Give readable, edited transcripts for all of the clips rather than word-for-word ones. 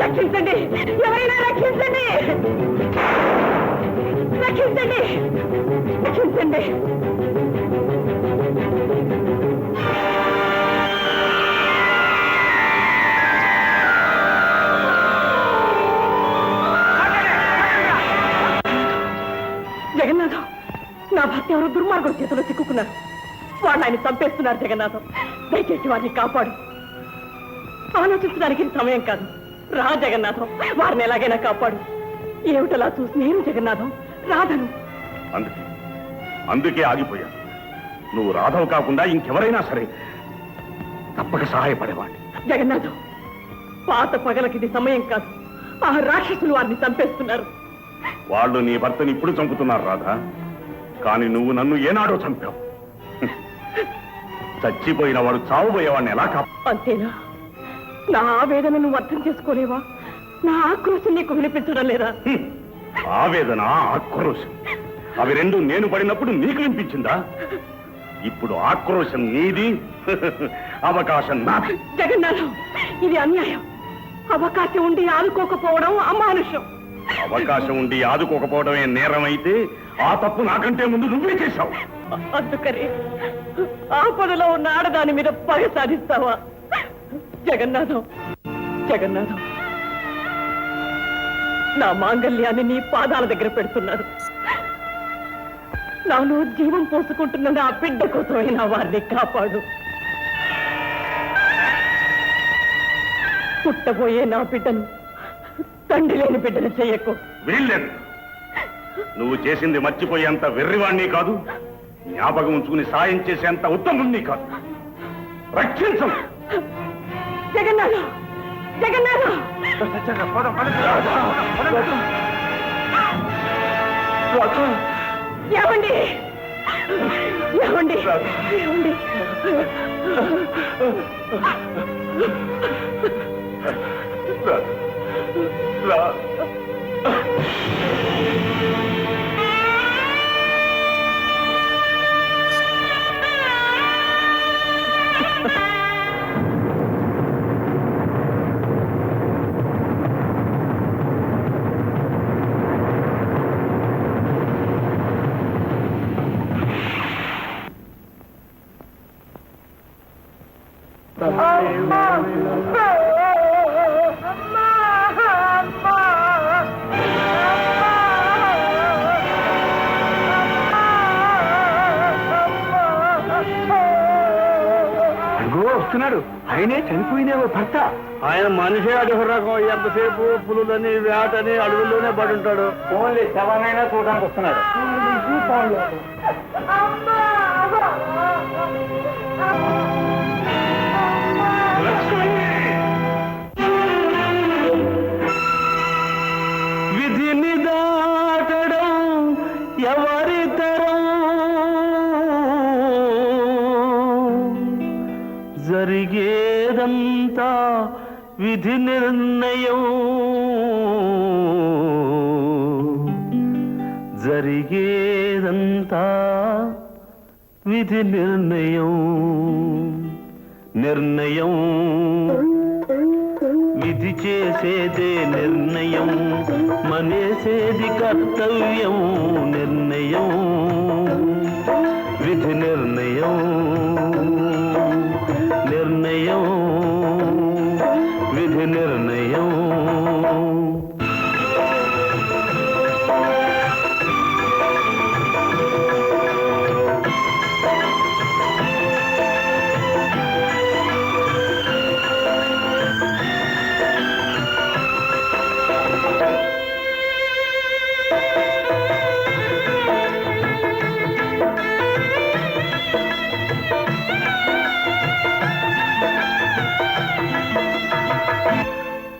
రక్షించండి, ఎవరైనా రక్షించండి, రక్షించండి, రక్షించండి. జగన్నాథం, నా భర్త ఎవరో దుర్మార్గం చేతిలో చిక్కుకున్నారు. వాళ్ళు ఆయన చంపేస్తున్నారు. జగన్నాథం, దయచేసి వారిని కాపాడు. ఆలోచించడానికి సమయం కాదు. రా జగన్నాథం, వారిని ఎలాగైనా కాపాడు. ఏమిటలా చూసి నేను జగన్నాథం రాధను. అందుకే ఆగిపోయాను. నువ్వు రాధవు కాకుండా ఇంకెవరైనా సరే తప్పక సహాయపడేవాడిని. జగన్నాథం, పాత పగలకిది సమయం కాదు. ఆ రాక్షసులు వారిని చంపేస్తున్నారు. వాళ్ళు నీ భర్తని ఇప్పుడు చంపుతున్నారు రాధా, కానీ నువ్వు నన్ను ఏనాడో చంపావు. చచ్చిపోయిన వాడు చావుపోయేవాడిని ఎలా అంతేనా? నా ఆవేదన నువ్వు అర్థం చేసుకోలేవా? నా ఆక్రోశం నీకు వినిపించడం లేదా? ఆవేదన, ఆక్రోశం అవి రెండు నేను పడినప్పుడు నీకు వినిపించిందా? ఇప్పుడు ఆక్రోశం నీది, అవకాశం నాది. జగన్నాథం, ఇది అన్యాయం. అవకాశం ఉండి ఆదుకోకపోవడం అమానుషం. అవకాశం ఉండి ఆదుకోకపోవడమే నేరం అయితే ఆ తప్పు నాకంటే ముందు నువ్వే చేశావు. అందుకని ఆపదలో ఉన్న ఆడదాని మీద పగ సాధిస్తావా? జగన్నాథం, జగన్నాథం, నా మాంగళ్యాన్ని నీ పాదాల దగ్గర పెడుతున్నారు. నాలో జీవం పోసుకుంటున్న నా బిడ్డ కోసమైనా వారిని కాపాడు. పుట్టబోయే నా బిడ్డను తండ్రి లేని బిడ్డను చెయ్యకు. వీల్లేదు. నువ్వు చేసింది మర్చిపోయేంత వెర్రివాణ్ణి కాదు, జ్ఞాపకం ఉంచుకుని సాయం చేసేంత ఉత్తముణ్ణి కాదు. రక్షించం. జగన్నాథం, జగన్నాథం, ఏమండి, ఏమండి, ఏమండి, వస్తున్నాడు. ఆయనే చనిపోయిన భర్త. ఆయన మనిషి అడుగు రకం. ఎంతసేపు పులులని వేటని అడవుల్లోనే పడి ఉంటాడు. ఓన్లీ శవనైనా చూడడానికి వస్తున్నాడు. విధిని దాటడం ఎవరి తరం, జరిగేదంతా విధి నిర్ణయం, జరిగేదంతా విధి నిర్ణయం. నిర్ణయం విధి చేసేదే నిర్ణయం, మనేసేది కర్తవ్యం. నిర్ణయం విధి నిర్ణయం, నిర్ణయం విధి నిర్ణయం.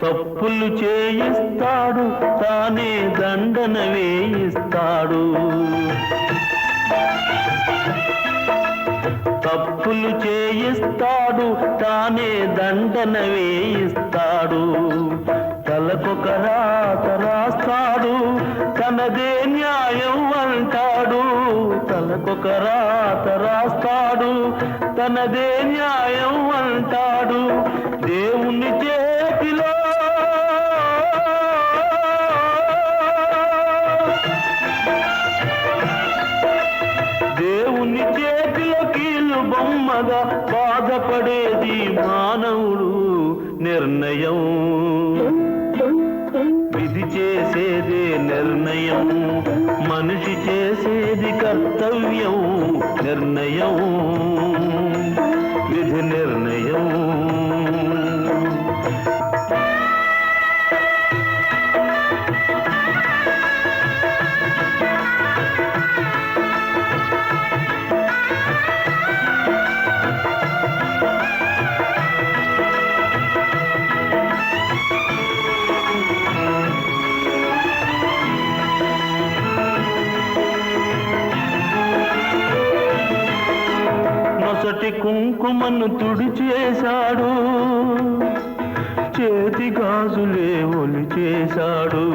తప్పులు చేయిస్తాడు, తానే దండన వేయిస్తాడు. తప్పులు చేయిస్తాడు, తానే దండన వేయిస్తాడు. తలకొక రాత రాస్తాడు, తనదే న్యాయం అంటాడు. తలకొక రాత రాస్తాడు, తనదే న్యాయం అంటాడు. దేవుని చేతిలో దేవుని చేతిలో కీలు బొమ్మగా బాధపడేది మానవుడు. నిర్ణయం విధి చేసేదే నిర్ణయం, మనిషి చేసేది కర్తవ్యం. నిర్ణయం విధి నిర్ణయం. నొసటి కుంకుమను తుడిచేశాడు, చేతి గాజులే ఒలి చేశాడు.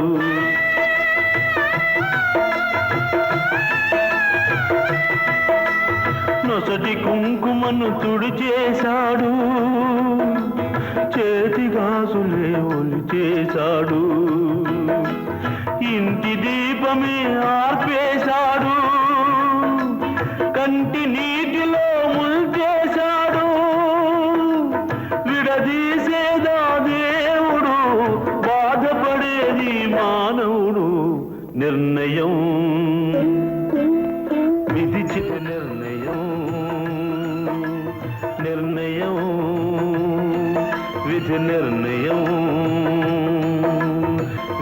నొసటి కుంకుమను తుడిచేశాడు, చేతి గాజులే ఒలి చేశాడు. ఇంటి దీపమే ఆర్పేశాడు, కంటి నీటిలో ముంచేశాడు. విడదీసేదా దేవుడు, బాధపడేది మానవుడు. నిర్ణయం విధిచిత నిర్ణయం, నిర్ణయం విధి నిర్ణయం,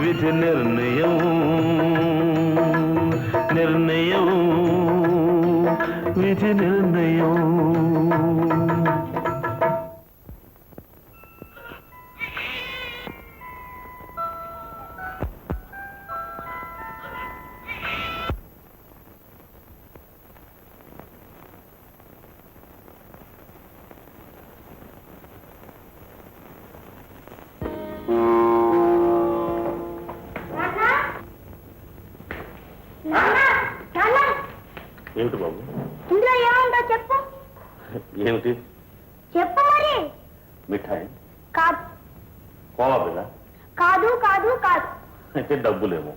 విధి నిర్ణయం, నిర్ణయం విధి నిర్ణయం. ఏమిటి? చెప్పు మరి. మిఠాయి? కాదు కోవా బిళ్ళ? కాదు కాదు కాదు. అయితే డబ్బులేమో?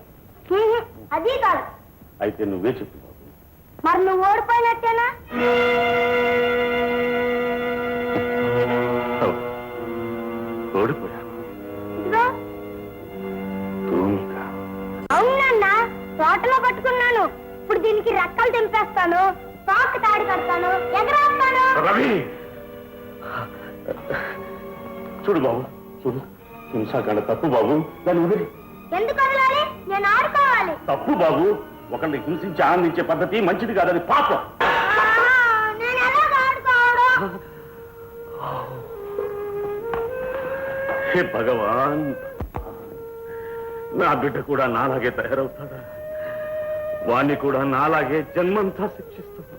అది కాదు. అయితే నువ్వే చెప్పు బాబు. మరి నువ్వు ఓడిపోయినట్టేనా? ఓడిపోయా? ఇదిగో. తూమిక? అవునన్నా, తోటలో పట్టుకున్నాను. ఇప్పుడు దీనికి రెక్కలు తెంపేస్తాను, పాకు తాడి కడతాను, ఎగరేస్తాను. రవి, చూడు బాబు, చూడు, హింసాకాండ తప్పు బాబు. దాన్ని వదిలి. ఎందుకు వదలాలి? నేను ఆడుకోవాలి. తప్పు బాబు. ఒకరిని హింసించి ఆనందించే పద్ధతి మంచిది కాదని పాపం. నేను ఎలాగ ఆడుకోవడం? హే భగవాన్, నా బిడ్డ కూడా నాలాగే తయారవుతాడా? వాణ్ణి కూడా నాలాగే జన్మంతా శిక్షిస్తాడు.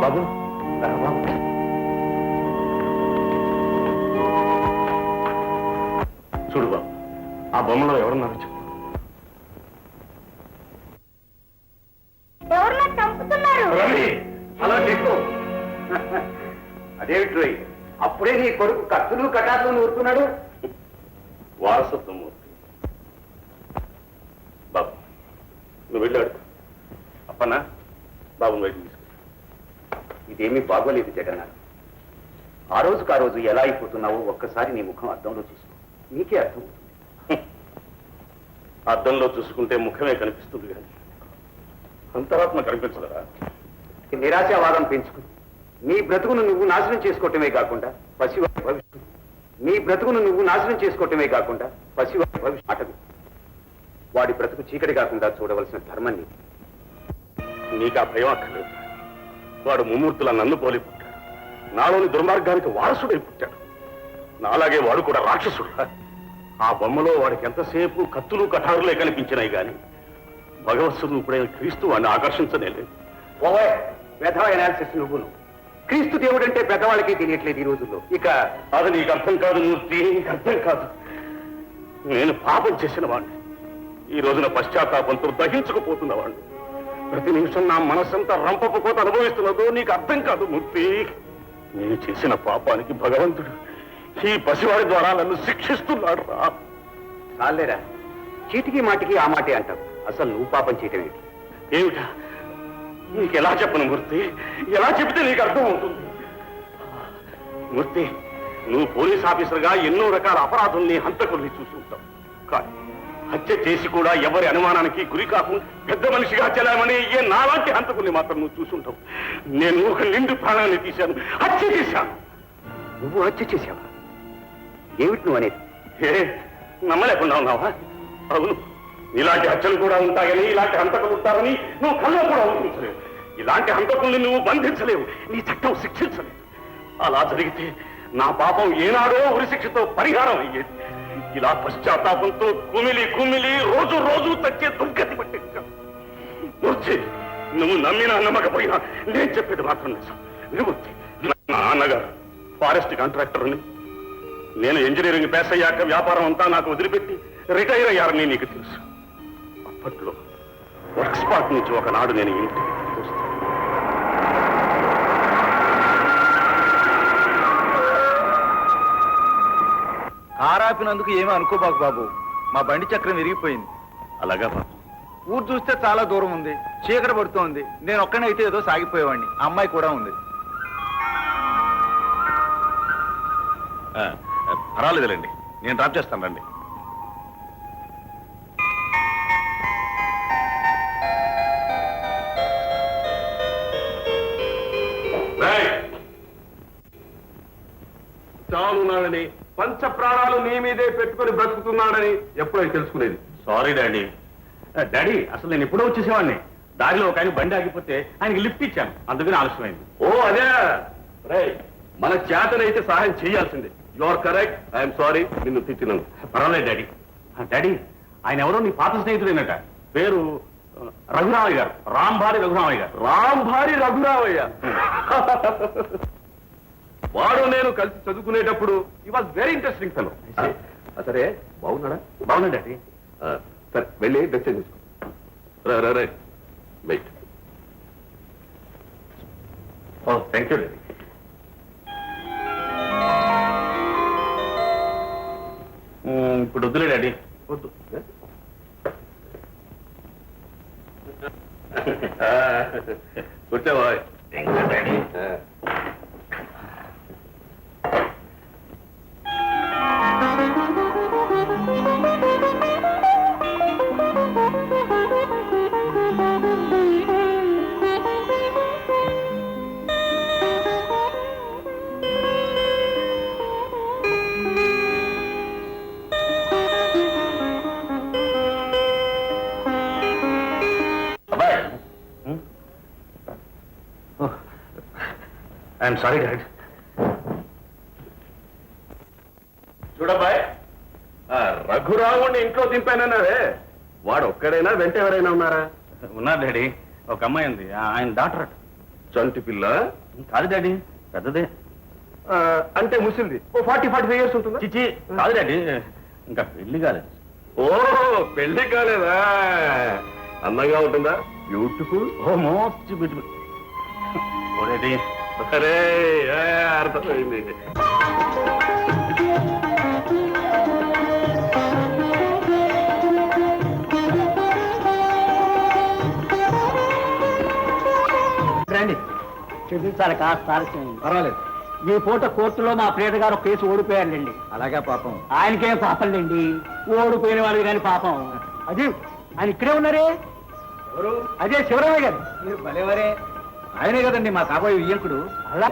బాబు, బాబు, చూడు బాబు, ఆ బొమ్మలో ఎవరున్నారు చెప్పు. ఎవరినో చంపుతున్నారు. రవి, అలా చెప్పు. అదేమిటి రోయ్, అప్పుడే నీ కొడుకు కత్తులు కటార్లు నూరుతున్నాడు. వారసత్వం మూర్తి. బాబు, నువ్వు వెళ్ళాడు. అప్పనా, బాబుని బయట తీసుకు. ఇదేమీ బాగోలేదు జగన్నాథ్. ఆ రోజు ఎలా అయిపోతున్నావో ఒక్కసారి నీ ముఖం అద్దంలో చూసుకో, నీకే అర్థం అవుతుంది. అద్దంలో చూసుకుంటే ముఖమే కనిపిస్తుంది కానీ అంతరాత్మ కనిపించదరా? నిరాశావాదం పెంచుకుని నీ బ్రతుకును నువ్వు నాశనం చేసుకోవటమే కాకుండా పసివాడి భవిష్యత్తు, నీ బ్రతుకును నువ్వు నాశనం చేసుకోవటమే కాకుండా పసివాడి భవిష్యత్తు ఆటలు. వాడి బ్రతుకు చీకటి కాకుండా చూడవలసిన ధర్మం నీది. నీకు ఆ భయం అక్కర్లేదు. వాడు ముమ్మూర్తుల నన్ను పోలి పుట్టాడు. నాలోని దుర్మార్గానికి వారసుడై పుట్టాడు. నాలాగే వాడు కూడా రాక్షసుడు. ఆ బొమ్మలో వాడికి ఎంతసేపు కత్తులు కఠారులే కనిపించినాయి కానీ భగవత్ స్వరూపుడైన క్రీస్తు వాడిని ఆకర్షించనేలేదు. ఓవే మెథడ్ అనాలిసిస్ నువ్వును. క్రీస్తు దేవుడు అంటే పెద్దవాళ్ళకి తెలియట్లేదు ఈ రోజుల్లో. ఇక అది నీకు అర్థం కాదు మూర్తి, నీకు అర్థం కాదు. నేను పాపం చేసిన వాడిని. ఈ రోజున పశ్చాత్తాపంతో దహించుకుపోతున్న వాడిని. ప్రతి నిమిషం నా మనస్సంతా రంపపోత అనుభవిస్తున్నదో నీకు అర్థం కాదు మూర్తి. నేను చేసిన పాపానికి భగవంతుడు ఈ పసివాడి ద్వారా నన్ను శిక్షిస్తున్నాడు రా. చాలేరా, చీటికి మాటికి ఆ మాటే అంటావు. అసలు నువ్వు పాపం చేయటం ఏంటి? ఏమిటా? నీకు ఎలా చెప్పను మూర్తి? ఎలా చెబితే నీకు అర్థం అవుతుంది? మూర్తి, నువ్వు పోలీస్ ఆఫీసర్గా ఎన్నో రకాల అపరాధుల్ని, హంతకుల్ని చూసి ఉంటావు. కానీ హత్య చేసి కూడా ఎవరి అనుమానానికి గురి కాకుండా పెద్ద మనిషిగా చెలామని ఏ నాలాంటి హంతకుల్ని మాత్రం నువ్వు చూసుంటావు. నేను ఒక నిండు ప్రాణాన్ని తీశాను, హత్య చేశాను. నువ్వు హత్య చేశావా? ఏమిటి నువ్వు అనేది? ఏ నమ్మలేకుండా ఉన్నావా? అవును, ఇలాంటి హత్యలు కూడా ఉంటాయని, ఇలాంటి హంతకులు ఉంటారని నువ్వు కల్లో కూడా ఊహించలేవు. ఇలాంటి హంతకుల్ని నువ్వు బంధించలేవు, నీ చట్టం శిక్షించలేదు. అలా జరిగితే నా పాపం ఏనాడో ఉరిశిక్షతో పరిహారం అయ్యేది. ఇలా పశ్చాత్తాపంతో కుమిలి కుమిలి రోజు రోజు తగ్గే దుర్గతి పట్టించావు. నువ్వు నమ్మినా నమ్మకపోయినా నేను చెప్పేది మాత్రం నిజం. వినుమూర్తి, నా నాన్నగారు ఫారెస్ట్ కాంట్రాక్టర్ని. నేను ఇంజనీరింగ్ పాస్ అయ్యాక వ్యాపారం అంతా నాకు వదిలిపెట్టి రిటైర్ అయ్యారని నీకు తెలుసు. అప్పట్లో వర్క్ స్పాట్ నుంచి ఒకనాడు నేను ఇంటికి వస్తాను. కారాపినందుకు ఏమీ అనుకోబాకు బాబు, మా బండి చక్రం విరిగిపోయింది. అలాగా బాబు? ఊరు చూస్తే చాలా దూరం ఉంది, చీకటి పడుతోంది. నేను ఒక్కనైతే ఏదో సాగిపోయేవాడిని. అమ్మాయి కూడా ఉంది. పర్వాలేదులేండి, నేను డ్రాప్ చేస్తాను రండి. చాలున్నాడని, పంచ ప్రాణాలు నీ మీదే పెట్టుకుని బ్రతుకుతున్నాడని ఎప్పుడై తెలుసుకునేది? Sorry daddy. డాడీ, అసలు నేను ఎప్పుడో వచ్చేసేవాడిని. దారిలో ఒక ఆయన బండి ఆగిపోతే ఆయనకి లిఫ్ట్ ఇచ్చాను, అందుకని ఆలస్యమైంది. ఓ అదే రైట్. మన చేతనైతే సహాయం చేయాల్సిందే. You are correct. I'm sorry నిన్ను తిట్టినాను. పర్వాలేదు డాడీ. డాడీ, ఆయన ఎవరో నీ పాత స్నేహితుడేనట. పేరు రఘురామయ్య గారు, రాంభారి రఘురామయ్య గారు. రాంభారి రఘురామయ్య. వాడు నేను కలిసి చదువుకునేటప్పుడు ఈ వాజ్ వెరీ ఇంట్రెస్టింగ్ ఫెలో. సరే, బాగున్నాడా? బాగున్నా డాడీ. సరే, వెళ్ళి డ్రెస్ చేసుకో. రే wait. Oh thank you daddy. ఇప్పుడు వద్దులే డాడీ, వద్దు. కూర్చోవా. I'm sorry dad. చూడబ్బాయ్, రఘురాముడిని ఇంట్లో దింపానన్నావే, వాడు ఒక్కడైనా వెంట ఎవరైనా ఉన్నారా? ఉన్నారు డాడీ, ఒక అమ్మాయి ఉంది, ఆయన డాక్టర్. చంటి పిల్ల కాదు డాడీ, పెద్దదే. అంటే ముసిల్ది, ఓ 40-45 ఇయర్స్ ఉంటుందా? చిచి కాదు డాడీ, ఇంకా పెళ్లి కాలేదు. ఓ పెళ్లి కాలేదా? అందంగా ఉంటుందా? బ్యూటిఫుల్. ఓ మోస్ట్ బ్యూటిఫుల్. ఓ డాడీ, అరే అర్థమైంది. రండి, చూపించాలి కాస్త ఆలస్యం. పర్వాలేదు. ఈ పూట కోర్టులో మా ప్రియత గారు ఒక కేసు ఓడిపోయారండి. అలాగే పాపం. ఆయనకేం పాపండి, ఓడిపోయిన వాళ్ళు కానీ పాపం. అదే ఆయన ఇక్కడే ఉన్నారే. ఎవరు? అదే శివరామయ్య గారు. మీరు భలేవరే. ఆయనే కదండి మా కాబోయే వియ్యంకుడు. అలా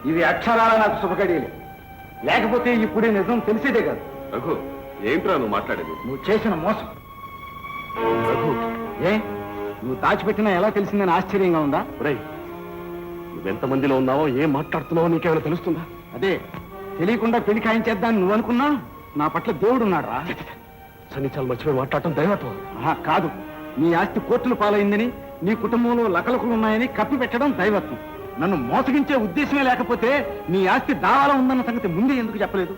ఇవి అక్షరాల నాకు శుభకడియలే, లేకపోతే ఇప్పుడు నిజం తెలిసేదే కాదు. రఘు, ఏంట్రా నువ్వు మాట్లాడేది? నువ్వు చేసిన మోసం. రఘు, ఏ నువ్వు దాచిపెట్టినా ఎలా తెలిసిందని ఆశ్చర్యంగా ఉందా? ఒరేయ్, నువ్వెంతమందిలో ఉన్నావో, ఏం మాట్లాడుతున్నావో నీకేమైనా తెలుస్తుందా? అదే తెలియకుండా పెళ్లి ఖాయించేద్దాన్ని నువ్వు అనుకున్నా, నా పట్ల దేవుడు ఉన్నాడు రా. సన్నిచాలు మర్చిపోయి మాట్లాడటం దైవత్వం. కాదు, నీ ఆస్తి కోర్టులు పాలైందని, నీ కుటుంబంలో లకలకులు ఉన్నాయని కప్పి పెట్టడం దైవత్వం. నన్ను మోసగించే ఉద్దేశమే లేకపోతే నీ ఆస్తి దావాలో ఉందన్న సంగతి ముందే ఎందుకు చెప్పలేదు?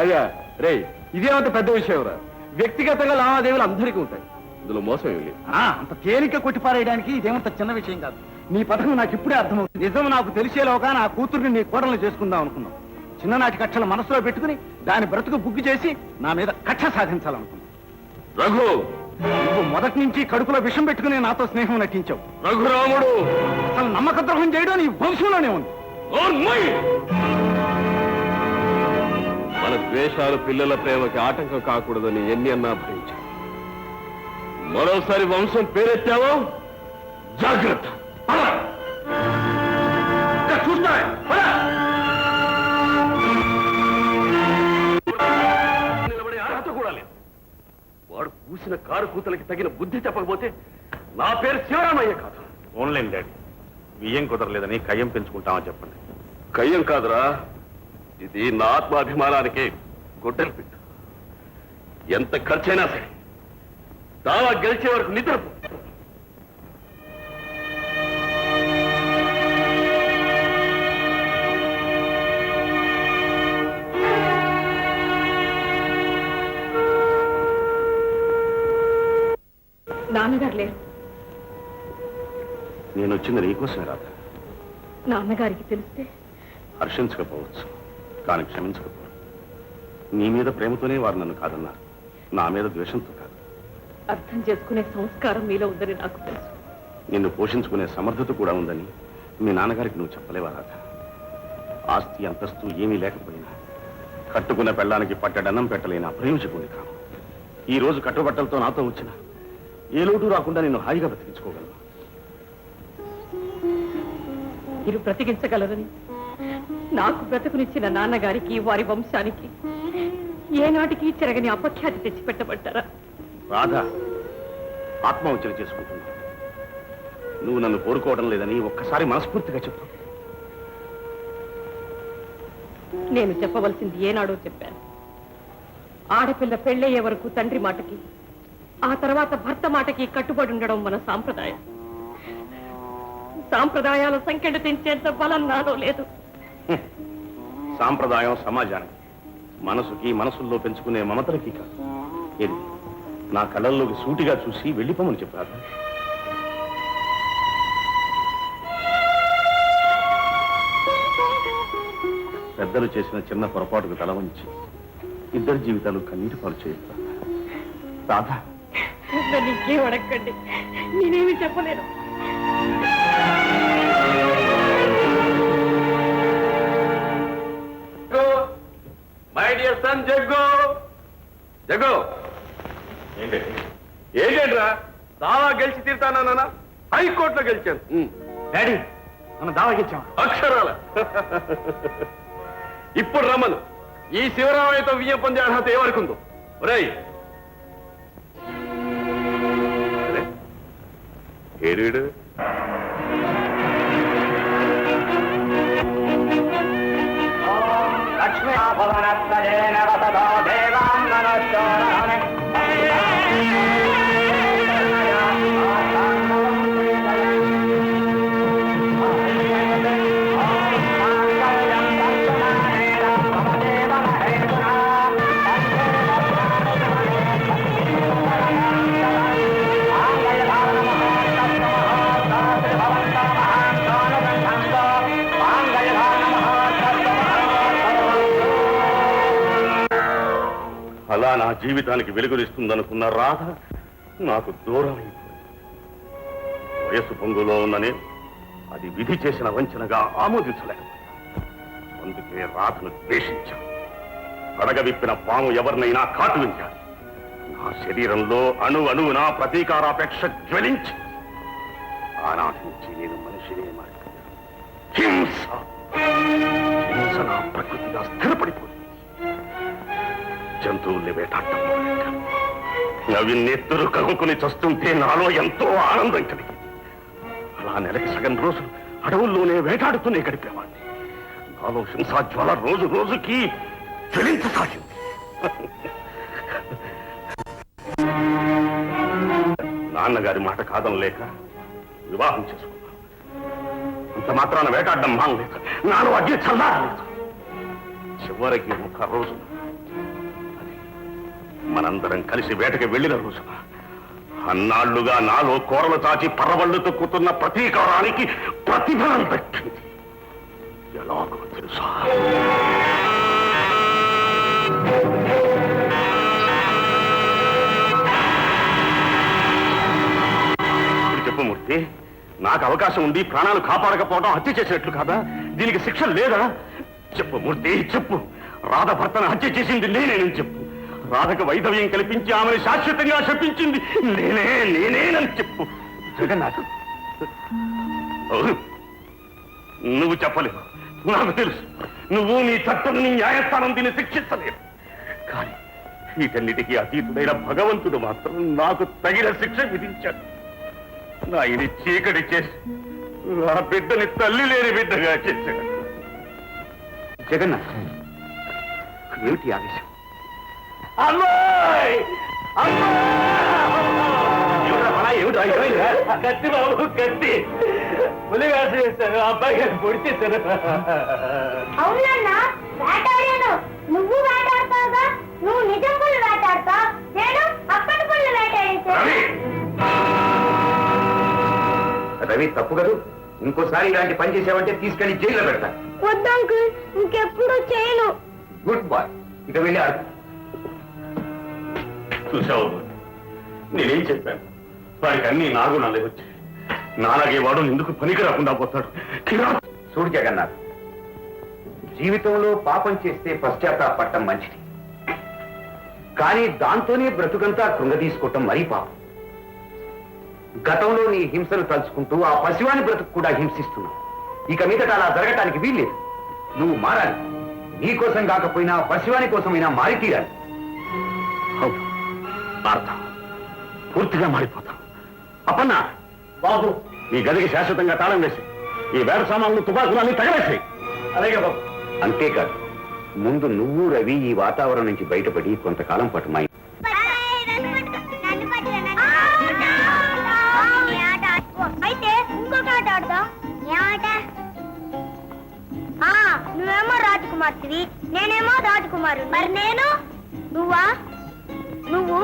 అయ్యా రే, ఇదేమంత పెద్ద విషయం రా. వ్యక్తిగతంగా లావాదేవీలు అందరికీ ఉంటాయి, ఇందులో మోసం ఏమి లేదు. అంత తేలిక కొట్టిపారేయడానికి ఇదేమంత చిన్న విషయం కాదు. నీ పథకం నాకు ఇప్పుడే అర్థమవుతుంది. నిజం నాకు తెలిసేలోగా నా కూతుర్ని నీ కోడలు చేసుకుందాం అనుకున్నాం. చిన్ననాటి కక్షలు మనసులో పెట్టుకుని దాని బ్రతుకు బుగ్గు చేసి నా మీద కక్ష సాధించాలనుకున్నాం. రఘు, నువ్వు మొదటి నుంచి కడుపులో విషం పెట్టుకుని నాతో స్నేహం నటించావు. రఘురాముడు అసలు నమ్మక ద్రోహం చేయడం నీ వంశంలోనే ఉంది. మన ద్వేషాలు పిల్లల ప్రేమకి ఆటంకం కాకూడదని ఎన్ని అన్నా భరించావు. మరోసారి వంశం పేరెత్తావో జాగ్రత్త. చూస్తా నిలబడే అర్హత కూడా లేదు. వాడు పూసిన కారు కూతలకి తగిన బుద్ధి చెప్పకపోతే నా పేరు శివరామయ్య కాదు. ఓన్లైన్ డాడీ, బియ్యం కుదరలేదని కయ్యం పెంచుకుంటామని చెప్పండి. కయ్యం కాదురా, ఇది నా ఆత్మాభిమానానికి గొడ్డలి పెట్టు. ఎంత ఖర్చైనా సరే దావా గెలిచే వరకు నిద్రపో. నాన్నగారు లేరు. నేను వచ్చింది నీకోసమే రాదా. నాన్నగారికి తెలిస్తే హర్షించకపోవచ్చు, కానీ క్షమించకపోవచ్చు. నీ మీద ప్రేమతోనే వారు నన్ను కాదన్నారు, నా మీద ద్వేషంతో కాదు. అర్థం చేసుకునే సంస్కారం మీలో ఉందని నాకు తెలుసు. నిన్ను పోషించుకునే సమర్థత కూడా ఉందని మీ నాన్నగారికి నువ్వు చెప్పలేవా రాధా. ఆస్తి అంతస్తు ఏమీ లేకపోయినా కట్టుకున్న పెళ్ళానికి పట్టడన్నం పెట్టలేని అప్రయోజకుని కాను. ఈ రోజు కట్టుబట్టలతో నాతో వచ్చిన ఏ లోటు రాకుండా నేను హాయిగా బ్రతికించుకోగలను. మీరు బ్రతికించగలరని నాకు బ్రతుకునిచ్చిన నాన్నగారికి, వారి వంశానికి ఏనాటికి చెరగని అపఖ్యాతి తెచ్చిపెట్టబడ్డారా? రాధా, ఆత్మహత్య చేసుకుంటున్నా. నువ్వు నన్ను కోరుకోవడం లేదని ఒక్కసారి మనస్ఫూర్తిగా చెప్పు. నేను చెప్పవలసింది ఏనాడో చెప్పాను. ఆడపిల్ల పెళ్ళయ్యే వరకు తండ్రి మాటకి, ఆ తర్వాత భర్త మాటకి కట్టుబడి ఉండడం మన సాంప్రదాయం. సాంప్రదాయాల సంఖ్యను తెంచేంత బలం నాలో లేదు. సాంప్రదాయం సమాజానికి, మనసుకి మనసుల్లో పెంచుకునే మమతలకి కాదు. ఏది నా కళ్ళల్లోకి సూటిగా చూసి వెళ్ళిపోమని చెప్పారు. పెద్దలు చేసిన చిన్న పొరపాటుకు తల వంచి ఇద్దరి జీవితాలు కన్నీటి పాలు చేస్తారు. రాధా, నన్ను ఇంకేం అడగండి, నేనేమి చెప్పలేను. My dear son Jaggu, Jaggu ఏంటంట్రా దావా గెలిచి తీరుతానా? హైకోర్టులో గెలిచాను. డాడీ, మనం దావా గెలిచాం. అక్షరాల ఇప్పుడు రమ్మను. ఈ శివరామయ్యతో విజయం పొందే అర్హత ఎవరికి ఉందో? ఒరేయ్ ఏడు లక్ష్మీ భవనస్తయేన వసతో దేవాన్ మనశ్చోరాని అలా నా జీవితానికి వెలుగునిస్తుందనుకున్న రాధ నాకు దూరం అయిపోయింది. వయస్సు పొంగులో ఉన్ననే అది విధి చేసిన వంచనగా ఆమోదించలేకపోయాను. అందుకే రాధను ద్వేషించాను. పడగ విప్పిన పాము ఎవరినైనా కాటు వించాలి. నా శరీరంలో అణువున ప్రతీకారాపేక్ష జ్వలించి ఆనాటి నుంచి నేను మనిషినే మారిపోయాను. హింస నా ప్రకృతిగా స్థిరపడిపోయింది. జంతువుల్ని వేటాడటం మొదలెట్టాను. అవి నెత్తురు కలుపుకుని చస్తుంటే నాలో ఎంతో ఆనందం కలిగింది. అలా నెలకి సగం రోజులు అడవుల్లోనే వేటాడుతూనే గడిపేవాడిని. నాలో హింసాజ్వాల రోజు రోజుకి జ్వలించసాగింది. నాన్నగారి మాట కాదనలేక వివాహం చేసుకున్నాను. అంత మాత్రాన వేటాడడం మానలేదు. నాలో అగ్ని చల్లారలేదు. చివరికి ఒక రోజు మనందరం కలిసి వేటకి వెళ్ళిన రోజున అన్నాళ్లుగా నాలో కూరలు తాచి పర్రవళ్లు తొక్కుతున్న ప్రతీకారానికి ప్రతిఫలం దక్కింది. ఎలాగో తెలుసా? ఇప్పుడు చెప్పు మూర్తి, నాకు అవకాశం ఉండి ప్రాణాలు కాపాడకపోవడం హత్య చేసినట్లు కాదా? దీనికి శిక్ష లేదా? చెప్పు మూర్తి, చెప్పు. రాధ భర్తను హత్య చేసింది నేనేనని చెప్పు. రాధకు వైధవ్యం కల్పించి ఆమెను శాశ్వతంగా శపించింది నేనేనని చెప్పు. జగన్నాథ్, నువ్వు చెప్పలేవు. నాకు తెలుసు, నువ్వు నీ చట్టం నీ న్యాయస్థానం దీన్ని శిక్షించలేవు. కానీ వీటన్నిటికీ అతీతుడైన భగవంతుడు మాత్రం నాకు తగిన శిక్ష విధించాడు. నాయని చీకటి చేసి నా బిడ్డని తల్లి లేని బిడ్డగా చేశాడు. జగన్నాథ్, ఏమిటి ఆవేశం? అమ్మాయి కత్తి బాబు, కత్తి పులిగాసు చేస్తారు. అబ్బాయి గారు పొడి చేస్తారు. అవునన్నా, వేటాడాను. నువ్వు వేటాడతావుగా. నువ్వు నిజం పుల్లు వేటాడతావు, నేను అప్పటి పుల్లు వేటాడేసాను. రవి, తప్పు కదూ. ఇంకోసారి ఇలాంటి పని చేసావంటే తీసుకెళ్లి జైల్లో పెడతా. వద్దు అంకుల్, ఇంకెప్పుడు చేయను. Good boy. ఇక వెళ్ళి ఆడు. చూసావు, నేనేం చెప్పాను? వాడికి అన్ని నాగుణాలే వచ్చాయి. నాలాగే వాడు ఎందుకు పనికి రాకుండా పోతాడు? చూడు జగన్నాథ్, జీవితంలో పాపం చేస్తే పశ్చాత్తాపడటం మంచిది. కానీ దాంతోనే బ్రతుకంతా కృంగదీసుకోవటం మరీ పాపం. గతంలో నీ హింసను తలుచుకుంటూ ఆ పసివాని బ్రతుకు కూడా హింసిస్తున్నావు. ఇక మీదట అలా జరగటానికి వీల్లేదు. నువ్వు మారాలి. నీ కోసం కాకపోయినా పసివాని కోసమైనా మారి తీరాలి. అవును, మారుతాం. పూర్తిగా మారిపోతాం. అప్పన్నా బాబు, ఈ గదికి శాశ్వతంగా తాళం వేసి ఈ వేట సామాన్లు తుపాకులన్నీ తగలేసి. అలాగే బాబు. అంతేకాదు, ముందు నువ్వు రవి ఈ వాతావరణం నుంచి బయటపడి కొంతకాలం పాటు మా అయితే ఇంకొక ఆట ఆడదాం. ఏమాట? నువ్వేమో రాజకుమార్తెవి, నేనేమో రాజకుమారు. మరి నేను? నువ్వా? నువ్వు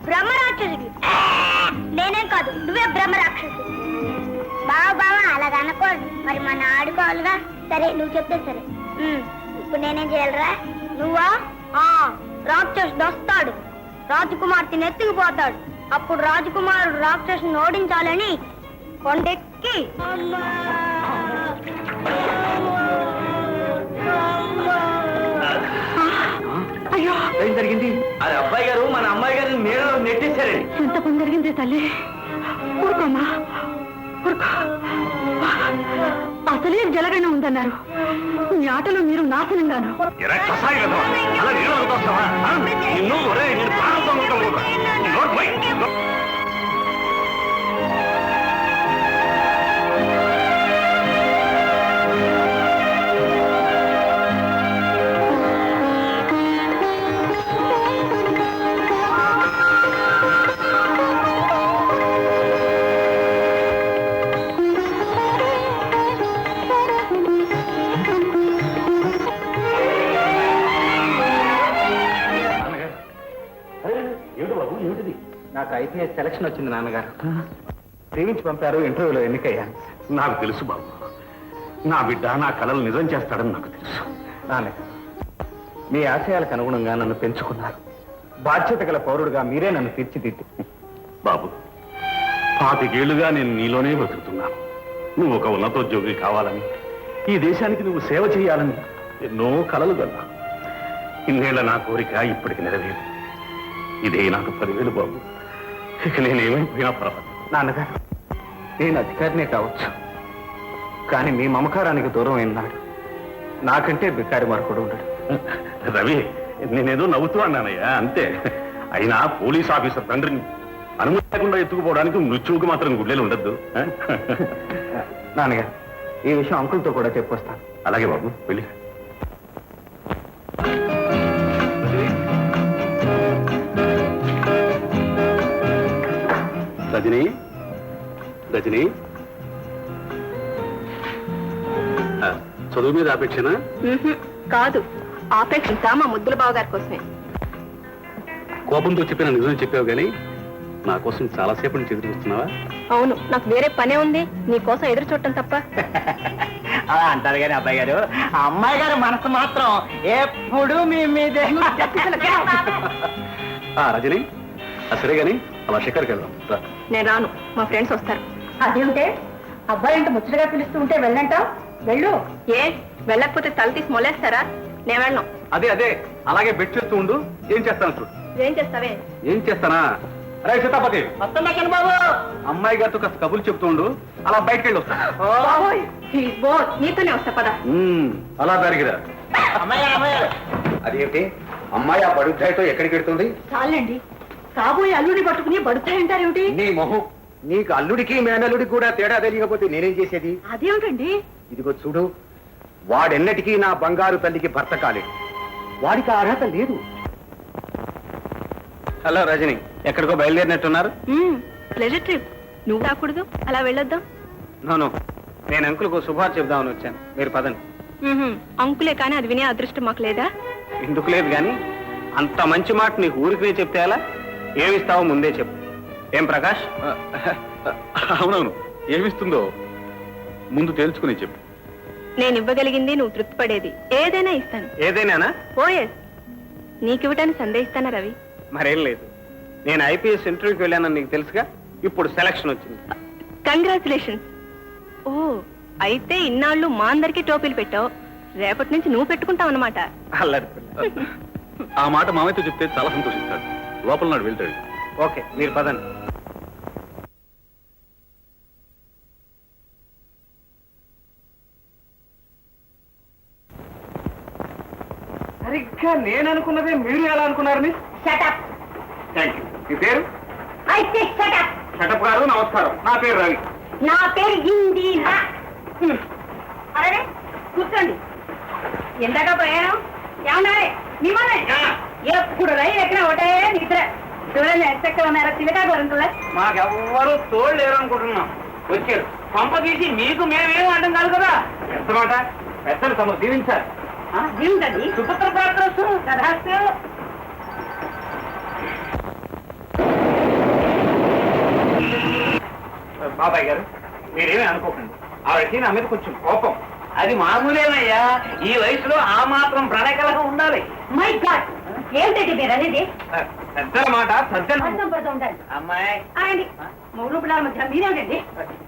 బ్రహ్మ రాక్షసుడు. నేనేం కాదు, నువ్వే బ్రహ్మ రాక్షసుడు. బావా అలాగ అనుకోదు, మరి మన ఆడుకోవాలిగా. సరే నువ్వు చెప్తే సరే. ఇప్పుడు నేనేం చేయాలరా? నువ్వా? రాక్షసుడు వస్తాడు, రాజకుమార్తెని ఎత్తుకుపోతాడు. అప్పుడు రాజకుమారుడు రాక్షసుని ఓడించాలని కొండెక్కి అయ్యో, ఏం జరిగింది? అది అబ్బాయి గారు మన అమ్మాయి గారిని నీళ్ళలో నెట్టేశారండి. ఎంత పని జరిగింది తల్లి. ఊరుకోమ్మా, ఊరుకో. అసలే జలగణ ఉందన్నారు. మీ ఆటలో మీరు నాశనంగాను. ఎరా కసాయి వెధవా, అలా నీళ్ళలో తోస్తావా? నిన్ను ఒరేయ్, నేను ప్రాణంతో ఉంటాను. నోరు పోయి. నాకు ఐపీఎస్ సెలక్షన్ వచ్చింది నాన్నగారు. ప్రేమించి పంపారు, ఇంటర్వ్యూలో ఎన్నికయ్యాను. నాకు తెలుసు బాబు, నా బిడ్డ నా కలలు నిజం చేస్తాడని నాకు తెలుసు. నాన్నగారు, మీ ఆశయాలకు అనుగుణంగా నన్ను పెంచుకున్నారు. బాధ్యత గల పౌరుడుగా మీరే నన్ను తీర్చిదిద్ది. బాబు, 25 ఏళ్లుగా నేను నీలోనే బ్రతుకుతున్నాను. నువ్వు ఒక ఉన్నతోద్యోగి కావాలని, ఈ దేశానికి నువ్వు సేవ చేయాలని ఎన్నో కలలు కన్నా. ఇన్నేళ్ల నా కోరిక ఇప్పటికి నెరవేరు. ఇదే నాకు 10,000 బాబు. ఇక నేనేమైపోయినా పర్వాలేదు. నాన్నగారు, నేను అధికారినే కావచ్చు, కానీ మీ మమకారానికి దూరం అయినాడు నాకంటే బికారి మరొకడు ఉండడు. రవి, నేనేదో నవ్వుతూ అన్నానయ్యా, అంతే. అయినా పోలీస్ ఆఫీసర్ తండ్రిని అనుమతి లేకుండా ఎత్తుకుపోవడానికి మృత్యువుకి మాత్రం గుడ్డేలు ఉండద్దు. నాన్నగారు, ఈ విషయం అంకుల్తో కూడా చెప్పొస్తాను. అలాగే బాబు, వెళ్ళి. రజని, రజని, చదువు మీద ఆపేక్షనా? కాదు, ఆపేక్ష మా ముద్దుల బావ గారి కోసమే. కోపంతో చెప్పిన నిజం చెప్పావు కానీ నా కోసం చాలాసేపు నుంచి ఎదురు చూస్తున్నావా? అవును, నాకు వేరే పనే ఉంది, నీ కోసం ఎదురు చూడటం తప్ప. అలా అంటారు కానీ అబ్బాయి గారు, ఆ అమ్మాయి గారి మనసు మాత్రం ఎప్పుడు మీ మీదే. రజని, సరే గాని అలా షికారుకి వెళ్దాం. నేను రాను, మా ఫ్రెండ్స్ వస్తారు. అదేమిటే అబ్బాయి అంటే ముచ్చటగా పిలుస్తూ ఉంటే వెళ్ళంటావు? వెళ్ళు. ఏ వెళ్ళకపోతే తల తీసి మొలేస్తారా? నేను వెళ్ళను. అదే అదే, అలాగే బెట్ చేస్తూ ఉండు. ఏం చేస్తాను చూడు. ఏం చేస్తావే? ఏం చేస్తానా? రే సీతాపతి, వస్తున్నా బాబు. అమ్మాయి గారితో కాస్త కబుర్లు చెప్తూ ఉండు. అలా బయటకు వెళ్ళి వస్తా. నీతోనే వస్తా పదా. అలా దారిగిరా. అమ్మాయి గారు, అమ్మాయి గారు. అదేమిటి అమ్మాయి ఆ బడుద్దాయితో ఎక్కడికి వెళ్తుంది? చాలండి, కాబోయే అల్లుడి పట్టుకుని బడుతాయంటారేమిటి? నీ మొహం, నీకు అల్లుడికి మేనల్లుడికి కూడా తేడా తెలియకపోతే నేనేం చేసేది? అదేమిటండి? ఇదిగో చూడు, వాడెన్నటికీ నా బంగారు తల్లికి భర్త కాలేదు. వాడికి ఆ అర్హత లేదు. హలో రజని, ఎక్కడికో బయలుదేరినట్టున్నారు? Pleasure trip. నువ్వు రాకూడదు, అలా వెళ్ళొద్దాం. నో, నేను అంకుల్కు శుభార్త చెప్దామని వచ్చాను. మీరు పదండి. అంకులే కానీ అది వినే అదృష్టం మాకు లేదా? ఎందుకు లేదు కానీ, అంత మంచి మాట నీకు ఊరికినే చెప్తే అలా? ఏమిస్తావో ముందే చెప్పు. ఏం ప్రకాష్? అవునవును, ఏమిస్తుందో ముందు తెలుసుకుని చెప్పు. నేను ఇవ్వగలిగింది నువ్వు తృప్తిపడేది ఏదైనా ఇస్తాను. ఏదైనానా? ఓఎస్. నీకు ఇవ్వటాన్ని సందేహిస్తానా రవి? మరేం లేదు. నేను ఐపీఎస్ ఇంటర్వ్యూకి వెళ్ళానని నీకు తెలుసుగా. ఇప్పుడు సెలక్షన్ వచ్చింది. కంగ్రాచులేషన్స్. ఓ, అయితే ఇన్నాళ్ళు మా అందరికీ టోపీలు పెట్టావు, రేపటి నుంచి నువ్వు పెట్టుకుంటావు అన్నమాట. అల్లరి. ఆ మాట మామయ్యతో చెప్తే చాలా సంతోషిస్తాడు. లోపల నాడు వెళ్తాడు. ఓకే, మీరు పదండి. సరిగ్గా నేను అనుకున్నదే మీరు ఎలా అనుకున్నారని? షటప్. Thank you. మీ పేరు? అయితే షటప్. షటప్ గారు, నమస్కారం. నా పేరు రవి. నా పేరు ఇందిరా. అరే కూర్చోండి. ఎందాక ప్రయాణం? ఏమన్నా మిమ్మల్ని ఎప్పుడు రైలు ఎక్కడ ఒకటే నిద్ర. చూడండి ఎంత ఉన్నారో తినగా ఉంటుందా? మాకెవ్వరూ తోడు లేరు అనుకుంటున్నాం. వచ్చారు పంప తీసి మీకు మేమేం అంటాం కాదు కదా. ఎంతమాట పెద్దలు తమ దీవించారు. ఏమిటండి? సుపుత్ర ప్రాప్తం కథాస్తు. బాబాయ్ గారు మీరేమీ అనుకోకండి ఆవిడకి నా మీద కొంచెం కోపం. అది మామూలేనయ్యా, ఈ వయసులో ఆ మాత్రం ప్రణయకలహం ఉండాలి. మై గాడ్ ఏమిటండి మీరు అనేది పెద్దల మాట సజ్జన. అర్థం పడుతూ ఉండాలి అమ్మాయి ఆయన మూడు పిల్లల మధ్య మీరేమిటండి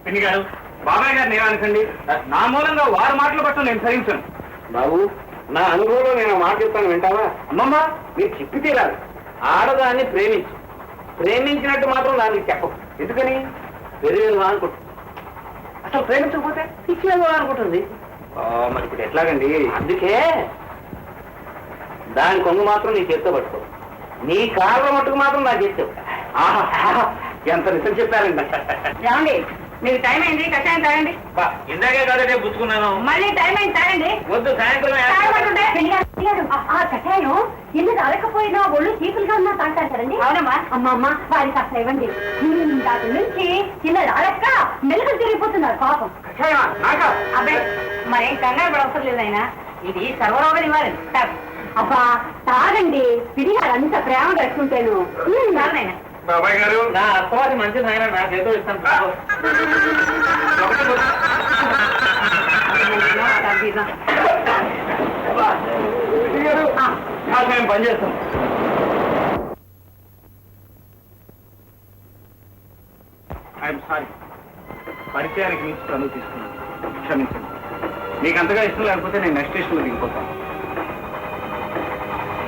పిన్ని గారు బాబాయ్ గారు ఏమనుకోండి, నా మూలంగా వారి మాటలు పట్టు నేను సహించాను. బాబు నా అనుభవంలో నేను మాట చెప్తాను వింటావా? అమ్మమ్మ మీరు చెప్పి తీరాలి. ఆడదాన్ని ప్రేమించు, ప్రేమించినట్టు మాత్రం దానికి చెప్పకు. ఎందుకని పెరిగేది అనుకుంటుంది. అసలు ప్రేమించకపోతే పిచ్చిగా అనుకుంటుంది. మరి ఇప్పుడు ఎట్లాగండి? అందుకే దాని కొంగు మాత్రం నీ చేత్తో పట్టుకో, నీ కాళ్ళ మట్టుకు మాత్రం నా చేత్తో. ఎంత నిజం చెప్పారండి. ఏమండి మీకు టైం అయింది, కషాయం తాగండి. ఇందాకే కాదే పుచ్చుకున్నాను. మళ్ళీ టైం అయింది, తాగండి. వద్దు, సాయంత్రం తాగమంటుంటే. ఆ కషాయం ఎందుకు అరకపోయినా ఒళ్ళు చీపులుగా ఉన్నా తాగుతారండి. అవునమ్మా. అమ్మ వారికి అసలు ఇవ్వండి. దాని నుంచి చిన్న అరక్క మెలుగు తిరిగిపోతున్నారు పాపం. అబ్బాయి మరేం కంగారు పడ అవసరం లేదు ఆయన, ఇది సర్వరోగ నివారణ. అబ్బా తాగండి, పిడిగారు అంత ప్రేమ కట్టుకుంటాను. బాబాయ్ గారు నా అత్తవాది మంచిది ఆయన, నాకేదో ఇస్తాను. మేము పనిచేస్తాం. ఐఎమ్ సారీ, పరిచయానికి మించి చదువు తీసుకున్నాను, క్షమించండి. మీకు అంతగా ఇష్టం లేకపోతే నేను నెక్స్ట్ స్టేషన్లో దిగిపోతాను.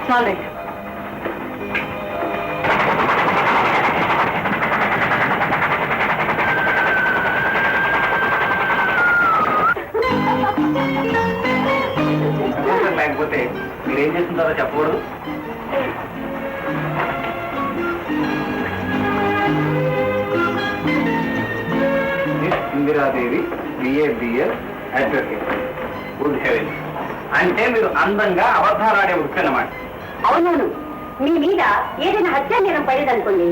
చాలు లేకపోతే మీరేం చేస్తుంటారో చెప్పకూడదు. Indiradevi BA advocate. Good haven. అంటే మీరు అందంగా అబద్ధాలాడే వృత్తి అన్నమాట. అవునవును, మీ మీద ఏదైనా హత్య నేరం పడేదనుకోండి,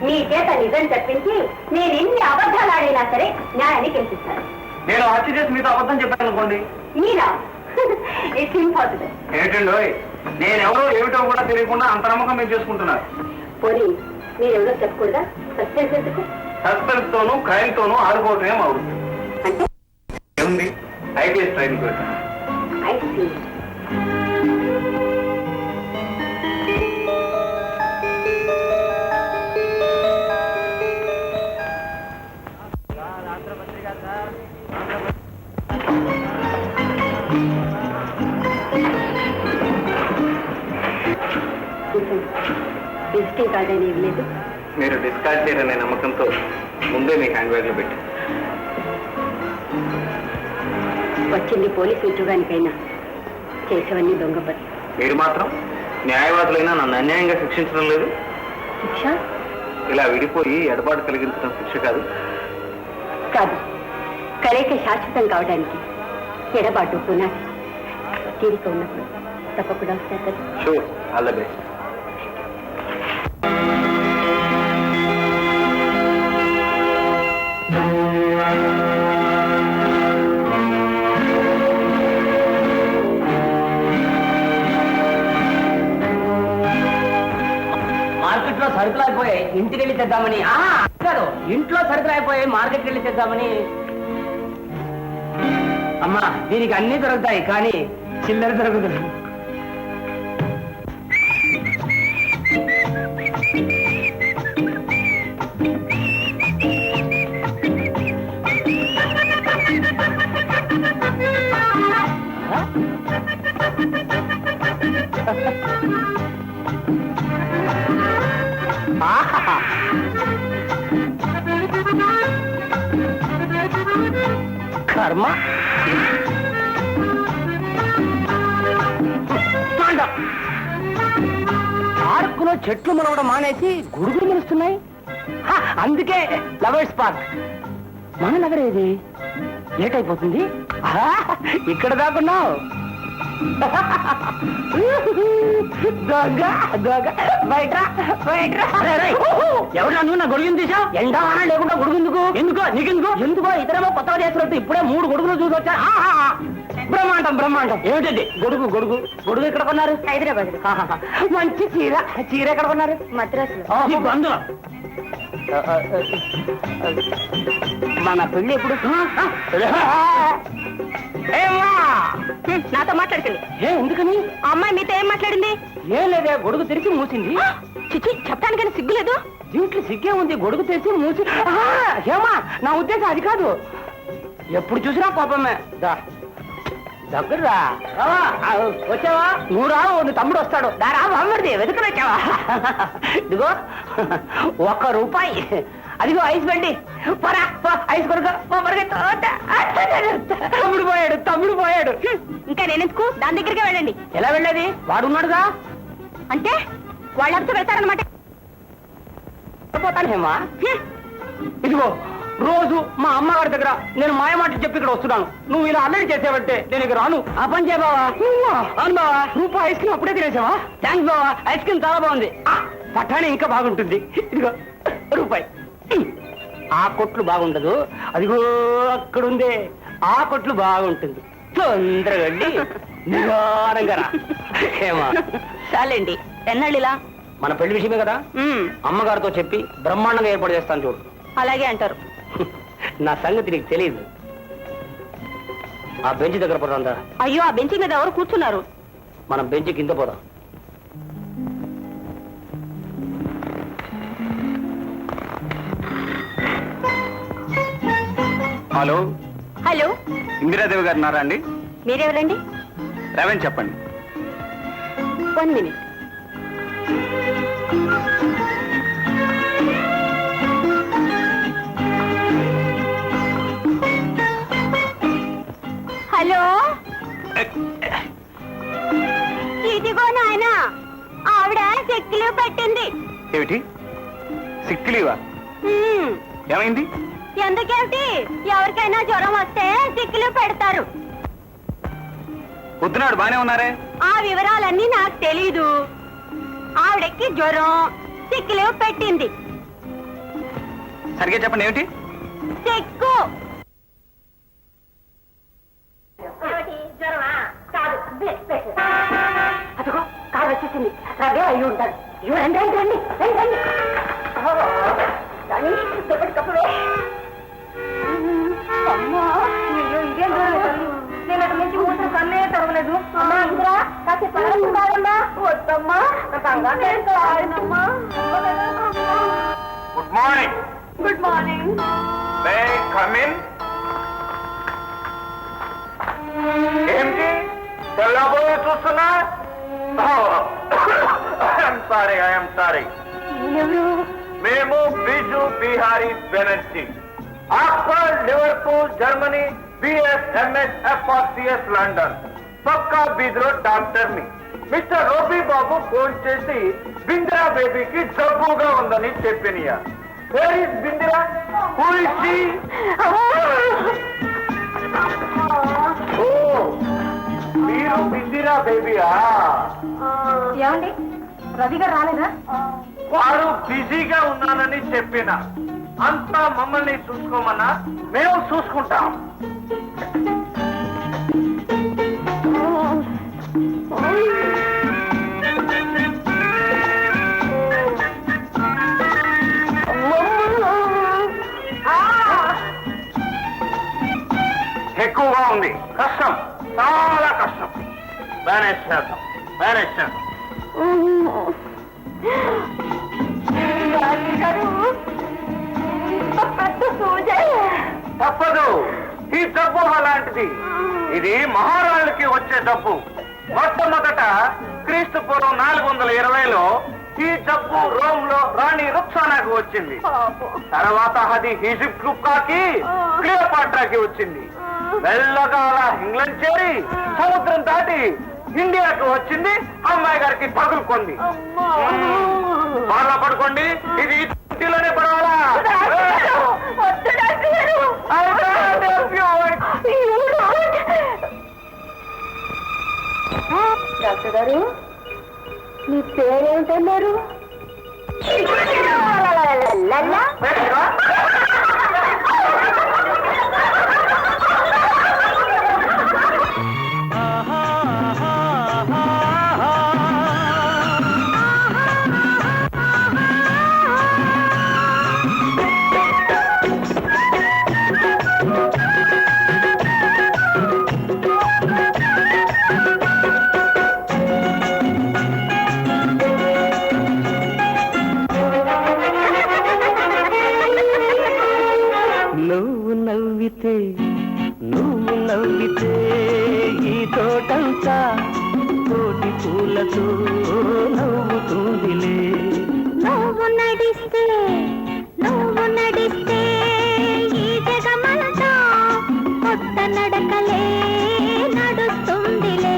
మీ చేత నిజం చెప్పించి నేను ఎన్ని అబద్ధాలు ఆడినా సరే న్యాయాన్ని గెలిపిస్తాను. నేను హత్య చేసి మీతో అబద్ధం చెప్పాను అనుకోండి, మీరా? It's impossible. ఏంటండి నేనెవరో ఏమిటో కూడా తెలియకుండా అంత నమ్మకం మీరు చేసుకుంటున్నారు. పోనీ మీరెవరో చెప్పకూడదా? సస్పెన్స్ ఎందుకు? సస్పెన్స్ తోనూ క్రైమ్ తోనూ ఆడుకోవటమే మా వృత్తి. అంటే ఏముంది, ఐపీఎస్ ట్రైనింగ్ పెట్టాను. I see. విజిటింగ్ కార్డ్ అనేది లేదు. మీరు డిస్కార్డ్ చేయరనే నమ్మకంతో ముందే మీ హ్యాండ్ బ్యాగ్ లో పెట్టాను. వచ్చింది పోలీసు ఉద్యోగానికైనా చేసేవన్నీ దొంగ పని. మీరు మాత్రం న్యాయవాదులైనా నన్ను అన్యాయంగా శిక్షించడం లేదు. శిక్ష ఇలా విడిపోయి ఎడబాటు కలిగించడం శిక్ష కాదు. కాదు, కలయిక శాశ్వతం కావడానికి ఎడబాటు పునాది. తీరిక ఉన్నప్పుడు తప్పకుండా వస్తారు కదా. Sure, all the best. Market లో సరుకులు అయిపోయాయి, ఇంటికి వెళ్ళి తెద్దామని. కాదు, ఇంట్లో సరుకులు అయిపోయాయి, మార్కెట్కి వెళ్ళి తెద్దామని. అమ్మా, దీనికి అన్ని దొరుకుతాయి కానీ చిల్లర దొరుకుతుంది. కర్మ. పార్కులో చెట్లు మొలవడం మానేసి గుడుగులు మెరుస్తున్నాయి. అందుకే లవర్స్ పార్క్. మన లవర్ ఏది? ఏటైపోతుంది? ఇక్కడ దాకున్నావు. దొంగ దొంగ, బయట బయట. ఎవరు నన్ను నా గొడుగుని తీసావు? ఎండావాన లేకుండా గొడుగుందుకు? ఎందుకో నీకెందుకో? ఎందుకో ఇతరేమో కొత్తగా చేస్తున్నట్టు ఇప్పుడే 3 గొడుగులు చూసి వచ్చా. బ్రహ్మాండం బ్రహ్మాండం. ఏమిటది? గొడుగు గొడుగు గొడుగు ఎక్కడ కొన్నారు? హైదరాబాద్. మంచి చీర. చీర ఎక్కడ కొన్నారు? మద్రాసులో. బంధువులు మన పెళ్లి ఎప్పుడు నాతో మాట్లాడకండి. ఎందుకని? ఆ అమ్మాయి మీతో ఏం మాట్లాడింది? ఏం లేదే, గొడుగు తెరిచి మూసింది. చిచి, చెప్పడానికైనా సిగ్గులేదు. దీంట్లో సిగ్గే ఉంది, గొడుగు తెరిచి మూసి. ఏమా, నా ఉద్దేశం అది కాదు. ఎప్పుడు చూసినా కోపమే. దగ్గరరా వచ్చావా? నువ్వు రావు, నీ తమ్ముడు వస్తాడు. దారా బామ్మడిది వెతుకుని వచ్చావా? ఇదిగో ₹1. అదిగో ఐస్ బండి, పోరా ఐస్ కొడుకు. తమ్ముడు పోయాడు. ఇంకా నేనెందుకు? దాని దగ్గరికి వెళ్ళండి. ఎలా వెళ్ళేది? వాడు ఉన్నాడుగా. అంటే వాళ్ళంతా వెళ్తారనమాట. పోతాను హేమా. ఇదిగో రోజు మా అమ్మగారి దగ్గర నేను మాయమాటలు చెప్పి ఇక్కడ వస్తున్నాను. నువ్వు ఇలా అల్లరి చేసావంటే నేను ఇక్కడ రాను. ఆ పని చేయ బావా. అవును బావా, ₹1 ఐస్ క్రీమ్ అప్పుడే తినేసావా? థ్యాంక్స్ బావా, ఐస్ క్రీమ్ చాలా బాగుంది. పట్టాణి ఇంకా బాగుంటుంది. ఇదిగో ₹1. ఆ కొట్లు బాగుండదు, అదిగో అక్కడుందే ఆ కొట్లు బాగుంటుంది. తొందరగా వెళ్ళి నిదానంగా రా. హేమా చాలండి, ఎన్నాళ్ళిలా? మన పెళ్లి విషయమే కదా, అమ్మగారితో చెప్పి బ్రహ్మాండంగా ఏర్పాటు చేస్తాను చూడు. అలాగే అంటారు. నా సంగతి నీకు తెలియదు. ఆ బెంచ్ దగ్గర పోదా. అయ్యో, ఆ బెంచి మీద ఎవరు కూర్చున్నారు? మనం బెంచ్ కింద పోదాం. హలో, హలో, ఇందిరాదేవి గారు ఉన్నారా అండి? మీరెవరండి? రవేన్ చెప్పండి. 1 minute. హలో, ఇదిగో నాయన, ఆవిడ చెక్కులు పెట్టింది. ఏమిటి సిక్కిలీవా? ఏమైంది? ఎందుకేమిటి, ఎవరికైనా జ్వరం వస్తే చిక్కులు పెడతారు. పొద్దునాడు బానే ఉన్నారే. ఆ వివరాలన్నీ నాకు తెలీదు. ఆవిడకి జ్వరం, చిక్కులు పెట్టింది. సరిగ్గా చెప్పండి, ఏమిటి? చెక్కు. అదిగో కారు వచ్చేసింది. అదే అయ్యి ఉంటారు. రండి రండి రండి రండి రండి. ఎప్పటికప్పుడు అమ్మా, ఇదేం జరగలేదు. నేను అటు నుంచి మూసిన కన్నే తరగలేదు. అమ్మా ఇంద్రా, కాసేపు కాదమ్మా. వద్దమ్మా, ఆయనమ్మా. Good morning. Good morning. May come in. ఏంటి తెల్లబోయే చూస్తున్నా? I'm sorry. మేము Biju Bihari Banerjee, Oxford, Liverpool, Germany, BS, MS, FRCS London, పక్కా బీద్రో డాక్టర్ని. మిస్టర్ రోబీ బాబు ఫోన్ చేసి బిందిరా బేబీకి జబ్బుగా ఉందని చెప్పినయా. Where is Bindira? Who is she? Oh, మీరు బిందిరా బేబీయా? ఏమండి, రవి గారు రాలేదా? వారు బిజీగా ఉన్నానని చెప్పిన. అంతా మమ్మల్ని చూసుకోమన్నా మేము చూసుకుంటాం. ఎక్కువగా ఉంది, కష్టం, చాలా కష్టం. మేనేజ్ చేద్దాం, మేనేజ్ చేద్దాం. తప్పదు, ఈ జబ్బు అలాంటిది. ఇది మహారాణులకి వచ్చే జబ్బు. మొట్టమొదట క్రీస్తు పూర్వం 420లో ఈ జబ్బు రోమ్ లో రాణి రుక్సానాకు వచ్చింది. తర్వాత అది ఈజిప్ట్ కుక్కాకి, క్లియోపాట్రాకి వచ్చింది. మెల్లగా అలా ఇంగ్లాండ్ చేరి సముద్రం దాటి ఇండియాకు వచ్చింది. అమ్మాయి గారికి తగులుకుంది. బాగా పడుకోండి, ఇది ఇంటిలోనే పడవాలా? డాక్టర్ గారు, మీ పేరేంటన్నారు? నవ్వితే నువ్వు నవ్వితే ఈ తోటంతా కోటి పూలతో నవ్వుతుందిలే. నువ్వు నడిస్తే ఈ జగమంతా కొత్త నడకలే నడుస్తుందిలే.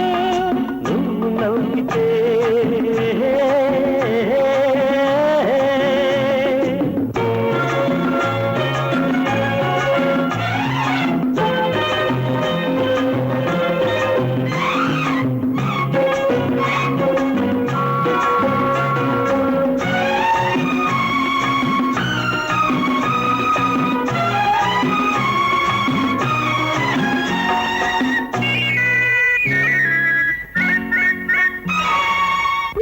నువ్వు నవ్వితే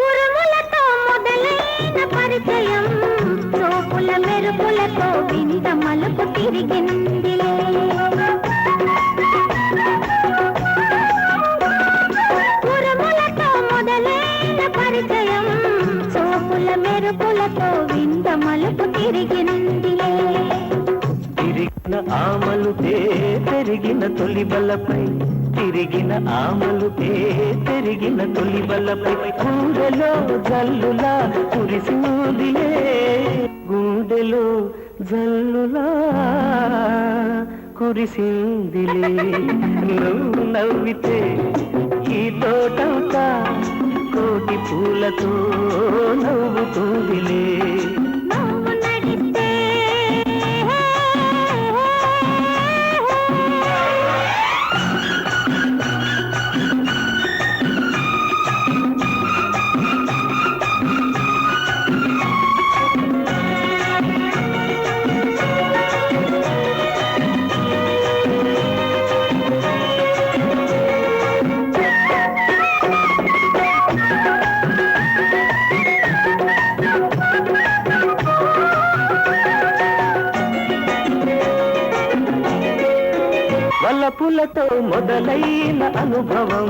ఉరుములతో మొదలైన పరిచయం చూపుల మెరుపులతో వింత మలుపు తిరిగిందిలే. ఉరుములతో మొదలైన పరిచయం చూపుల మెరుపులతో వింత మలుపు తిరిగిందిలే. తిరిగిన ఆమలుతే పెరిగిన తొలి బలపై తిరిగిన ఆమలుతే పెరిగిన తొలి బలపై గుండెలో జల్లులా కురిసిందిలే. గుండెలో జల్లులా కురిసిందిలే. నువ్వు నవ్వితే ఈ తోటంతా కోటి పూలతో నవ్వుతుందిలే. నువ్వు నడిస్తే వలపులతో మొదలైన అనుభవం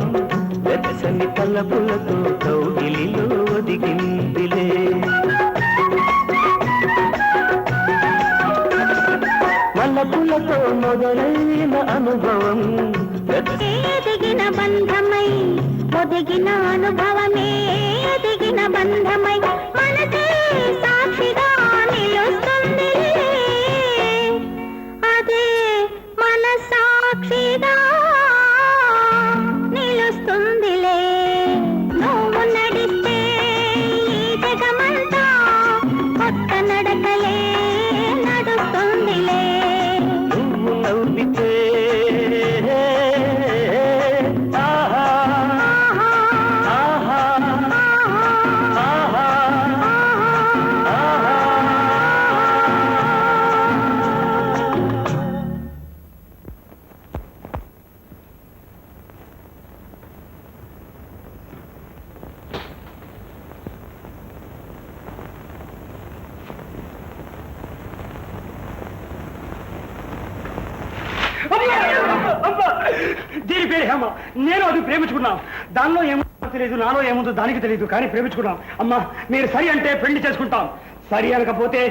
వెచ్చని తలపులతో కౌగిలిలో ఒదిగిందిలే. వలపులతో మొదలైన అనుభవం ఎదిగిన బంధమై ఒదిగిన అనుభవమే ఎదిగిన బంధమై మనసే సాక్షిగా నిలుస్తుంది. అదే మన సాక్షిగా నిలుస్తుందిలే. నువ్వు నడిస్తే ఈ జగమంతా కొత్త నడకలే నడుస్తుందిలే. నువ్వు నవ్వితే ఆహా ఆహా ఆహా ఆహా. దీని పేరు హేమ. నేను అది ప్రేమించుకున్నాం. దానిలో ఏముందో తెలియదు, నాలో ఏముందో దానికి తెలియదు, కానీ ప్రేమించుకున్నాం. అమ్మా మీరు సరి అంటే పెళ్లి చేసుకుంటాం, సరి అనకపోతే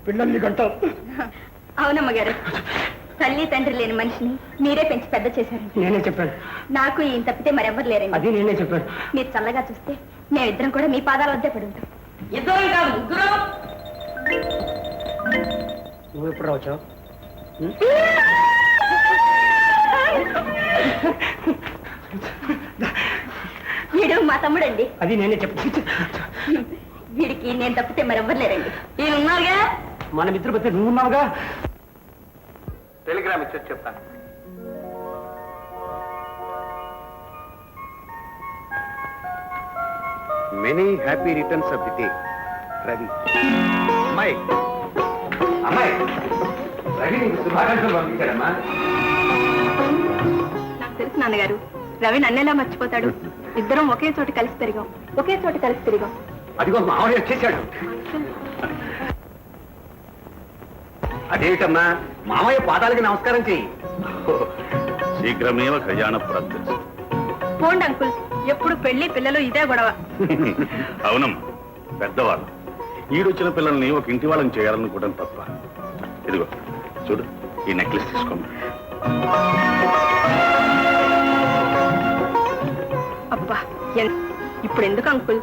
పిల్లల్ని కంటాం. అవునమ్మ గారు, తల్లి తండ్రి లేని మనిషిని మీరే పెంచి పెద్ద చేశారండి. నేనే చెప్పాను. నాకు ఈయన తప్పితే మరెవ్వరు లేరండి. అది నేనే చెప్పాను. మీరు చల్లగా చూస్తే మేమిద్దరం కూడా మీ పాదాల వద్దే పడి ఉంటాం. ఇద్దరం కాదు, ముగ్గురు. నువ్వు ఎప్పుడు రావచ్చావు? వీడు మా తమ్ముడండి. అది నేనే చెప్పాను. వీడికి నేను తప్పితే మరెవ్వరు లేరండి. ఈయన ఉన్నారుగా. మన మిత్రపతి నువ్వు ఉన్నావుగా. టెలిగ్రామ్ ఇచ్చి చెప్తాను. Many happy returns of the day, Ravi. అమ్మాయి అమ్మాయి రవి నీకు శుభాకాంక్షలు పంపించాడమ్మా. నాకు తెలుసు నాన్నగారు, రవి నన్నెలా మర్చిపోతాడు? ఇద్దరం ఒకే చోట కలిసి తిరిగాం. అదిగో మామయ్య వచ్చేసాడు. అదేమిటమ్మా మామయ్య పాదాలకి నమస్కారం చెయ్యి. శీఘ్రమేవ కళ్యాణ ప్రాప్తి. పోండి అంకుల్, ఎప్పుడు పెళ్లి పిల్లలు ఇదే గొడవ. అవునమ్మా, పెద్దవాళ్ళు ఈడొచ్చిన పిల్లల్ని ఒక ఇంటి వాళ్ళని చేయాలనుకోవడం తప్ప. ఇదిగో చూడు, ఈ నెక్లెస్ తీసుకోమ్మా. అబ్బా ఇప్పుడు ఎందుకు అంకుల్?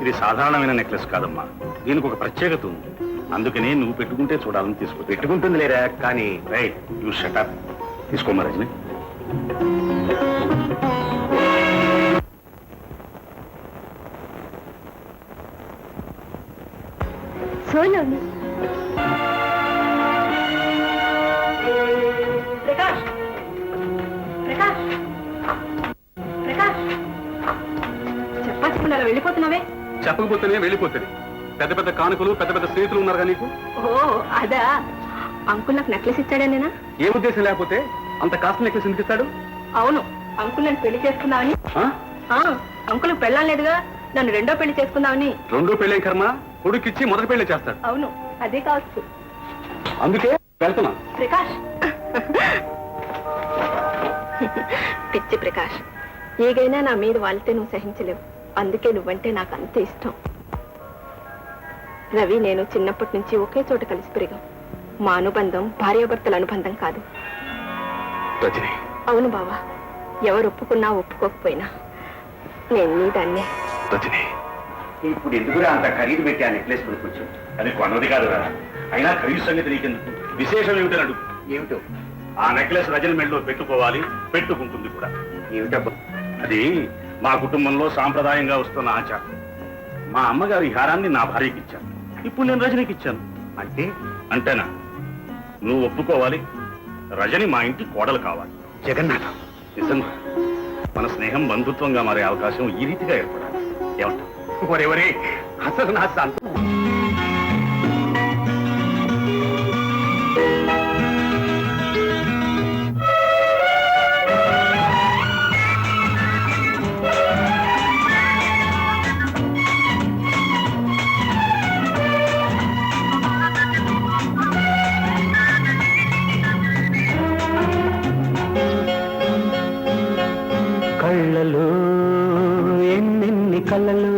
ఇది సాధారణమైన నెక్లెస్ కాదమ్మా, దీనికి ఒక ప్రత్యేకత ఉంది. అందుకనే నువ్వు పెట్టుకుంటే చూడాలని తీసుకో. పెట్టుకుంటుంది లేరా, కానీ రైట్, యూ షటప్. తీసుకోమ్మా రజని. సోలోని ప్రకాష్, ప్రకాష్, ప్రకాష్, చెప్పచ్చుకున్నారా? వెళ్ళిపోతున్నావే? చెప్పకపోతేనే వెళ్ళిపోతుంది. పెద్ద పెద్ద కానుకలు, పెద్ద పెద్ద స్నేహితులు ఉన్నారు నీకు. ఓ అదా, అంకుల్ నాకు నెక్లెస్ ఇచ్చాడనేనా? ఏ ఉద్దేశం లేకపోతే అంత కాస్ట్ నెక్లెస్ ఎందుకు ఇస్తాడు? అవును, అంకుల్ నన్ను పెళ్లి చేసుకుందామని. అంకుల్ పెళ్ళం లేదుగా, నన్ను రెండో పెళ్లి చేసుకుందామని. రెండో పెళ్ళే కర్మ, కొడుకిచ్చి మొదటి పెళ్లి చేస్తాడు. అవును, అదే కావచ్చు. అందుకే వెళ్తున్నా. ప్రకాష్, పిచ్చి ప్రకాష్, ఏగైనా నా మీద వాళ్తే నువ్వు సహించలేవు. అందుకే నువ్వంటే నాకు అంత ఇష్టం. రవి నేను చిన్నప్పటి నుంచి ఒకే చోట కలిసి పెరిగాం. మా అనుబంధం భార్యాభర్తల అనుబంధం కాదు. రజని, అవును బావా, ఎవరు ఒప్పుకున్నా ఒప్పుకోకపోయినా నేను నీ దాన్నే. రజని, ఇప్పుడు ఎందుకురా అంత ఖరీదు పెట్టి ఆ నెక్లెస్ కొనుక్కొచ్చు? అది కొన్నది కాదురా. అయినా ఖరీదు సంగతి నీకెందుకు? విశేషం ఏమిటని అడుగు. ఏమిటో? ఆ నెక్లెస్ రజని మెడలో పెట్టుకోవాలి, పెట్టుకుంటుంది కూడా. ఏమిటబ్బా? అది మా కుటుంబంలో సాంప్రదాయంగా వస్తున్న ఆచారం. మా అమ్మగారి ఈ హారాన్ని నా భార్యకి ఇచ్చాను, ఇప్పుడు నేను రజనికి ఇచ్చాను. అంటే అంతేనా? నువ్వు ఒప్పుకోవాలి, రజని మా ఇంటి కోడలు కావాలి. జగన్నాథం, నిజంగా మన స్నేహం బంధుత్వంగా మారే అవకాశం ఈ రీతిగా ఏర్పడాలి. ఏమంటావు? ఒరే అసలు నా సంత కళ్ళలో ఎన్నెన్ని కళ్ళలు,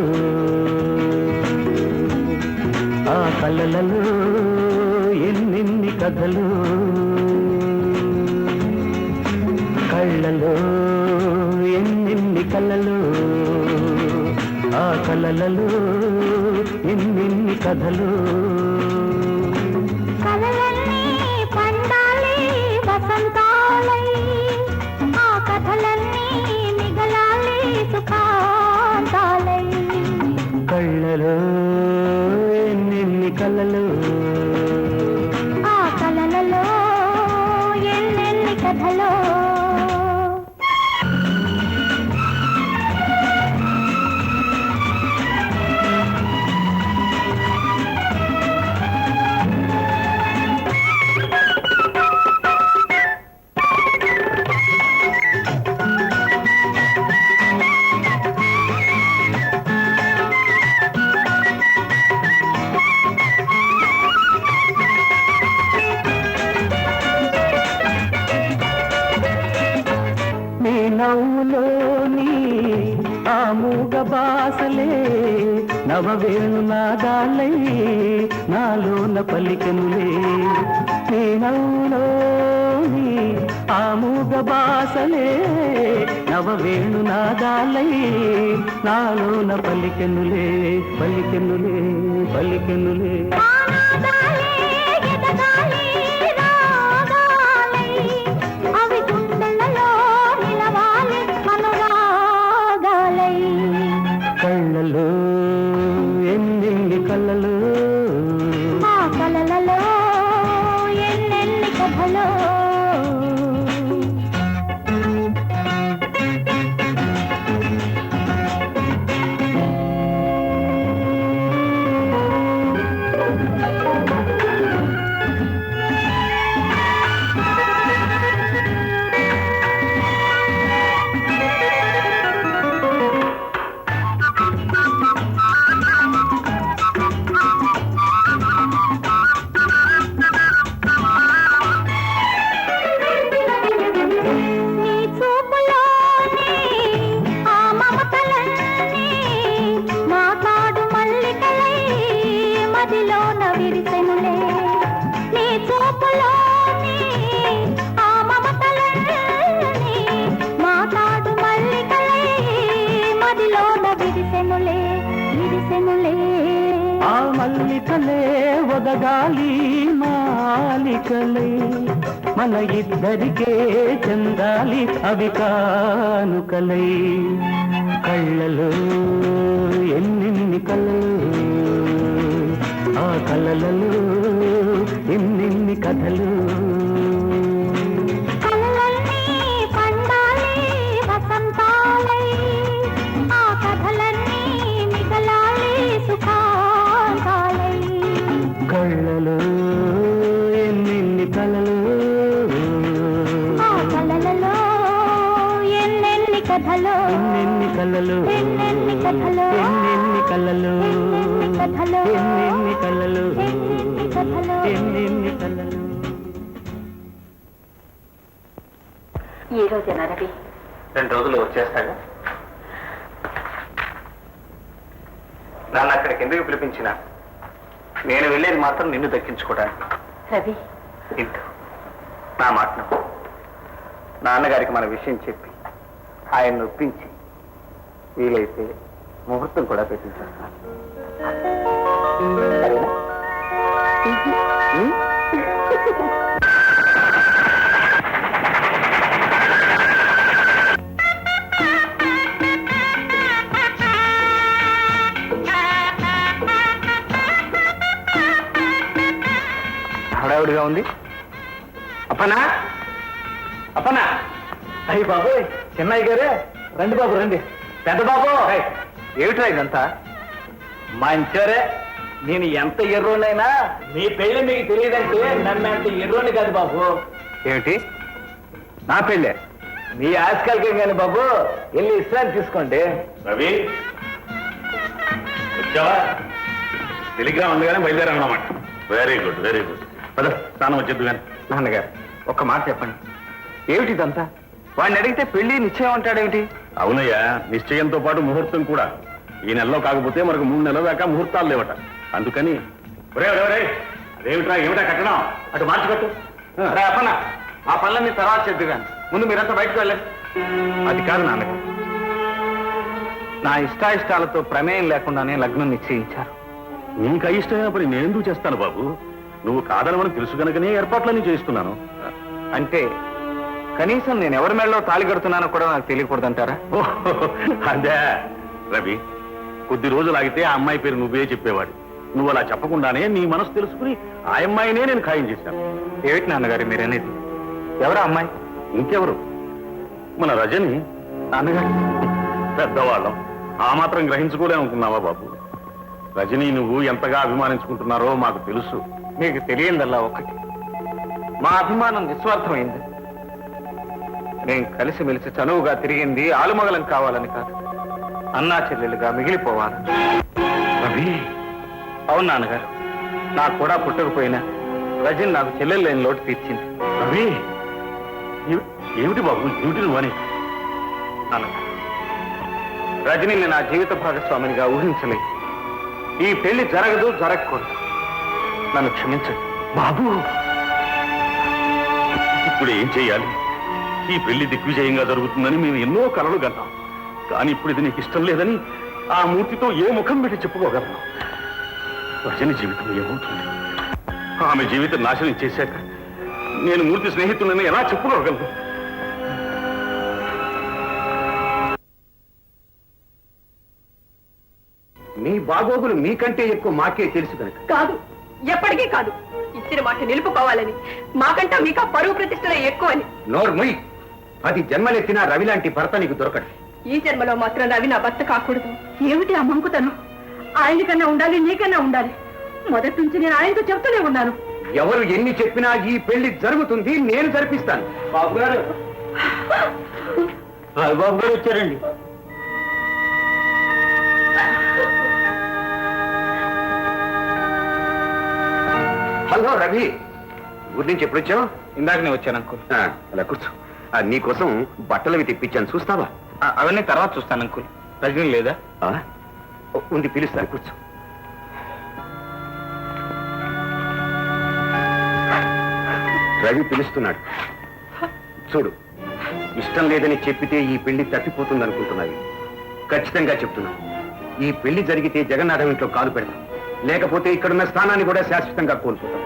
ఆ కళ్ళలలో ఎన్నెన్ని కథలు. కళ్ళలో ఎన్నెన్ని కళ్ళలు, ఆ కళ్ళలలో ఎన్నెన్ని కథలు. కలలన్నీ పండాలి వసంతాలై, ఆ కథలన్నీ మిగలాలి సుఖాంతాలై. కళ్ళలో ఎన్నెన్ని కళ్ళలు, ఆ కలలలో ఎన్నెన్ని కథలో. నీ నవ్వులోని ఆ మూగ బాసలే నవవేణునాదాలై నాలోన పలికెనులే. నీ నవ్వులోని ఆ మూగ బాసలే నవవేణునాదాలై నాలోన పలికెనులే, పలికెనులే, పలికెనులే. ఆనాదాలే ఎదగాలి రాగాలై, అవి గుండెలలో నిలవాలి అనురాగాలై. కళ్ళలో ఎన్నెన్ని కళ్ళలు, ఆ కలలలో ఎన్నెన్ని కథలో. పూసెనులే ఆ మల్లికలే ఒదగాలి మాలికలే మన ఇద్దరికే చెందాలి అవి కానుకలై కళ్ళలో ఎన్నెన్ని కలలు ఆ కలలలో ఎన్నెన్ని కథలు కలలన్నీ పండాలి వసంతాలై ఆ కథలన్నీ మిగలాలి సుఖాంతాలై కళ్ళలో ఎన్నెన్ని కలలు ఆ కలలలో ఎన్నెన్ని కథలు ఎన్నెన్ని కలలు ఎన్నెన్ని కథలు ఎన్నెన్ని కలలు ఎన్నెన్ని కథలు ఎన్నెన్ని కలలు ఎన్నెన్ని కథలు ఎన్నెన్ని కలలు ఈ రోజేనా రవి? 2 రోజులు వచ్చేస్తాగా. నన్ను అక్కడికి ఎందుకు పిలిపించినా నేను వెళ్ళేది మాత్రం నిన్ను దక్కించుకోవడానికి. రవి, ఇంటూ నా మాట నమ్ము. నాన్నగారికి మన విషయం చెప్పి ఆయన నొప్పించి వీలైతే ముహూర్తం కూడా పెట్టించేస్తాను. సరేనా? ఉం? హడావుడిగా ఉంది. అప్పనా అప్పనా, అయ్యి బాబోయ్, చిన్నయ్య గారే, రండి బాబు రండి. పెద్ద బాబు, ఏమిట్రా ఇదంతా? మంచోరే, నేను ఎంత ఎర్రోనైనా మీ పెళ్లి మీకు తెలియదంటే నన్ను అంత ఎర్రోని కాదు బాబు. ఏమిటి నా పెళ్ళే? మీ ఆస్కాలకేం కానీ బాబు, వెళ్ళి ఇస్రాయల్ తీసుకోండి. రవి, వచ్చావా? టెలిగ్రామ్ ఉండగానే బయలుదేరామన్నమాట. Very good, very good. పద, స్నానం వచ్చేద్దు కానీ. నాన్నగారు ఒక్క మాట చెప్పండి, ఏమిటి ఇదంతా? వాడిని అడిగితే పెళ్లి నిశ్చయం అంటాడేమిటి? అవునయ్యా, నిశ్చయంతో పాటు ముహూర్తం కూడా. ఈ నెలలో కాకపోతే మనకు 3 నెలల దాకా ముహూర్తాలు లేవట. అందుకని అదేమిట్రా, ఏమిటా కట్టడం? అటు మార్చి కట్టు. రే అప్పన్న, ఆ పనులన్నీ తర్వాత చెప్తాను, ముందు మీరంతా బయటకు వెళ్ళండి. అది కాదు నాన్నగారు, నా ఇష్టాయిష్టాలతో ప్రమేయం లేకుండానే లగ్నం నిశ్చయించారు. నీకు అయిష్టమైన పని నేనెందుకు చేస్తాను బాబు? నువ్వు కాదనమని తెలుసు కనుకనే ఏర్పాట్లన్నీ చేస్తున్నాను. అంటే కనీసం నేను ఎవరి మేడలో తాళి కడుతున్నానో కూడా నాకు తెలియకూడదంటారా? అదే రవి, కొద్ది రోజులు ఆగితే ఆ అమ్మాయి పేరు నువ్వే చెప్పేవాడు. నువ్వు అలా చెప్పకుండానే నీ మనసు తెలుసుకుని ఆ అమ్మాయినే నేను ఖాయం చేశాను. ఏమిటి నాన్నగారు మీరనేది? ఎవరా అమ్మాయి? ఇంకెవరు, మన రజని. నాన్నగారు, పెద్దవాళ్ళం ఆ మాత్రం గ్రహించుకోలేనుకున్నావా బాబు? రజని నువ్వు ఎంతగా అభిమానించుకుంటున్నారో మాకు తెలుసు. మీకు తెలియందల్లా ఒకటి, మా అభిమానం నిస్వార్థమైంది. నేను కలిసిమెలిసి చనువుగా తిరిగింది ఆలుమగలం కావాలని కాదు, అన్నా చెల్లెలుగా మిగిలిపోవాలి. రవి, అవును నాన్నగారు, నాకు కూడా పుట్టకపోయినా రజని నాకు చెల్లెలు లేని లోటు తీర్చింది. రవి, ఏమిటి బాబు, ఏమిటి నువ్వు అని? నాన్నగారు, రజనిని నా జీవిత భాగస్వామినిగా ఊహించలేదు. ఈ పెళ్లి జరగదు, జరగకూడదు. నన్ను క్షమించండి బాబు. ఇప్పుడు ఏం చెయ్యాలి? ఈ పెళ్లి దిగ్విజయంగా జరుగుతుందని మేము ఎన్నో కలలు కన్నాం. కానీ ఇప్పుడు ఇది నీకు ఇష్టం లేదని ఆ మూర్తితో ఏ ముఖం పెట్టి చెప్పుకోగలను? రజని జీవితం ఏమవుతుంది? ఆమె జీవితం నాశనం చేశాక నేను మూర్తి స్నేహితులని ఎలా చెప్పుకోగలను? మీ బాగోగులు మీకంటే ఎక్కువ మాకే తెలుసు కనుక. కాదు, ఎప్పటికీ కాదు. ఇచ్చిన మాట నిలుపుకోవాలని, మాకంటా మీకు పరువు ప్రతిష్టలే ఎక్కువని. నోరు ముయ్, 10 జన్మలెత్తినా రవి లాంటి భర్త నీకు దొరకడు. ఈ జన్మలో మాత్రం రవి నా భర్త కాకూడదు. ఏమిటి ఆ మంకుతనం? ఆయనకన్నా ఉండాలి, నీకన్నా ఉండాలి. మొదటి నుంచి నేను ఆయనతో చెప్తూనే ఉన్నాను. ఎవరు ఎన్ని చెప్పినా ఈ పెళ్లి జరుగుతుంది, నేను జరిపిస్తాను. బాబు గారు, బాబు గారు వచ్చారండి. హలో రవి, ఊరి నుంచి ఎప్పుడు వచ్చావు? ఇందాకనే వచ్చాను అంకుల్. అలా కూర్చో. నీకోసం బట్టలవి తెప్పించాను, చూస్తావా? అవన్నీ తర్వాత చూస్తాను అంకుల్. రజని లేదా? ఉంది, పిలుస్తాను, కూర్చో. రవి పిలుస్తున్నాడు. చూడు, ఇష్టం లేదని చెప్పితే ఈ పెళ్లి తప్పిపోతుంది అనుకుంటున్నావి. ఖచ్చితంగా చెప్తున్నా, ఈ పెళ్లి జరిగితే జగన్నాథం ఇంట్లో కాలు పెడతాం, లేకపోతే ఇక్కడున్న స్థానాన్ని కూడా శాశ్వతంగా కోల్పోతాం.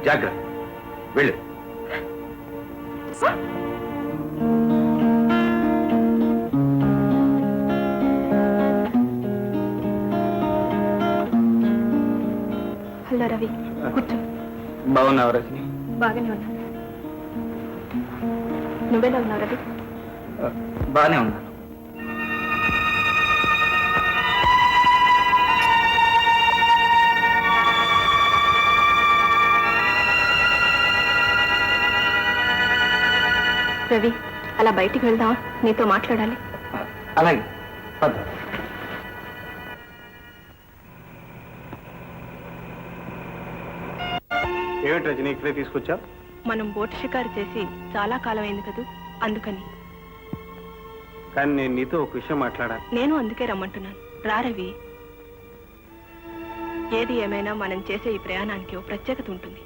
జాగ్రత్త, వెళ్ళు. హలో రవి, కూర్చో. బాగున్నావు రజని? బాగానే ఉన్నా. నువ్వెలా ఉన్నావు రవి? బాగానే ఉన్నాను. రవి, అలా బయటికి వెళ్దాం, నీతో మాట్లాడాలి. అలాగే పద. ఏమిటి రజని ఇక్కడే తీసుకొచ్చావు? మనం బోటు షికారు చేసి చాలా కాలం అయింది కదూ, అందుకని. కానీ నేను నీతో ఒక విషయం మాట్లాడాలి. నేను అందుకే రమ్మంటున్నాను. రా రవి. ఏది ఏమైనా మనం చేసే ఈ ప్రయాణానికి ఓ ప్రత్యేకత ఉంటుంది.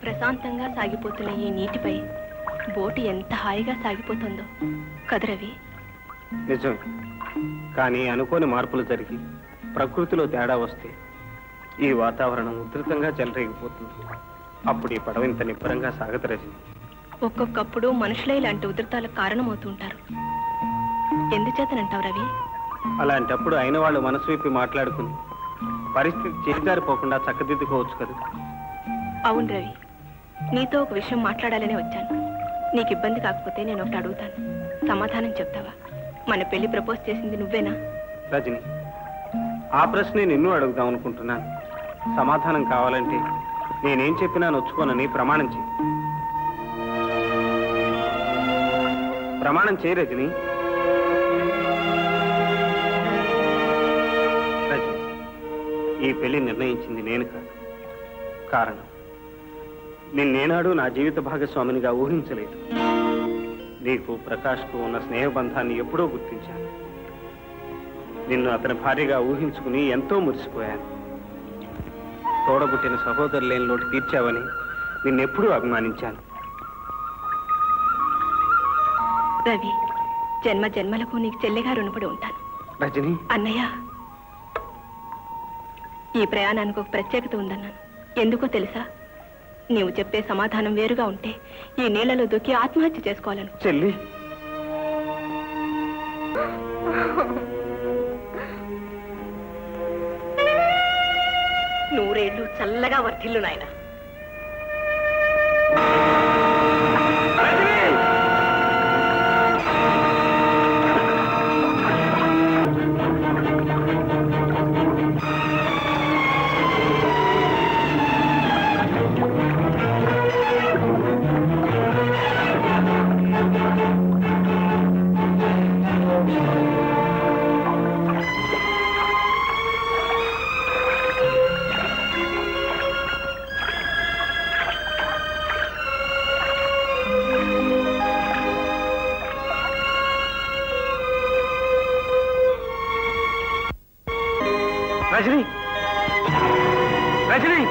ప్రశాంతంగా సాగిపోతున్న ఈ నీటిపై బోటు ఎంత హాయిగా సాగిపోతుందో కదా రవి? నిజం. కానీ అనుకోని మార్పులు జరిగి ప్రకృతిలో తేడా వస్తే ఈ వాతావరణం ఉధృతంగా చెలరేగిపోతుంది. అప్పుడు ఈ పడవ ఇంత నిబ్బరంగా సాగదు రజని. ఒక్కొక్కప్పుడు మనుషులే ఇలాంటి ఉధృతాలకు కారణమవుతూ ఉంటారు. ఎందుచేతనంటావు రవి? అలాంటప్పుడు అయిన వాళ్ళు మనసు విప్పి మాట్లాడుకుని పరిస్థితి చేజారిపోకుండా చక్కదిద్దుకోవచ్చు కదా. అవును రవి, నీతో ఒక విషయం మాట్లాడాలనే వచ్చాను. నీకు ఇబ్బంది కాకపోతే నేను ఒకటి అడుగుతాను, సమాధానం చెప్తావా? మన పెళ్లి ప్రపోజ్ చేసింది నువ్వేనా? రజని, ఆ ప్రశ్నే నిన్ను అడుగుదాం అనుకుంటున్నాను. సమాధానం కావాలంటే నేనేం చెప్పినా నొచ్చుకోనని ప్రమాణం చేయి. ప్రమాణం చేయి రజని. రజని, ఈ పెళ్లి నిర్ణయించింది నేను కాదు. కారణం, నిన్నేనాడు నా జీవిత భాగస్వామినిగా ఊహించలేదు. నీకు ప్రకాష్కు ఉన్న స్నేహబంధాన్ని ఎప్పుడో గుర్తించాను. నిన్ను అతని భార్యగా ఊహించుకుని ఎంతో మురిసిపోయాను. తోడబుట్టిన సహోదరులేని లోటు తీర్చావని నిన్నెప్పుడూ అభిమానించాను. రవి, జన్మ జన్మలకు నీకు చెల్లిగా రుణపడి ఉంటాను. రజని, అన్నయ్య, ఈ ప్రయాణానికి ఒక ప్రత్యేకత ఉందన్నాను. ఎందుకో తెలుసా? నీవు చెప్పే సమాధానం వేరుగా ఉంటే ఈ నీళ్లలో దూకి ఆత్మహత్య చేసుకోవాలను. చెల్లి, నూరేళ్లు చల్లగా వర్ధిల్లు నాయనా. రజని, రజని!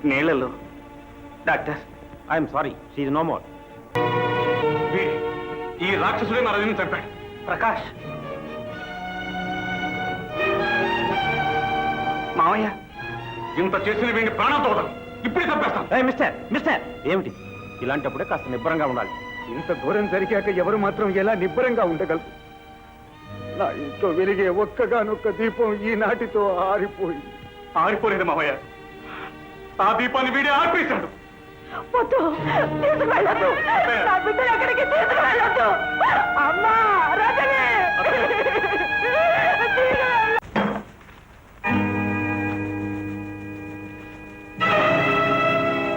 నీళ్లలో doctor, I'm sorry, she is no more. ఈ రాక్షసుడే నా రజని చంపాడు. ప్రకాష్, మావయ్య, ఇంత చేసిన వీడిని ప్రాణంతో వదలు. ఇప్పుడే చంపేస్తాను. మిస్టర్ మిస్టర్, ఏమిటి? ఇలాంటప్పుడే కాస్త నిబ్బరంగా ఉండాలి. ఇంత దూరం జరిగాక ఎవరు మాత్రం ఎలా నిబ్బరంగా ఉండగలరు? నా ఇంట్లో వెలిగే ఒక్కగానొక్క దీపం ఈనాటితో ఆరిపోయింది. ఆరిపోలేదు మావయ్య, ఆ దీపాన్ని వీడే ఆర్పేశాడు. వద్దు, తీసుకువెళ్ళొద్దు. నా బిడ్డను ఎక్కడికి తీసుకువెళ్ళొద్దు. అమ్మా, రజని!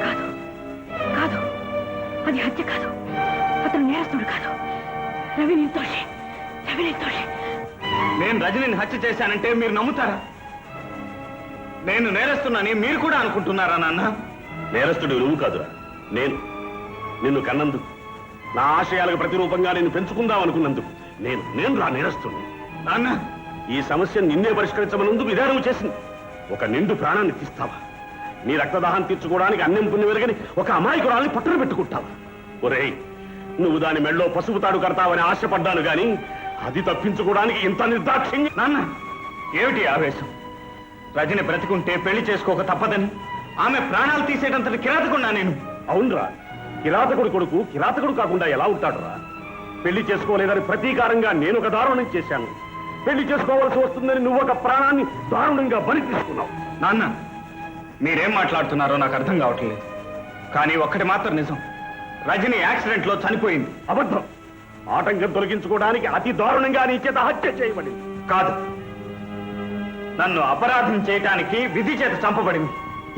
కాదు, కాదు, అది హత్య కాదు. అతను నేరస్తుడు కాదు. రవి నిర్దోషి, రవి నిర్దోషి. నేను రజనిని హత్య చేశానంటే మీరు నమ్ముతారా? నేను నేరస్తున్నాని మీరు కూడా అనుకుంటున్నారా నాన్న? నేరస్తుడు నువ్వు కాదురా, నేను. నిన్ను కన్నందుకు, నా ఆశయాలకు ప్రతిరూపంగా నేను పెంచుకుందాం అనుకున్నందుకు నేను రా నేరస్తుడు. నాన్న, ఈ సమస్య నిన్నే పరిష్కరించమన్నందుకు ఇదే నువ్వు చేసింది. ఒక నిండు ప్రాణాన్ని తీస్తావా? నీ రక్తదాహం తీర్చుకోవడానికి అన్నం పుణ్యం వెరగని ఒక అమాయకురాల్ని పట్టున పెట్టుకుంటావా? ఒరేయ్, నువ్వు దాని మెళ్ళో పసుపు తాడు కడతావని ఆశపడ్డాను గాని అది తప్పించుకోవడానికి ఇంత నిర్దాక్షిణ్యం. నాన్న, ఏమిటి ఆవేశం? రజని బ్రతికుంటే పెళ్లి చేసుకోక తప్పదని ఆమె ప్రాణాలు తీసేటంతటి కిరాతకున్నా నేను. అవునరా, కిరాతకుడు కొడుకు కిరాతకుడు కాకుండా ఎలా ఉంటాడురా? పెళ్లి చేసుకోలేదని ప్రతీకారంగా నేను ఒక దారుణం చేశాను. పెళ్లి చేసుకోవాల్సి వస్తుందని నువ్వు ఒక ప్రాణాన్ని దారుణంగా బలి తీసుకున్నావు. నాన్న, మీరేం మాట్లాడుతున్నారో నాకు అర్థం కావట్లేదు. కానీ ఒక్కటి మాత్రం నిజం, రజని యాక్సిడెంట్ లో చనిపోయింది. అబద్ధం. ఆటంకం తొలగించుకోవడానికి అతి దారుణంగా నీ చేత హత్య చేయబడింది. కాదు, నన్ను అపరాధం చేయటానికి విధి చేత చంపబడింది.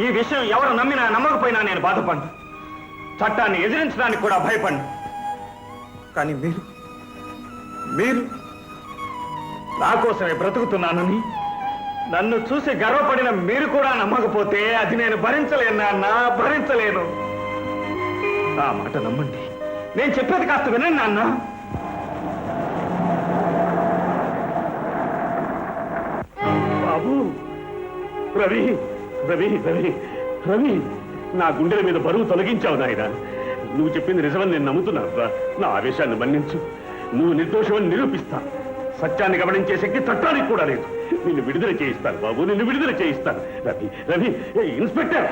ఈ విషయం ఎవరు నమ్మినా నమ్మకపోయినా నేను బాధపడ్ను. చట్టాన్ని ఎదిరించడానికి కూడా భయపడ్ను. కానీ మీరు నా కోసమే బ్రతుకుతున్నానని నన్ను చూసి గర్వపడిన మీరు కూడా నమ్మకపోతే అది నేను భరించలేను నాన్న, భరించలేను. నా మాట నమ్మండి, నేను చెప్పేది కాస్త వినండి నాన్న. బాబు, రవి రవి రవి రవి నా గుండెల మీద బరువు తొలగించావు నాయన. నువ్వు చెప్పింది నిజమని నేను నమ్ముతున్నాను. నా ఆవేశాన్ని మన్నించు. నువ్వు నిర్దోషమని నిరూపిస్తా. సత్యాన్ని గమనించే శక్తి చట్టానికి కూడా లేదు. నిన్ను విడుదల చేయిస్తాను బాబు, నిన్ను విడుదల చేయిస్తాను. రవి రవి ఇన్స్పెక్టర్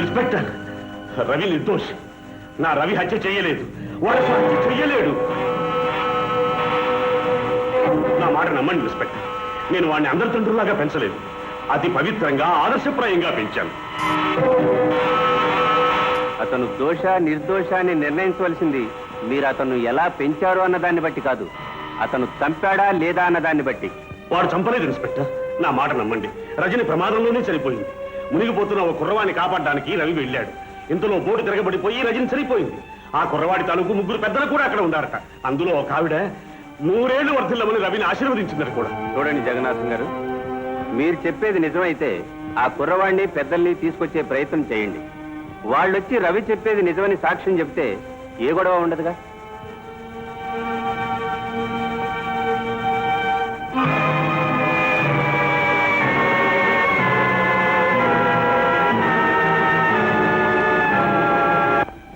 ఇన్స్పెక్టర్ రవి నిర్దోషి. నా రవి హత్య చేయలేదు, వాడు హత్య చెయ్యలేడు. నా మాట నమ్మండి ఇన్స్పెక్టర్. నేను వాడిని అందరి తండ్రులాగా పెంచలేదు, అతి పవిత్రంగా ఆదర్శప్రాయంగా పెంచాను. అతను దోష నిర్దోషాన్ని నిర్ణయించవలసింది మీరు అతను ఎలా పెంచారు అన్న దాన్ని బట్టి కాదు, అతను చంపాడా లేదా అన్న దాన్ని బట్టి. వాడు చంపలేదు ఇన్స్పెక్టర్, నా మాట నమ్మండి. రజని ప్రమాదంలోనే చనిపోయింది. మునిగిపోతున్న ఒక కుర్రవాడిని కాపాడడానికి రవి వెళ్ళాడు. ఇంతలో బోటు తిరగబడిపోయి రజని చనిపోయింది. ఆ కుర్రవాడి తాలూకు ముగ్గురు పెద్దలు కూడా అక్కడ ఉన్నారట. అందులో ఒక ఆవిడ 100 ఏళ్లు వర్ధిల్లమని రవిని ఆశీర్వదించిందని కూడా. చూడండి జగన్నాథం గారు, మీరు చెప్పేది నిజమైతే ఆ కుర్రవాడిని పెద్దల్ని తీసుకొచ్చే ప్రయత్నం చేయండి. వాళ్ళొచ్చి రవి చెప్పేది నిజమని సాక్ష్యం చెప్తే ఏ గొడవ ఉండదుగా.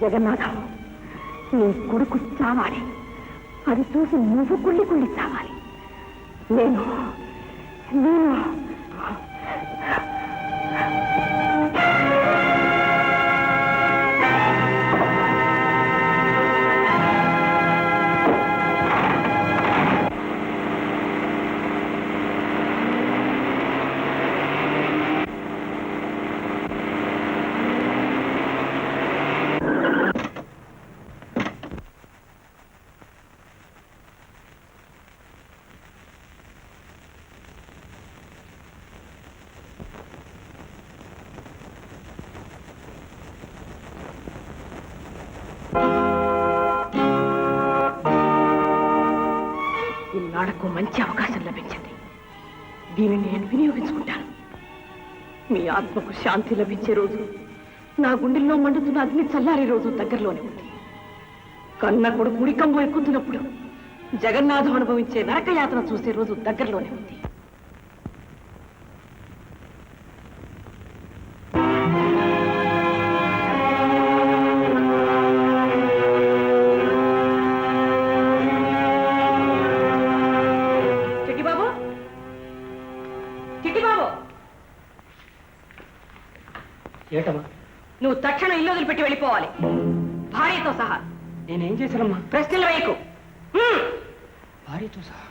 జగన్నాథం, నీ కొడుకు చావాలి. అది చూసి నువ్వు కుళ్ళి చావాలి. నేను ఈనాడకు మంచి అవకాశం లభించింది. దీనిని నేను వినియోగించుకుంటాను. మీ ఆత్మకు శాంతి లభించే రోజు, నా గుండెల్లో మండుతున్న అగ్ని చల్లారే రోజు దగ్గరలోనే ఉంది. కన్న కొడుకు ఉడికంబో ఎక్కుతున్నప్పుడు జగన్నాథం అనుభవించే నరకయాతన చూసే రోజు దగ్గరలోనే ఉంది. ఏటమ్మా? నువ్వు తక్షణం ఇల్లు వదిలిపెట్టి వెళ్ళిపోవాలి, భార్యతో సహా. నేనేం చేశానమ్మా? ప్రశ్నలు వేయకు. భార్యతో సహా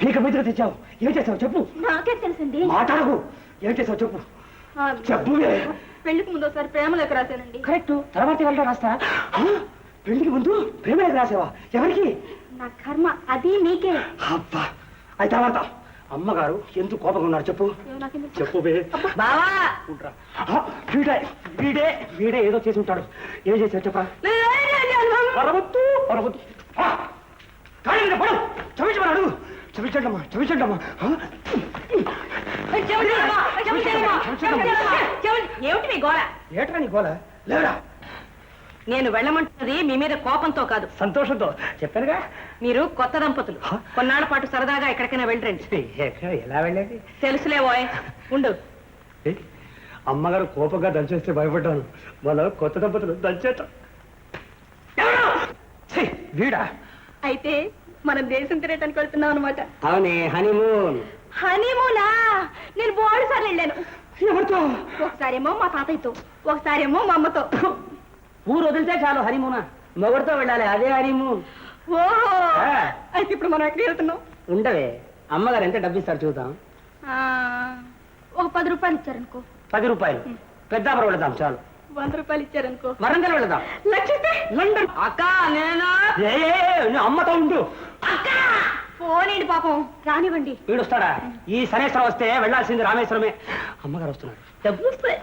పీక మీద తెచ్చావు. ఏం చేసావు చెప్పు. నాకే తెలిసింది. మాట్లాడకు. ఏం చేసావు చెప్పు. చెప్పు. పెళ్లికి ముందు ఒకసారి ప్రేమలోకి రాశానండి. కరెక్ట్. తర్వాత వెళ్ళడం రాస్తా. పెళ్లికి ముందు ప్రేమ రాసావా? ఎవరికి? నా కర్మ అది మీకే. అబ్బా, అయితే తర్వాత అమ్మగారు ఎందుకు కోపంగా ఉన్నారు చెప్పు. చెప్పు బావా. వీడే ఏదో చేసి ఉంటాడు. ఏం చేశాడు చెప్పరా? అరవద్దు. క్షమించమన్నాడు. క్షమించండమ్మా క్షమించండమ్మా. ఏమిటి మీ గోళ? ఏట్రా నీ గోల? లేవరా. నేను వెళ్ళమంటున్నది మీ మీద కోపంతో కాదు, సంతోషంతో చెప్పానుగా. మీరు కొత్త దంపతులు, కొన్నాళ్ల పాటు సరదాగా ఎక్కడికైనా వెళ్ళండి. ఎలా వెళ్ళేది? తెలుసులే ఓయ్, ఉండు. అమ్మగారు కోపంగా దంచేస్తే భయపడ్డాను. మన కొత్త దంపతులు దంచేట. వీడా? అయితే మనం దేశం తిరగటానికి వెళ్తున్నాం అనమాట. అవునే, హనీమూన్. హనీమూనా? నేను బోర్డు సార్లు వెళ్ళాను. ఎవరితో? ఒకసారేమో మా తాతయ్యతో, ఒకసారేమో మా అమ్మతో. ఊరు వదిలితే చాలు హనీమూనా, మొగడితో వెళ్ళాలి, అదే హనీమూన్. ఓహో, అయితే ఇప్పుడు మనం ఎక్కడికి వెళ్తున్నాం? ఉండవే, అమ్మగారు ఎంత డబ్బు ఇస్తారు చూద్దాం. ఒక 10 రూపాయలు ఇచ్చారనుకో. 10 రూపాయలు. పెద్దాపురం వెళదాం చాలు. 100 రూపాయలు ఇచ్చారనుకో. వరంగల్ వెళదాం. లక్షిస్తే లండన్. అక్క నేను అమ్మతో ఉండు. పోనీండి పాపం, రానివ్వండి. వీడొస్తాడా? ఈ శనేశ్వరం వస్తే వెళ్ళాల్సింది రామేశ్వరమే. అమ్మగారు వస్తున్నాడు. డబ్బులు వస్తాయి.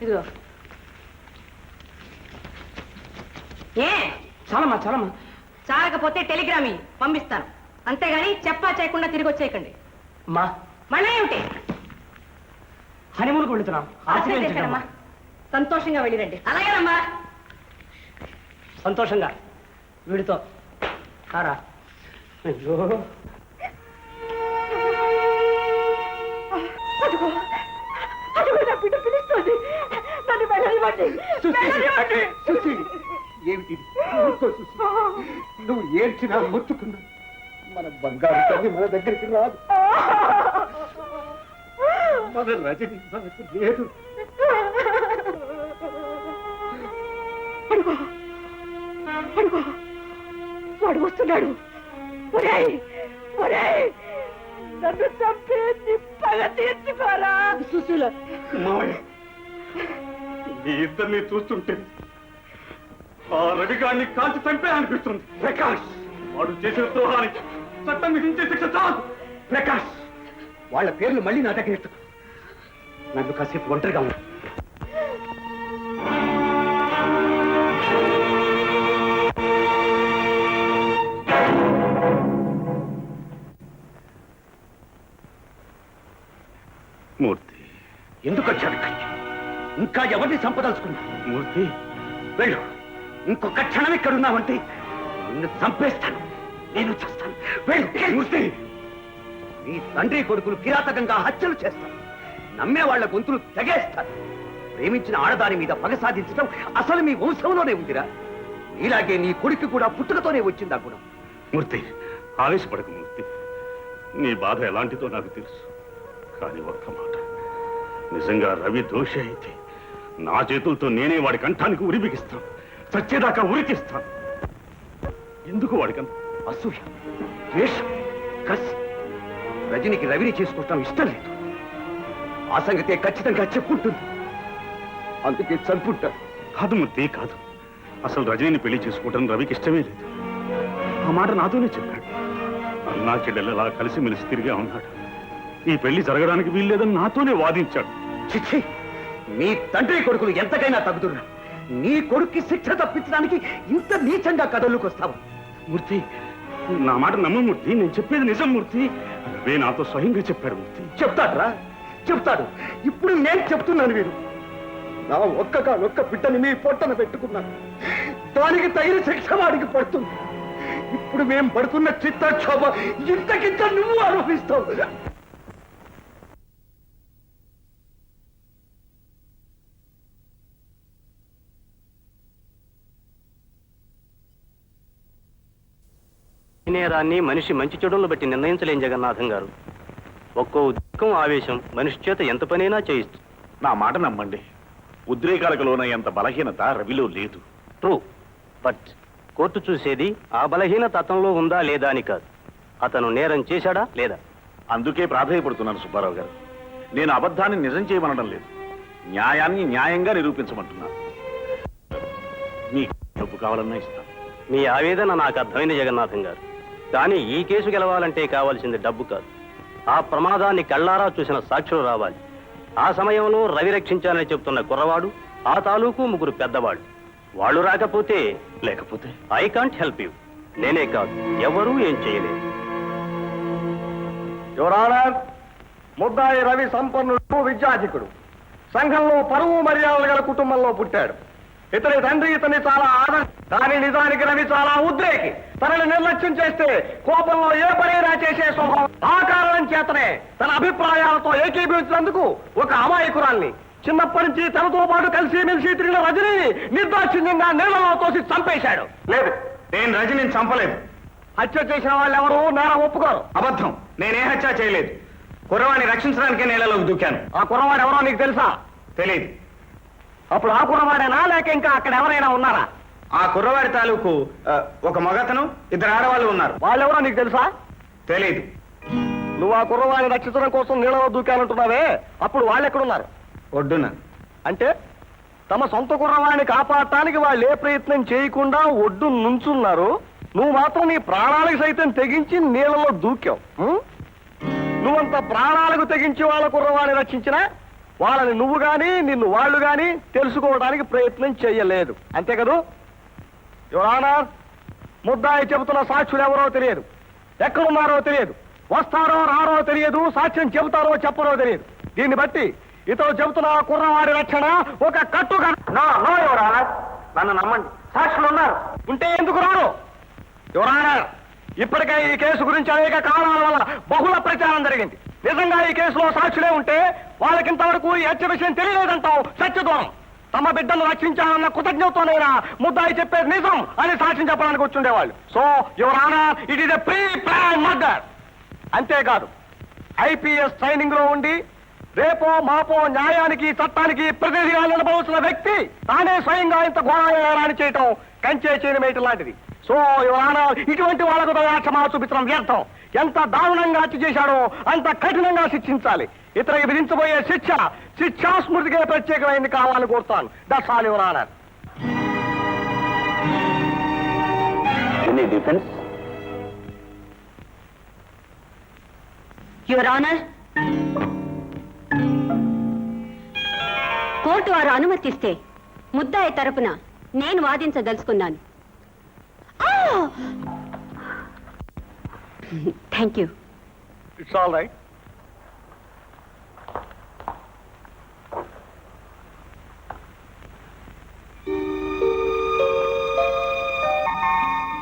ఇదిగో. ఏ చాలమ్మా చాలమ్మా. చాలకపోతే టెలిగ్రామ్ పంపిస్తాను, అంతేగాని చెప్పా చేయకుండా తిరిగి వచ్చేయకండి. అమ్మా, మళ్ళీ ఏమిటి? హనీమూన్కి వెళుతున్నాం. ఆశీర్వదించండమ్మా. సంతోషంగా వెళ్ళిరండి. అలాగేనమ్మా. సంతోషంగా వీడితో కారా. అయ్యో, అదిగో అదిగో, నా బిడ్డ పిలుస్తుంది. నన్ను వెళ్ళనివ్వండి, వెళ్ళనివ్వండి. ఏమిటి? నువ్వు ఏడ్చినా మొత్తుకున్నా మన బంగారు తల్లి మన దగ్గరికి రాదు. మన రజని మనకు లేదు. అడుగో అడుగో, వాడు వస్తున్నాడు. ఒరేయ్ ఒరేయ్, నన్ను చంపే నీ పగ తీర్చుకోరా. సుశీల, మావయ్య, మీ ఇద్దరిని చూస్తుంటే ఆ రవిగాన్ని కాల్చి చంపే అనిపిస్తుంది. ప్రకాష్, వాడు చేసిన ద్రోహానికి చట్టం విధించే శిక్ష చాలు. ప్రకాష్, వాళ్ళ పేర్లు మళ్ళీ నా దగ్గర ఎత్తు. నన్ను కాసేపు ఒంటరిగా ఉంది. మూర్తి, ఎందుకు వచ్చావు ఇక్కడికి? ఇంకా ఎవరిని చంపదలుచుకున్నా? మూర్తి, వెళ్ళు. ఇంకొక క్షణం ఇక్కడున్నావంటే నిన్ను చంపేస్తాను. నేను చేస్తాను. వెళ్ళు. మూర్తి, నీ తండ్రి కొడుకులు కిరాతకంగా హత్యలు చేస్తారు. నమ్మే వాళ్ళ గొంతులు తెగేస్తారు. ప్రేమించిన ఆడదాని మీద పగ సాధించడం అసలు మీ వంశంలోనే ఉందిరా. ఇలాగే నీ కొడుకు కూడా పుట్టుకతోనే వచ్చింది ఆ గుణం. మూర్తి, ఆవేశపడకు మూర్తి. నీ బాధ ఎలాంటిదో నాకు తెలుసు. కానీ ఒక్క మాట, నిజంగా రవి దోషి అయితే నా చేతులతో నేనే వాడి కంఠానికి ఉరి బిగిస్తాను. చచ్చేదాకా ఉరికిస్తాను. ఎందుకు వాడికంత అసూయ, ద్వేషం, కసి. రజనికి రవిని చేసుకోవటం ఇష్టం లేదు. ఆ సంగతే ఖచ్చితంగా చెప్పుంటుంది. అందుకే చంపుంటారు. కాదు మూర్తి, కాదు. అసలు రజనీని పెళ్లి చేసుకోవడం రవికి ఇష్టమే లేదు. ఆ మాట నాతోనే చెప్పాడు. అన్నా చెల్లెలలా కలిసిమెలిసి తిరిగా ఉన్నాడు. ఈ పెళ్లి జరగడానికి వీల్లేదని నాతోనే వాదించాడు. చిచ్చి, మీ తండ్రి కొడుకులు ఎంతకైనా తగ్గుతున్నా నీ కొడుక్కి శిక్ష తప్పించడానికి ఇంత నీచంగా కథల్లోకి వస్తావు. మూర్తి, నా మాట నమ్మ మూర్తి. నేను చెప్పేది నిజం మూర్తి. రవే నాతో స్వయంగా చెప్పాడు మూర్తి. చెప్తాడ్రా, చెప్తాడు. ఇప్పుడు నేను చెప్తున్నాను. వీరు నా ఒక్క బిడ్డని మీ పొట్టన పెట్టుకున్నాను. దానికి తగిన శిక్ష వాడికి పడుతుంది. ఇప్పుడు మేం పడుతున్న చిత్తక్షోభ ఇంతకింత నువ్వు అనుభవిస్తావు. నేరాన్ని మనిషి మంచి చెడులను బట్టి నిర్ణయించలేం జగన్నాథం గారు. ఒక్కో ఉద్రేకం, ఆవేశం మనిషి చేత ఎంత పనైనా చేయిస్తుంది. నా మాట నమ్మండి, ఉద్రేకాలకు లోనయ్యేంత బలహీనత రవిలో లేదు. ట్రూ, బట్ కోర్టు చూసేది ఆ బలహీనత అతనిలో ఉందా లేదా అని కాదు, అతను నేరం చేశాడా లేదా. అందుకే ప్రాధాన్యపడుతున్నాను సుబ్బారావు గారు. నేను అబద్ధాన్ని నిజం చేయమనడం లేదు, న్యాయాన్ని న్యాయంగా నిరూపించమంటున్నాను. మీకు డబ్బు కావాలన్నా ఇస్తాను. మీ ఆవేదన నాకు అర్థమైంది జగన్నాథం గారు. కానీ ఈ కేసు గెలవాలంటే కావాల్సింది డబ్బు కాదు, ఆ ప్రమాదాన్ని కళ్ళారా చూసిన సాక్షులు రావాలి. ఆ సమయంలో రవి రక్షించాలని చెప్తున్న కుర్రవాడు, ఆ తాలూకు 3 పెద్దవాళ్ళు. వాళ్ళు రాకపోతే లేకపోతే ఐ కాంట్ హెల్ప్ యూ. నేనే కాదు, ఎవరూ ఏం చేయలేదు. యువరానర్, ముద్దాయి రవి సంపన్నుడు, విద్యాధికుడు, సంఘంలో పరువు మర్యాదలు గల కుటుంబంలో పుట్టాడు. ఇతని తండ్రి ఇతన్ని చాలా ఆదర్శ, కానీ నిజానికి రవి చాలా ఉద్రేకి. తనని నిర్లక్ష్యం చేస్తే కోపంలో ఏ పనైనా చేసే స్వభావం. ఆ కారణం చేతనే తన అభిప్రాయాలతో ఏకీభవించినందుకు ఒక అమాయకురాల్ని, చిన్నప్పటి నుంచి తనతో పాటు కలిసి మెలిసి తిరిగిన రజనీని నిర్దాక్షిణ్యంగా నీళ్లలో తోసి చంపేశాడు. లేదు, నేను రజనీని చంపలేదు. హత్య చేసిన వాళ్ళు ఎవరు నేరం ఒప్పుకోరు. అబద్ధం, నేనే హత్య చేయలేదు. కుర్రవాణ్ణి రక్షించడానికే నీళ్ళలోకి దూకాను. ఆ కుర్రవాడు ఎవరో నీకు తెలుసా? తెలియదు. అప్పుడు ఆ కుర్రవాడేనా లేక ఇంకా అక్కడ ఎవరైనా ఉన్నారా? ఆ కుర్రవాడి తాలూకు ఒక మగతను, ఇద్దరు ఆడవాళ్ళు ఉన్నారు. వాళ్ళెవరో నీకు తెలుసా? తెలియదు. నువ్వు ఆ కుర్రవాడిని రక్షించడం కోసం నీళ్ళలో దూకానంటున్నావే, అప్పుడు వాళ్ళు ఎక్కడున్నారు? ఒడ్డున. అంటే తమ సొంత కుర్రవాడిని కాపాడటానికి వాళ్ళు ఏ ప్రయత్నం చేయకుండా ఒడ్డు నుంచున్నారు. నువ్వు మాత్రం నీ ప్రాణాలకు సైతం తెగించి నీళ్ళలో దూకావు. నువ్వంత ప్రాణాలకు తెగించి వాళ్ళ కుర్రవాడిని రక్షించినా వాళ్ళని నువ్వు గాని నిన్ను వాళ్ళు గాని తెలుసుకోవడానికి ప్రయత్నం చేయలేదు. అంతే కదూ? యువరానర్, ముద్దాయి చెబుతున్న సాక్షులు ఎవరో తెలియదు, ఎక్కడున్నారో తెలియదు, వస్తారో రారో తెలియదు, సాక్ష్యం చెబుతారో చెప్పరో తెలియదు. దీన్ని బట్టి ఇతను చెబుతున్న కుర్రవాడి రక్షణ ఒక కట్టుగా. నో యువరానర్, నన్ను నమ్మండి, సాక్షులు ఉన్నారు. ఉంటే ఎందుకు రారు? యువరానర్, ఇప్పటికే ఈ కేసు గురించి అనేక కారణాల వల్ల బహుళ ప్రచారం జరిగింది. నిజంగా ఈ కేసులో సాక్షులే ఉంటే వాళ్ళకింతవరకు ఈ హత్య విషయం తెలియలేదంటావు సత్యదూరం. తమ బిడ్డను రక్షించాలన్న కృతజ్ఞతతోనైనా ముద్దాయి చెప్పేది నిజం అని సాక్ష్యం చెప్పడానికి వచ్చుండేవాళ్ళు. So your honour, it is a pre plan murder. అంతేకాదు, ఐపీఎస్ ట్రైనింగ్ లో ఉండి రేపో మాపో న్యాయానికి చట్టానికి ప్రతినిధిగా నిలబడుతున్న వ్యక్తి తానే స్వయంగా ఇంత ఘోరాన్ని చేయటం కంచే చేయడం లాంటిది. సో యువర్ ఆనర్, ఇటువంటి వాళ్ళకు క్షమా చూపించడం వ్యర్థం. ఎంత దారుణంగా హత్య చేశాడో అంత కఠినంగా శిక్షించాలి. ఇతనికి విధించబోయే శిక్షాస్మృతికే ప్రత్యేకమైంది కావాలని కోరుతాను. That's all your honour. Any defence? Your honour, court వారు అనుమతిస్తే ముద్దాయి తరపున నేను వాదించదలుచుకున్నాను. Thank you. It's all right.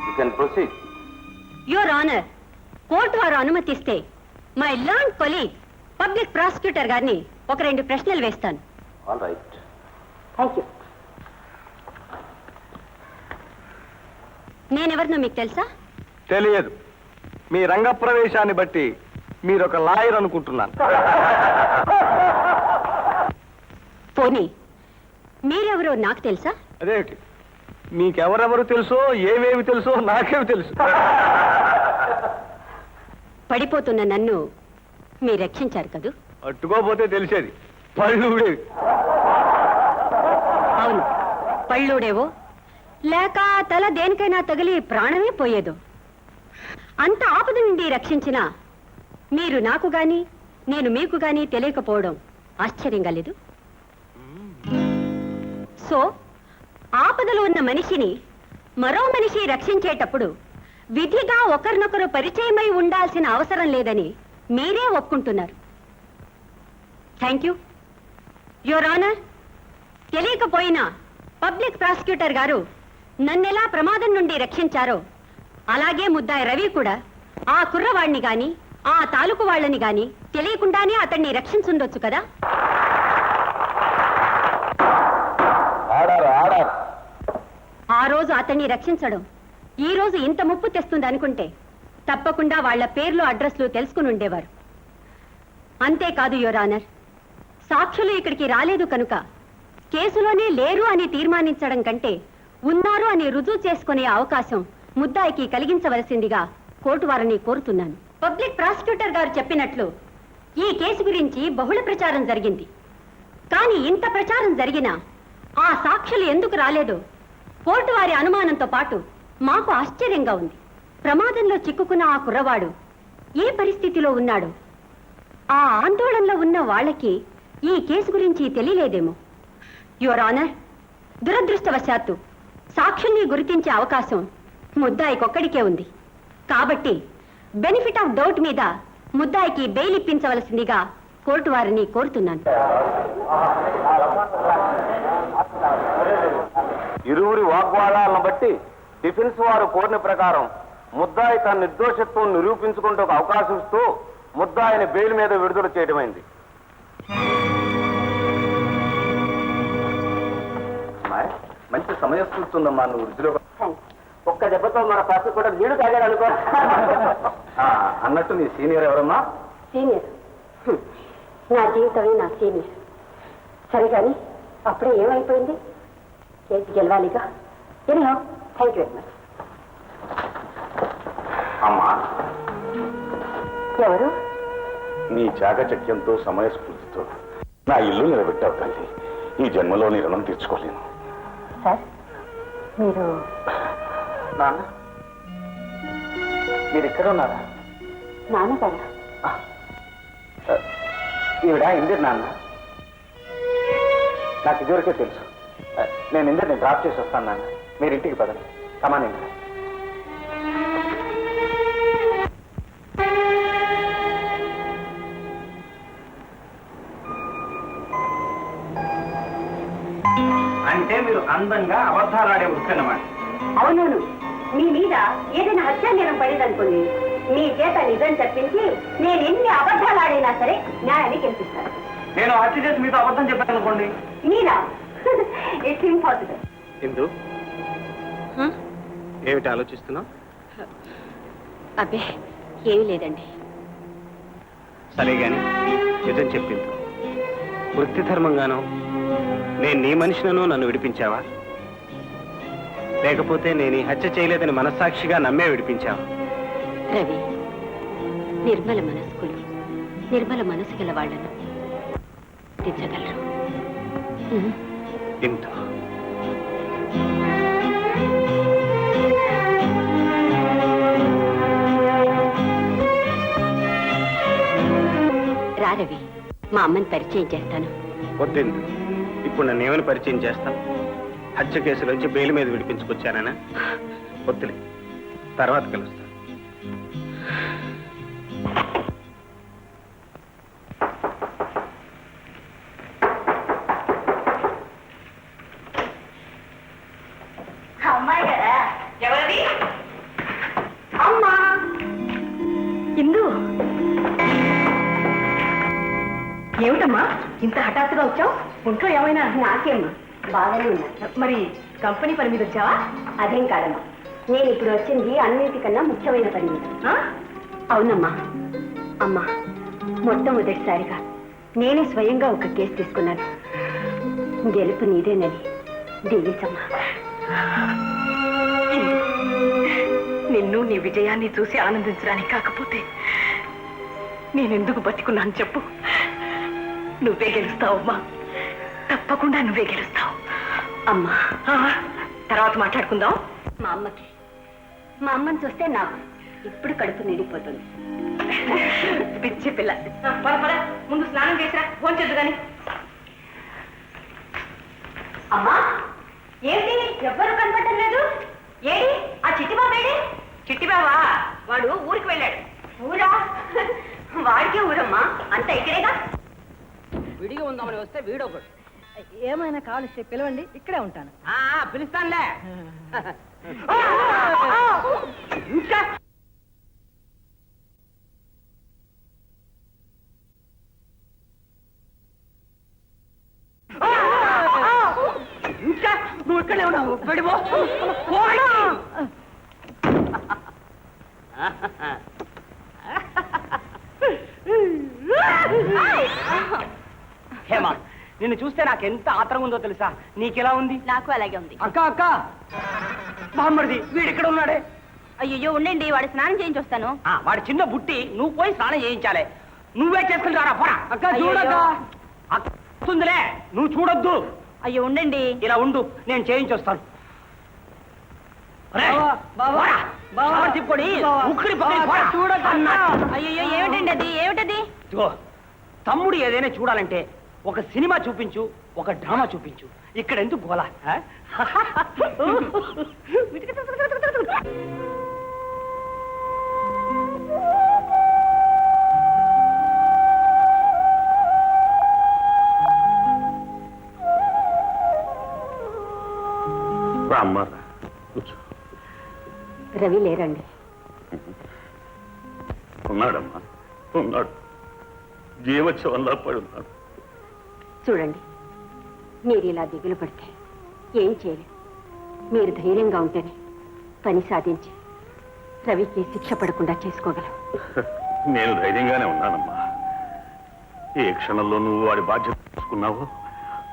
You can proceed. Your honour, court వారు అనుమతిస్తే my learn colleague public prosecutor గారిని ఒక 2 ప్రశ్నలు వేస్తాను. All right. Thank you. నేనెవరినో మీకు తెలుసా? తెలియదు. మీ రంగప్రవేశాన్ని బట్టి మీరు ఒక లాయర్ అనుకుంటున్నాను. పోనీ మీరెవరో నాకు తెలుసా? అదేమిటి, మీకెవరెవరు తెలుసో ఏవేవి తెలుసో నాకేమి తెలుసు. పడిపోతున్న నన్ను మీరు రక్షించారు కదూ? అట్టుకోపోతే తెలిసేది, పళ్ళు ఊడేవి. అవును, పళ్ళూడేవో లేక తల దేనికైనా తగిలి ప్రాణమే పోయేదో. అంత ఆపద నుండి రక్షించిన మీరు నాకు గాని నేను మీకు గాని తెలియకపోవడం ఆశ్చర్యంగా లేదు? సో ఆపదలో ఉన్న మనిషిని మరో మనిషి రక్షించేటప్పుడు విధిగా ఒకరినొకరు పరిచయమై ఉండాల్సిన అవసరం లేదని మీరే ఒప్పుకుంటున్నారు. Thank you. యువర్ ఆనర్, తెలియకపోయినా పబ్లిక్ ప్రాసిక్యూటర్ గారు నన్నెలా ప్రమాదం నుండి రక్షించారో అలాగే ముద్దాయి రవి కూడా ఆ కుర్రవాణ్ణి గాని ఆ తాలూకు వాళ్ళని గాని తెలియకుండానే అతన్ని రక్షించుండొచ్చు కదా? ఆ రోజు అతన్ని రక్షించడం ఈ రోజు ఇంత ముప్పు తెస్తుంది అనుకుంటే తప్పకుండా వాళ్ల పేర్లు అడ్రస్లు తెలుసుకుని ఉండేవారు. అంతేకాదు యువర్ ఆనర్, సాక్షులు ఇక్కడికి రాలేదు కనుక కేసులోనే లేరు అని తీర్మానించడం కంటే ఉన్నారు అని రుజువు చేసుకునే అవకాశం ముద్దాయికి కలిగించవలసిందిగా కోర్టు వారిని కోరుతున్నాను. పబ్లిక్ ప్రాసిక్యూటర్ గారు చెప్పినట్లు ఈ కేసు గురించి బహుళ ప్రచారం జరిగింది. కానీ ఇంత ప్రచారం జరిగినా ఆ సాక్షులు ఎందుకు రాలేదో కోర్టు వారి అనుమానంతో పాటు మాకు ఆశ్చర్యంగా ఉంది. ప్రమాదంలో చిక్కుకున్న ఆ కుర్రవాడు ఏ పరిస్థితిలో ఉన్నాడో ఆ ఆందోళనలో ఉన్న వాళ్ళకి ఈ కేసు గురించి తెలియలేదేమో. యువర్ ఆనర్, దురదృష్టవశాత్తు సాక్షుల్ని గుర్తించే అవకాశం ముద్దాయికొక్కడికే ఉంది. కాబట్టి బెనిఫిట్ ఆఫ్ డౌట్ మీద ముద్దాయికి బెయిల్ ఇప్పించవలసిందిగా కోర్టు వారిని కోరుతున్నాను. ఇరువురి వాగ్వాదాలను బట్టి డిఫెన్స్ వారు కోరిన ప్రకారం ముద్దాయి తన నిర్దోషత్వం నిరూపించుకుంటూ ఒక అవకాశం ఇస్తూ ముద్దాయిని బెయిల్ మీద విడుదల చేయడమైంది. మంచి సమయం చూస్తుందమ్మా నువ్వు రుచిలో. ఒక్క దెబ్బతో మన పసు కూడా నీళ్లు తాగాడు అనుకో. అన్నట్టు నీ సీనియర్ ఎవరమ్మా? సీనియర్ నా జీవితమే నా సీనియర్. సరే కానీ అప్పుడే ఏమైపోయింది? కేసు గెలవాలిగా. Anyhow thank you very much. అమ్మా, ఎవరు? నీ చాకచక్యంతో సమయస్ఫూర్తితో నా ఇల్లు నిలబెట్టావు తల్లి. ఈ జన్మలో నీ రుణం తీర్చుకోలేను. సార్ మీరు నాన్న మీరు ఇక్కడ ఉన్నారా? నాన్నగారా? ఈవిడ ఇందిర్ నాన్న. నాకు ఇదివరకే తెలుసు. నేను ఇందిర్ని డ్రాప్ చేసి వస్తాను నాన్న. మీరు ఇంటికి పదండి. కమాన్ ఇందిరా. అంటే మీరు అందంగా అబద్ధాలాడే వృత్తి అన్నమాట. అవునవును. మీ మీద ఏదైనా హత్యా నేరం పడేదనుకోండి, మీ చేత నిజం చెప్పించి నేను ఎన్ని అబద్ధాలు ఆడైనా సరే న్యాయాన్ని గెలిపిస్తాను. నేను హత్య చేసి మీతో అబద్ధం చెప్పాను అనుకోండి. మీరా? It's impossible. ఇందు, ఏమిటి ఆలోచిస్తున్నావు? అబ్బే ఏమీ లేదండి. సరే గాని నిజం చెప్పింది. వృత్తి ధర్మంగానో నేను నీ మనిషినను నన్ను విడిపించావా, లేకపోతే నేను ఈ హత్య చేయలేదని మనస్సాక్షిగా నమ్మే విడిపించావా? రవి, నిర్మల మనస్కులు నిర్మల మనసు గల వాళ్లను తెచ్చగలరు. ఇంత రా రవి, మా అమ్మని పరిచయం చేస్తాను. వద్దు. ఇప్పుడు నన్ను ఏమని పరిచయం చేస్తాం? హత్య కేసులోంచి బెయిల్ మీద విడిపించుకొచ్చానా? వద్దులే, తర్వాత కలుస్తాను. అమ్మాయి కదా? ఎవరిది? అమ్మా. ఇందు, ఏమిటమ్మా ఇంత హఠాత్తుగా వచ్చావు? ఒంట్లో ఏమైనా? నాకేమ్మా బాగానే ఉన్నా. మరి కంపెనీ పని మీద వచ్చావా? అదేం కాదమ్మా, నేను ఇప్పుడు వచ్చింది అన్నింటికన్నా ముఖ్యమైన పని మీద. అవునమ్మా. అమ్మా, మొట్టమొదటిసారిగా నేనే స్వయంగా ఒక కేసు తీసుకున్నాను. గెలుపు నీదేనని దీవించమ్మా. నిన్ను నీ విజయాన్ని చూసి ఆనందించడానికి కాకపోతే నేనెందుకు బతికున్నాను చెప్పు? నువ్వే గెలుస్తావమ్మా, తప్పకుండా నువ్వే గెలుస్తావు. అమ్మా, తర్వాత మాట్లాడుకుందాం. మా అమ్మని చూస్తే నాకు ఇప్పుడు కడుపు నిండిపోతుంది. పిచ్చి పిల్ల. పద పద, ముందు స్నానం చేసిరా, భోంచొద్దు గాని. అమ్మా, ఏంటి ఎవ్వరు కనపడటం లేదు? ఏడి ఆ చిట్టిబాబేడి? చిట్టిబావా? వాడు ఊరికి వెళ్ళాడు. ఊరా? వాడికే ఊరమ్మా, అంతా ఇక్కడేగా. విడిగా ఉందామని వస్తే వీడొకడు. ఏమైనా కావలిస్తే పిలవండి, ఇక్కడే ఉంటాను. పిలుస్తానులే. ఇంకా ఇంకా నువ్వు ఇక్కడే ఉన్నావు. వెళ్ళిపో. హేమా, నిన్ను చూస్తే నాకెంత ఆత్రం ఉందో తెలుసా? నీకెలా ఉంది? నాకు అలాగే ఉంది. అక్క అక్క, బామ్మడిది వీడు ఇక్కడ ఉన్నాడే. అయ్యో ఉండండి, వాడు స్నానం చేయించి వస్తాను. వాడి చిన్న బుట్టి, నువ్వు పోయి స్నానం చేయించాలి. నువ్వే చేసుకుని రారా, పోరా. అక్క చూడక్క, అక్క వస్తుందిలే, నువ్వు చూడొద్దు. అయ్యో ఉండండి. ఇలా ఉండు, నేను చేయించి వస్తాను. అయ్యో ఏమిటండి అది? ఏమిటది? తమ్ముడు ఏదైనా చూడాలంటే ఒక సినిమా చూపించు, ఒక డ్రామా చూపించు. ఇక్కడ ఎందుకు గోలా? అమ్మా కూర్చో. రవి లేరండి. ఉన్నాడమ్మా, ఉన్నాడు. జీవోత్సవంలా పడున్నాడు. చూడండి, మీరు ఇలా దిగులు పడితే ఏం చేయలేదు. మీరు ధైర్యంగా ఉంటేనే పని సాధించి రవికి శిక్ష పడకుండా చేసుకోగలం. నేను ధైర్యంగానే ఉన్నానమ్మా. ఏ క్షణంలో నువ్వు వాడి బాధ్యత తీసుకున్నావో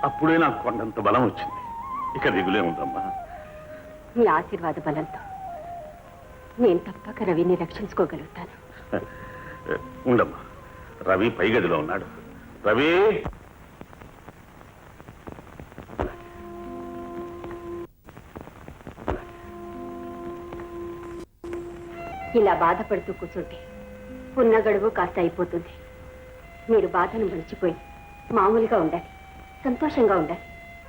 అప్పుడే నాకు కొండంత బలం వచ్చింది. ఇక దిగులే ఉందమ్మా. మీ ఆశీర్వాద బలంతో నేను తప్పక రవిని రక్షించుకోగలుగుతాను. ఉండమ్మా, రవి పై గదిలో ఉన్నాడు. రవి, ఇలా బాధపడుతూ కూర్చుంటే ఉన్న గడువు కాస్త అయిపోతుంది. మీరు బాధను మర్చిపోయి మామూలుగా ఉండాలి, సంతోషంగా ఉండాలి.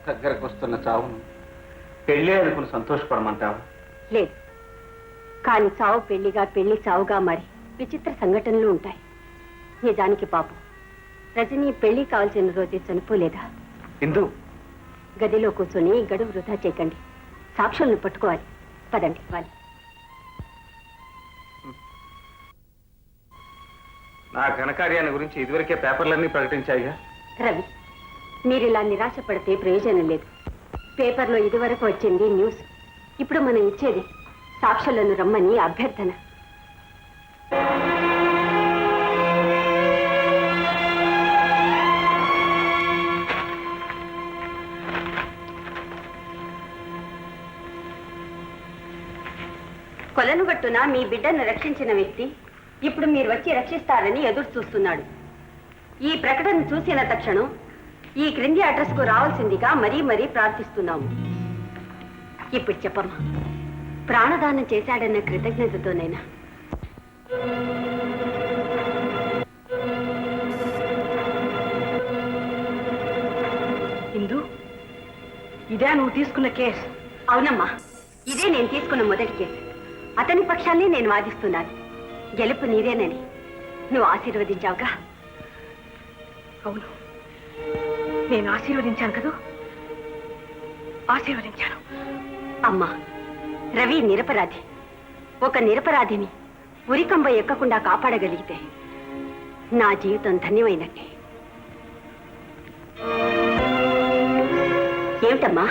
దగ్గరకు వస్తున్న చావును పెళ్ళే అనుకుని సంతోషపడమంటావా? లేదు, కానీ చావు పెళ్లిగా, పెళ్లి చావుగా మారి విచిత్ర సంఘటనలు ఉంటాయి. నిజానికి పాపం రజని పెళ్లి కావాల్సిన రోజే చనిపోలేదా? ఇందు, గదిలో కూర్చొని గడువు వృధా చేయకండి. సాక్షులను పట్టుకోవాలి. పదండి వాలి. నా ఘనకార్యాన్ని గురించి ఇదివరకే పేపర్లన్నీ ప్రకటించాయిగా. రవి, మీరు ఇలా నిరాశ పడితే ప్రయోజనం లేదు. పేపర్లో ఇదివరకు వచ్చింది న్యూస్. ఇప్పుడు మనం ఇచ్చేది సాక్షులను రమ్మని అభ్యర్థన. కొలనుగట్టున మీ బిడ్డను రక్షించిన వ్యక్తి ఇప్పుడు మీరు వచ్చి రక్షిస్తారని ఎదురు చూస్తున్నాడు. ఈ ప్రకటన చూసిన తక్షణం ఈ క్రింది అడ్రస్ కు రావాల్సిందిగా మరీ మరీ ప్రార్థిస్తున్నాము. ఇప్పుడు చెప్పమ్మా, ప్రాణదానం చేశాడన్న కృతజ్ఞతతోనైనా ఇందు, ఇదే నువ్వు తీసుకున్న కేసు? అవునమ్మా, ఇదే నేను తీసుకున్న మొదటి కేసు. అతని పక్షాన్ని నేను వాదిస్తున్నాను. గెలుపు నీదేనని నువ్వు ఆశీర్వదించావుగా. అవును, నేను ఆశీర్వదించాను కదూ, ఆశీర్వదించాను. అమ్మా, రవి నిరపరాధి. ఒక నిరపరాధిని ఉరికంబ ఎక్కకుండా కాపాడగలిగితే నా జీవితం ధన్యమైనట్టే. ఏమిటమ్మా?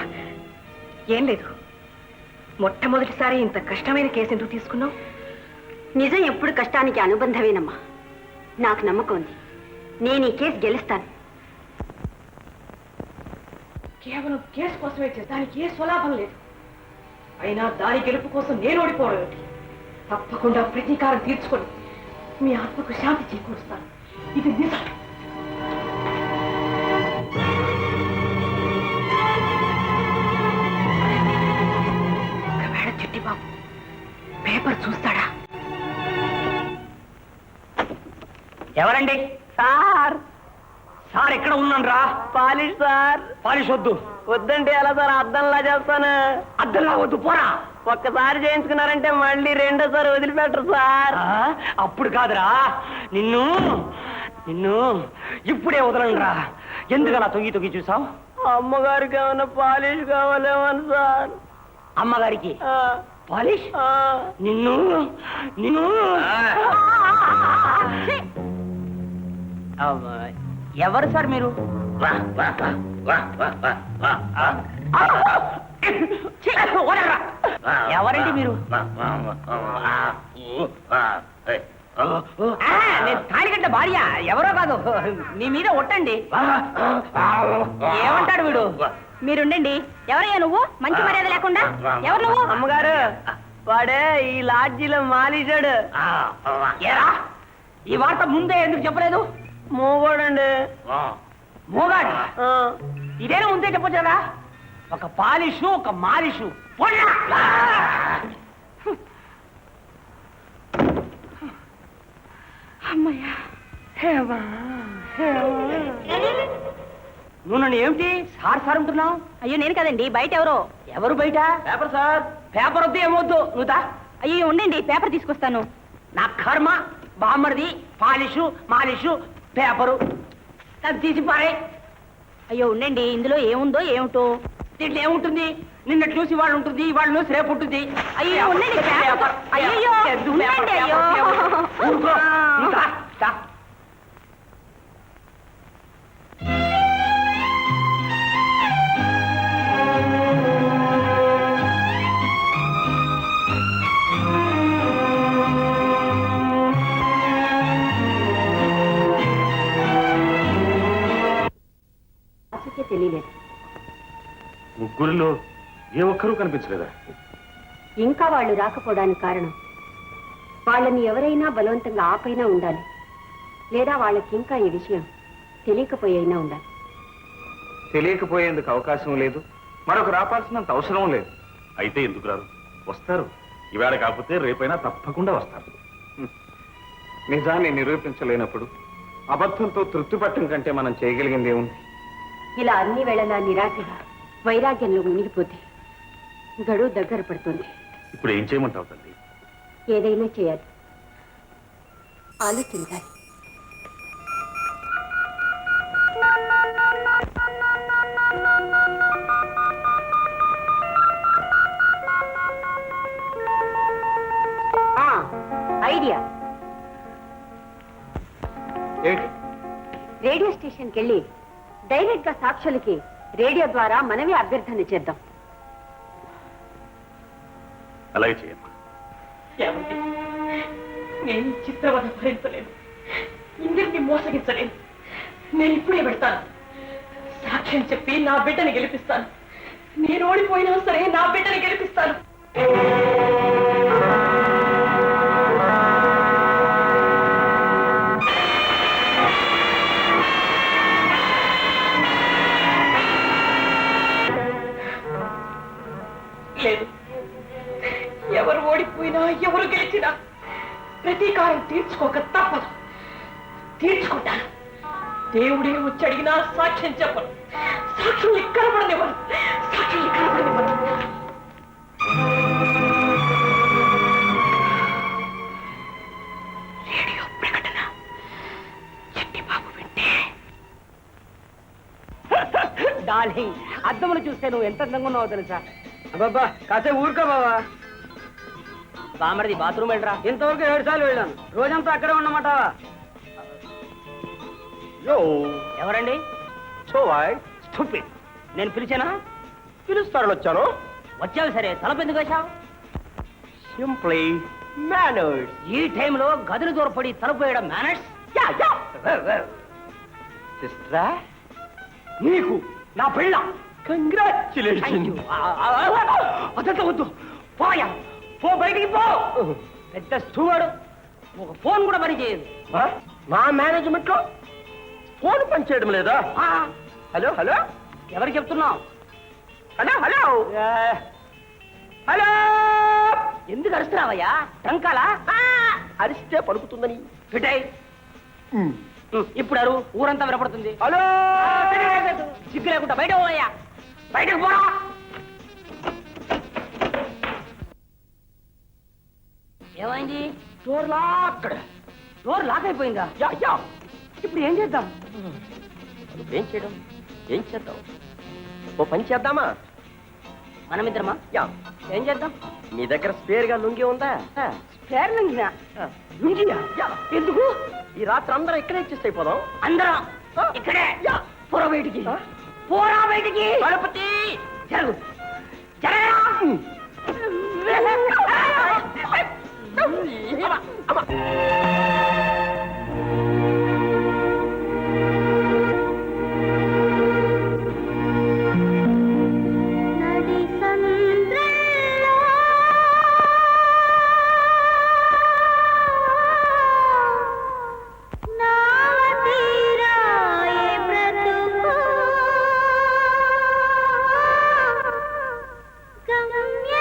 ఏం లేదు, మొట్టమొదటిసారి ఇంత కష్టమైన కేసు ఎందుకు తీసుకున్నావు? నిజం ఎప్పుడు కష్టానికి అనుబంధమేనమ్మా. నాకు నమ్మకం ఉంది, నేను ఈ కేసు గెలుస్తాను. కేవలం కేసు కోసమే దానికి ఏ స్వలాభం లేదు. అయినా దాని గెలుపు కోసం నేను ఓడిపోవడం ఏమిటి? తప్పకుండా ప్రతీకారం తీర్చుకొని మీ ఆత్మకు శాంతి చేకూరుస్తాను. ఇది నిజం. ఒకవేళ చిట్టిబాబు పేపర్ చూస్తాడా? ఎవరండి? సార్. సార్ ఎక్కడ ఉన్నాను రా? Polish sir. పాలిష్ వద్దు. వద్దంటే ఎలా సార్? అద్దంలా చేస్తాను. అద్దంలా వద్దు, పోరా. ఒక్కసారి చేయించుకున్నారంటే మళ్ళీ రెండోసారి వదిలిపెట్టరు సార్. అప్పుడు కాదురా, నిన్ను నిన్ను ఇప్పుడే వదలండి రా. ఎందుకు అలా తొంగి తొంగి చూసావు? అమ్మగారికి ఏమన్నా పాలిష్ కావాలేమని సార్. అమ్మగారికి పాలిష్? నిన్ను నిన్ను ఎవరు సార్ మీరు? ఎవరండి మీరు? నేను తాళిగడ్డ భార్య. ఎవరో కాదు, నీ మీద ఒట్టండి. ఏమంటాడు వీడు? మీరుండండి. ఎవరయ్యా నువ్వు? మంచి మర్యాద లేకుండా ఎవరు నువ్వు? అమ్మగారు, వాడే ఈ లాడ్జీలో మాలిశాడు. ఈ వార్త ముందే ఎందుకు చెప్పలేదు? మూగోడండి. మూగాడు? ఇదేనా ముందే చెప్పొచ్చు కదా. ఒక పాలిషు, ఒక మాలిషు. అమ్మయ్యా, నువ్వు నన్ను ఏమిటి సార్ సార్ ఉంటున్నావు? అయ్యో నేను కదండి, బయట ఎవరో. ఎవరు బయట? Paper sir. పేపర్ వద్దు, ఏమొద్దు, నువ్వు దా. అయ్యో ఉండండి, పేపర్ తీసుకొస్తాను. నా కర్మ, బామ్మరిది, పాలిషు మాలిషు పేపరు అది తీసి పారే. అయ్యో ఉండండి, ఇందులో ఏముందో ఏమిటో. దీంట్లో ఏముంటుంది? నిన్న చూసి వాళ్ళు ఉంటుంది, వాళ్ళు చూసి రేపు ఉంటుంది. అయ్యో ఉండండి, పేపర్. అయ్యో ఉండండి, అయ్యో. ఊరుకో, నువ్వు దా, దా. తెలియలేదు. ముగ్గురిలో ఏ ఒక్కరూ కనిపించలేదా? ఇంకా వాళ్ళు రాకపోవడానికి కారణం వాళ్ళని ఎవరైనా బలవంతంగా ఆపైనా ఉండాలి, లేదా వాళ్ళకి ఇంకా ఈ విషయం తెలియకపోయినా ఉండాలి. తెలియకపోయేందుకు అవకాశం లేదు, మరొక రాపాల్సినంత అవసరం లేదు. అయితే ఎందుకు రారు? వస్తారు. ఇవాళ కాకపోతే రేపైనా తప్పకుండా వస్తారు. నిజాన్ని నిరూపించలేనప్పుడు అబద్ధంతో తృప్తి పట్టం కంటే మనం చేయగలిగింది ఏముంది? ఇలా అన్ని వేళలా నిరాశగా వైరాగ్యంలో మునిగిపోతే గడువు దగ్గర పడుతుంది. ఇప్పుడు ఏం చేయమంటావు తల్లి? ఏదైనా చేయాలి, ఆలోచించాలి. ఐడియా. రేడియో స్టేషన్కి వెళ్ళి డైరెక్ట్ గా సాక్షులకి రేడియో ద్వారా మనమే అభ్యర్థన చేద్దాం. అలాగే చేయమ్మా. నేను చిత్రవద భరించలేను, ఇందరినీ మోసగించలేను. నేను ఇప్పుడే పెడతాను. సాక్ష్యం చెప్పి నా బిడ్డని గెలిపిస్తాను. నేను ఓడిపోయినా సరే నా బిడ్డని గెలిపిస్తాను. లేదు, ఎవరు ఓడిపోయినా ఎవరు గెలిచినా ప్రతీకారం తీర్చుకోక తప్పదు. తీర్చుకుంటాను. దేవుడే వచ్చి అడిగినా సాక్ష్యం చెప్పను. సాక్షుల్ని కనబడనివ్వను. సాక్షుల్ని కనబడనివ్వను. రేడియో ప్రకటన చిట్టిబాబు వింటే. డార్లింగ్, అద్దములు చూస్తే నువ్వు ఎంత అందంగా ఉన్నావో తెలుసా? అబ్బాబ్బా, కాసేపు ఊరుకో బావా. బామరిది బాత్రూమ్ వెళ్ళరా. ఇంతవరకు 7 సార్లు వెళ్ళాను. రోజంతా అక్కడే ఉండమంటావా? ఎవరండి? నేను పిలిచానా? పిలుస్తారని వచ్చాను. వచ్చావు సరే, తలపు ఎందుకు వచ్చావు? Simply manners. ఈ టైంలో గదులు దూరపడి తలుపు వేయడం మేనర్స్? సిస్టరా, నీకు నా పెళ్ళ కంగ్రాచులేషన్. అదంతా వద్దు, పోయా, పో, బయటికి పో. పెద్ద స్టూవర్డు, ఒక ఫోన్ కూడా పని చేయదు. మా మేనేజ్మెంట్ లో ఫోన్ పనిచేయడం లేదా? హలో హలో, ఎవరికి చెప్తున్నావు? Hello hello hello. ఎందుకు అరుస్తున్నావయ్యా? టంకాలా? అరిస్తే పలుకుతుందని. ఫిటై. ఇప్పుడు అరు, ఊరంతా వినపడుతుంది. హలో. సిగ్గు లేకుండా బయట పోయా, బయటకు పోరా. ఏమైంది? Door lock. డోర్ లాక్ అయిపోయిందా? ఇప్పుడు ఏం చేద్దాం? ఏం చేయడం? ఏం చేద్దాం? ఓ పని చేద్దామా? మనమిద్దరమా? ఏం చేద్దాం? నీ దగ్గర స్పేర్ గా లుంగి ఉందా? స్పేర్ లుంగినా? లుంగియా? ఎందుకు? ఈ రాత్రి అందరం ఇక్కడే అడ్జస్ట్ అయిపోదాం. అందరం ఇక్కడే. పోరా బయటికి, పోరా బయటికి. గణపతి జరుగు, జరగరా. గమ్య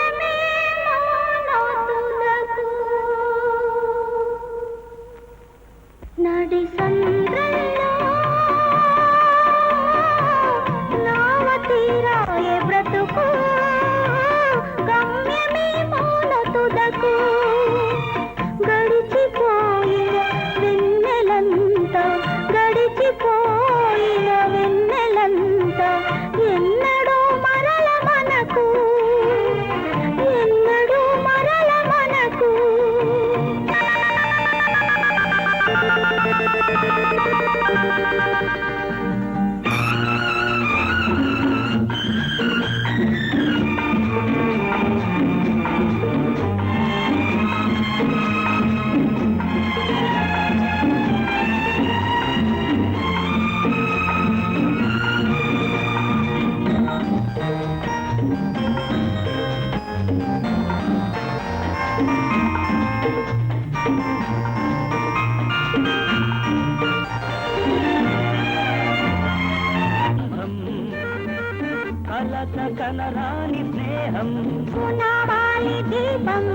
స్నేహం పునావాలి దీపం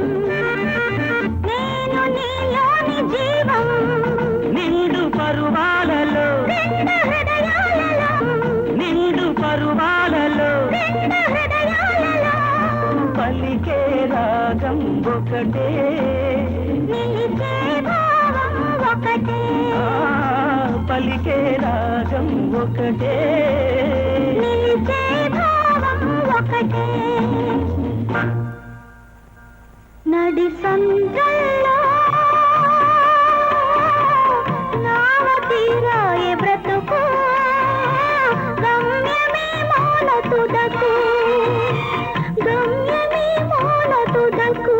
నేను నీలోని జీవం నిండు పరువాలలో రెండు హృదయాలలో నిండు పరువాలలో రెండు హృదయాలలో పలికే రాగం ఒకటే నిలిచే భావం ఒకటే పలికే రాగం ఒకటే నిలిచే భావం ఒకటే నడి సంద్రంలో నావ తీరాయే బ్రతుకు గమ్యమే మూల తుదకు గమ్యమే మూల తుదకు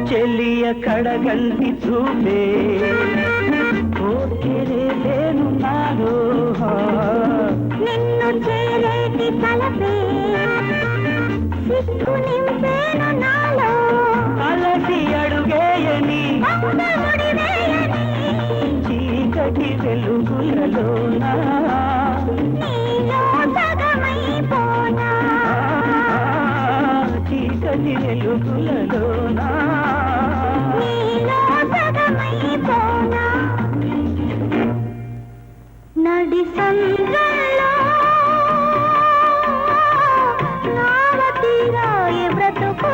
చెలియ కడగంటి చూపే కోర్కెలే లేను నాలో నిన్ను చేరేటి తలపే సిగ్గు నింపేను నాలో అలసి అడుగేయని ముడి వేయని చీకటి వెలుగులలోనా నీలో సగమైపోనా చీకటి వెలుగులలోనా నీలో సగమైపోనా నడి సంద్రంలో నావ తీరాయే బ్రతుకు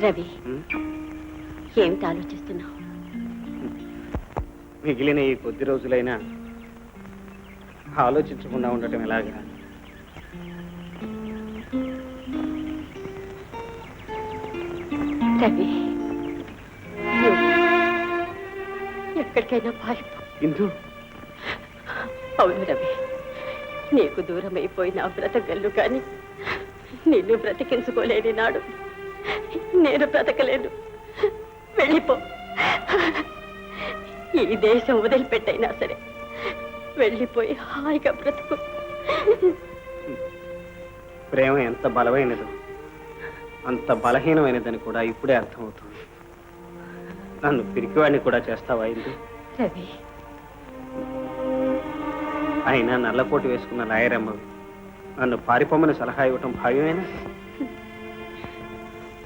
రవి ఏమిటి ఆలోచిస్తున్నావు? మిగిలిన ఈ కొద్ది రోజులైనా ఆలోచించకుండా ఉండటం ఎలాగా? రవి నువ్వు ఎక్కడికైనా పారిపో. ఇందు అవును రవి, నీకు దూరం అయిపోయిన బ్రతకగలను కానీ నిన్ను బ్రతికించుకోలేని నాడు నేను బ్రతకలేను. వెళ్ళిపో. ఈ దేశం వదిలిపెట్టైనా సరే వెళ్ళిపోయి హాయిగా బ్రతుకు. ప్రేమ ఎంత బలమైనదో అంత బలహీనమైనదని కూడా ఇప్పుడే అర్థమవుతుంది. నన్ను పిరికివాడిని కూడా చేస్తావా ఇందు? రవి, అయినా నల్లకోటు వేసుకున్న నాయరమ్మ నన్ను పారిపోమని సలహా ఇవ్వటం భావ్యమేనా?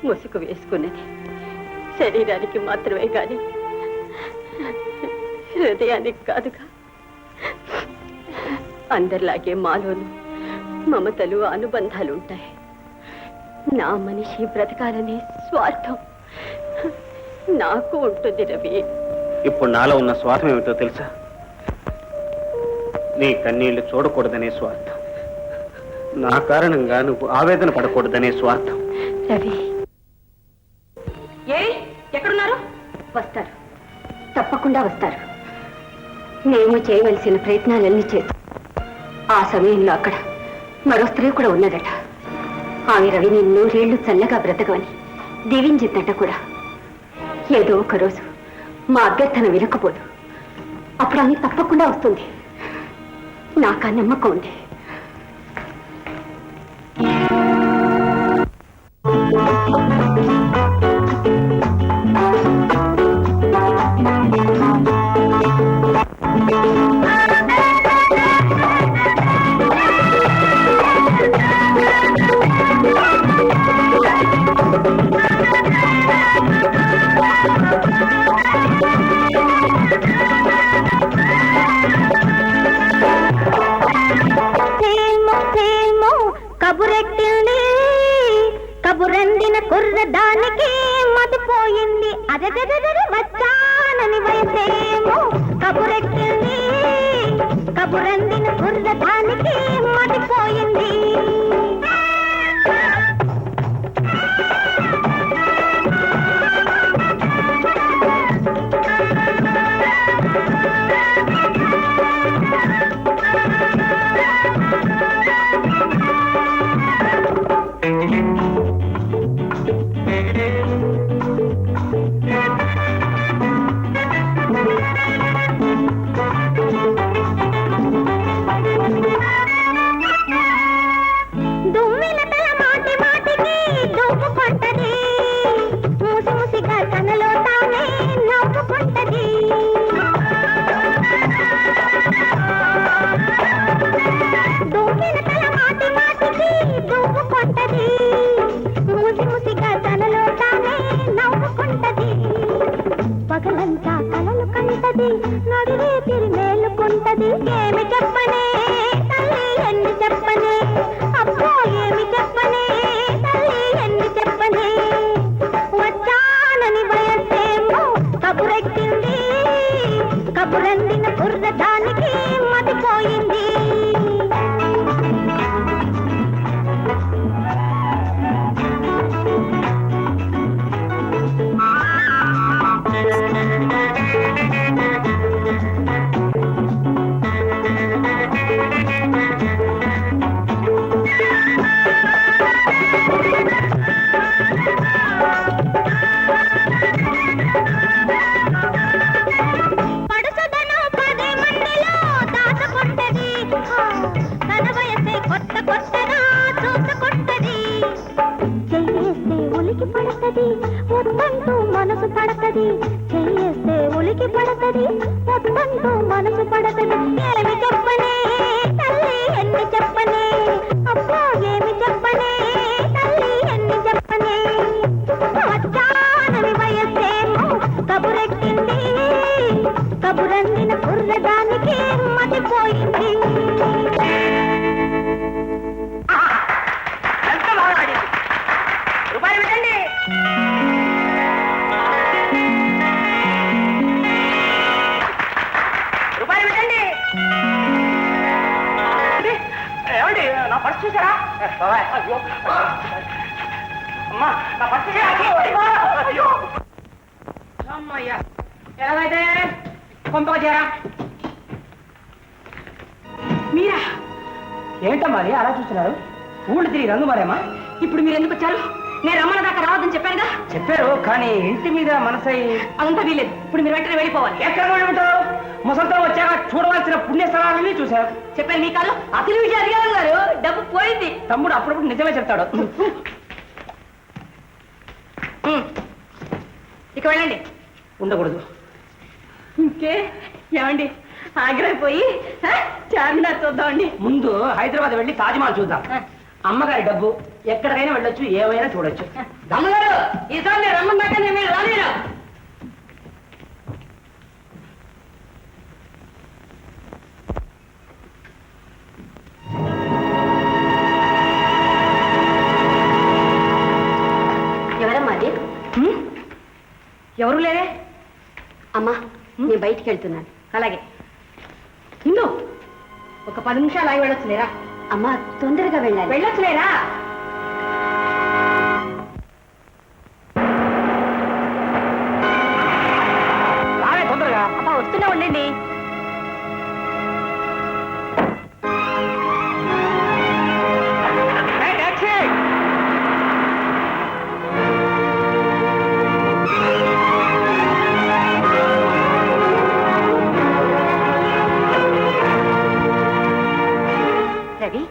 ముసుగు వేసుకున్నది శరీరానికి మాత్రమే కాని హృదయానికి కాదుగా. అందరిలాగే మాలోను మమతలు అనుబంధాలు ఉంటాయి. నా మనిషి బ్రతకాలనే స్వార్థం నాకు ఉంటుంది రవి. ఇప్పుడు నాలో ఉన్న స్వార్థం ఏమిటో తెలుసా? నీ కన్నీళ్లు చూడకూడదనే స్వార్థం, నా కారణంగా నువ్వు ఆవేదన పడకూడదనే స్వార్థం. రవి, ఎక్కడున్నారు? వస్తారు, తప్పకుండా వస్తారు. మేము చేయవలసిన ప్రయత్నాలన్నీ చేస్తాం. ఆ సమయంలో అక్కడ మరో స్త్రీ కూడా ఉన్నదట. ఆమె రవిని 100 ఏళ్లు చల్లగా బ్రతకమని దీవించిందట కూడా. ఏదో ఒకరోజు మా అభ్యర్థన వినకపోదు. అప్పుడు ఆమె తప్పకుండా వస్తుంది. నాకు ఆ నమ్మకం ఉంది. కుర్రదానికి మతిపోయింది అదే వచ్చానని వయసేమో కబురెక్కింది కబురందిన కుర్రదానికి మతిపోయింది పగలంతా కలలు కంటది నడువే తిరి మేలుకుంటది ఏమి చెప్పనే తల్లి ఎన్ని చెప్పనే అబ్బో ఏమి చెప్పనే తల్లి ఎన్ని చెప్పనే వచ్చానని వయసేమో కబురెక్కింది కబురందిన కుర్రదానికి మతిపోయింది వద్దంటూ మనసు పడతది చెయ్యేస్తే ఉలికి పడతది వద్దంటూ మనసు పడతది ఏమి చెప్పనే తల్లి ఎన్ని చెప్పనే అబ్బో ఏమి చెప్పనే తల్లి ఎన్ని చెప్పనే వచ్చానని వయసేమో కబురెక్కింది కబురందిన కుర్రదానికి మతిపోయింది రూపాయలు పెట్టండి ఏమండి నా పర్స్ చూసారా అయ్యో అమ్మా నా పర్స్ అయ్యో అమ్మయ్యా ఎలాగైతే కొంపగా చేరా మీరా ఏంటమ్మా అది అలా చూస్తున్నారు ఊళ్ళు తిరిగి రంగు మారేమ్మా ఇప్పుడు మీరు ఎందుకు వచ్చారు నేను రమ్మన్న దాకా రావద్దని చెప్పానుగా చెప్పారు కానీ ఇంటి మీద మనసై అదంతా వీలేదు ఇప్పుడు మీరు వెంటనే వెళ్ళిపోవాలి ఎక్కడ ఉంటారు ముసలితో వచ్చాక చూడవలసిన పుణ్యస్థలాలని చూశారు చెప్పాను మీ కాదు అసలు విషయం అడిగారు డబ్బు పోయింది తమ్ముడు అప్పుడప్పుడు నిజమే చెప్తాడు ఇక వెళ్ళండి ఉండకూడదు ఇంకే ఏమండి ఆగ్రహిపోయి చార్మినార్ చూద్దామండి ముందు హైదరాబాద్ వెళ్ళి తాజ్మహల్ చూద్దాం అమ్మగారి డబ్బు ఎక్కడికైనా వెళ్ళొచ్చు ఏమైనా చూడొచ్చు అమ్మగారు ఈసారి మీరు రమ్మన్నాక నేను మీరు రాలేరా ఎవరమ్మా అది ఎవరు లేరే అమ్మా నేను బయటికి వెళ్తున్నాను. అలాగే ఇందు ఒక 10 నిమిషాలు ఆగి వెళ్ళొచ్చులేరా అమ్మా తొందరగా వెళ్ళాలి. వెళ్ళొచ్చులేరా తొందరగా అమ్మా వస్తున్నా ఉండండి. రవి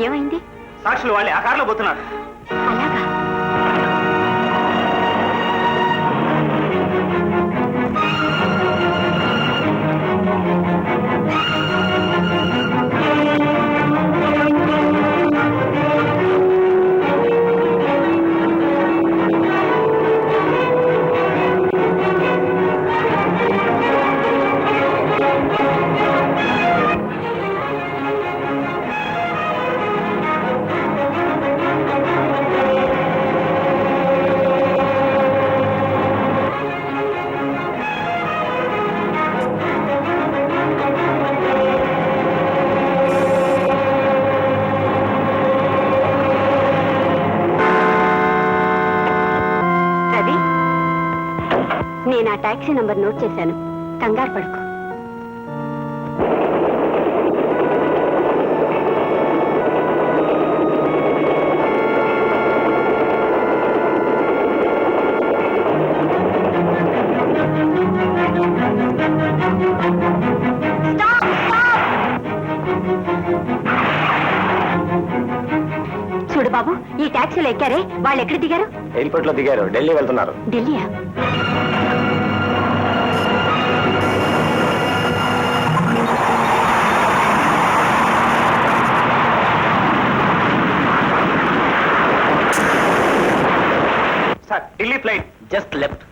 ఏమైంది? సాక్షులు వాళ్ళే ఆ కారులో పోతున్నారు. అలాగా నేను ఆ టాక్సీ నంబర్ నోట్ చేశాను, కంగారు పడుకో. చూడు బాబు, ఈ టాక్సీలో ఎక్కారే వాళ్ళు ఎక్కడ దిగారు? ఎయిర్పోర్ట్ లో దిగారు, ఢిల్లీ వెళ్తున్నారు. ఢిల్లీయా? Sir, Delhi flight just left.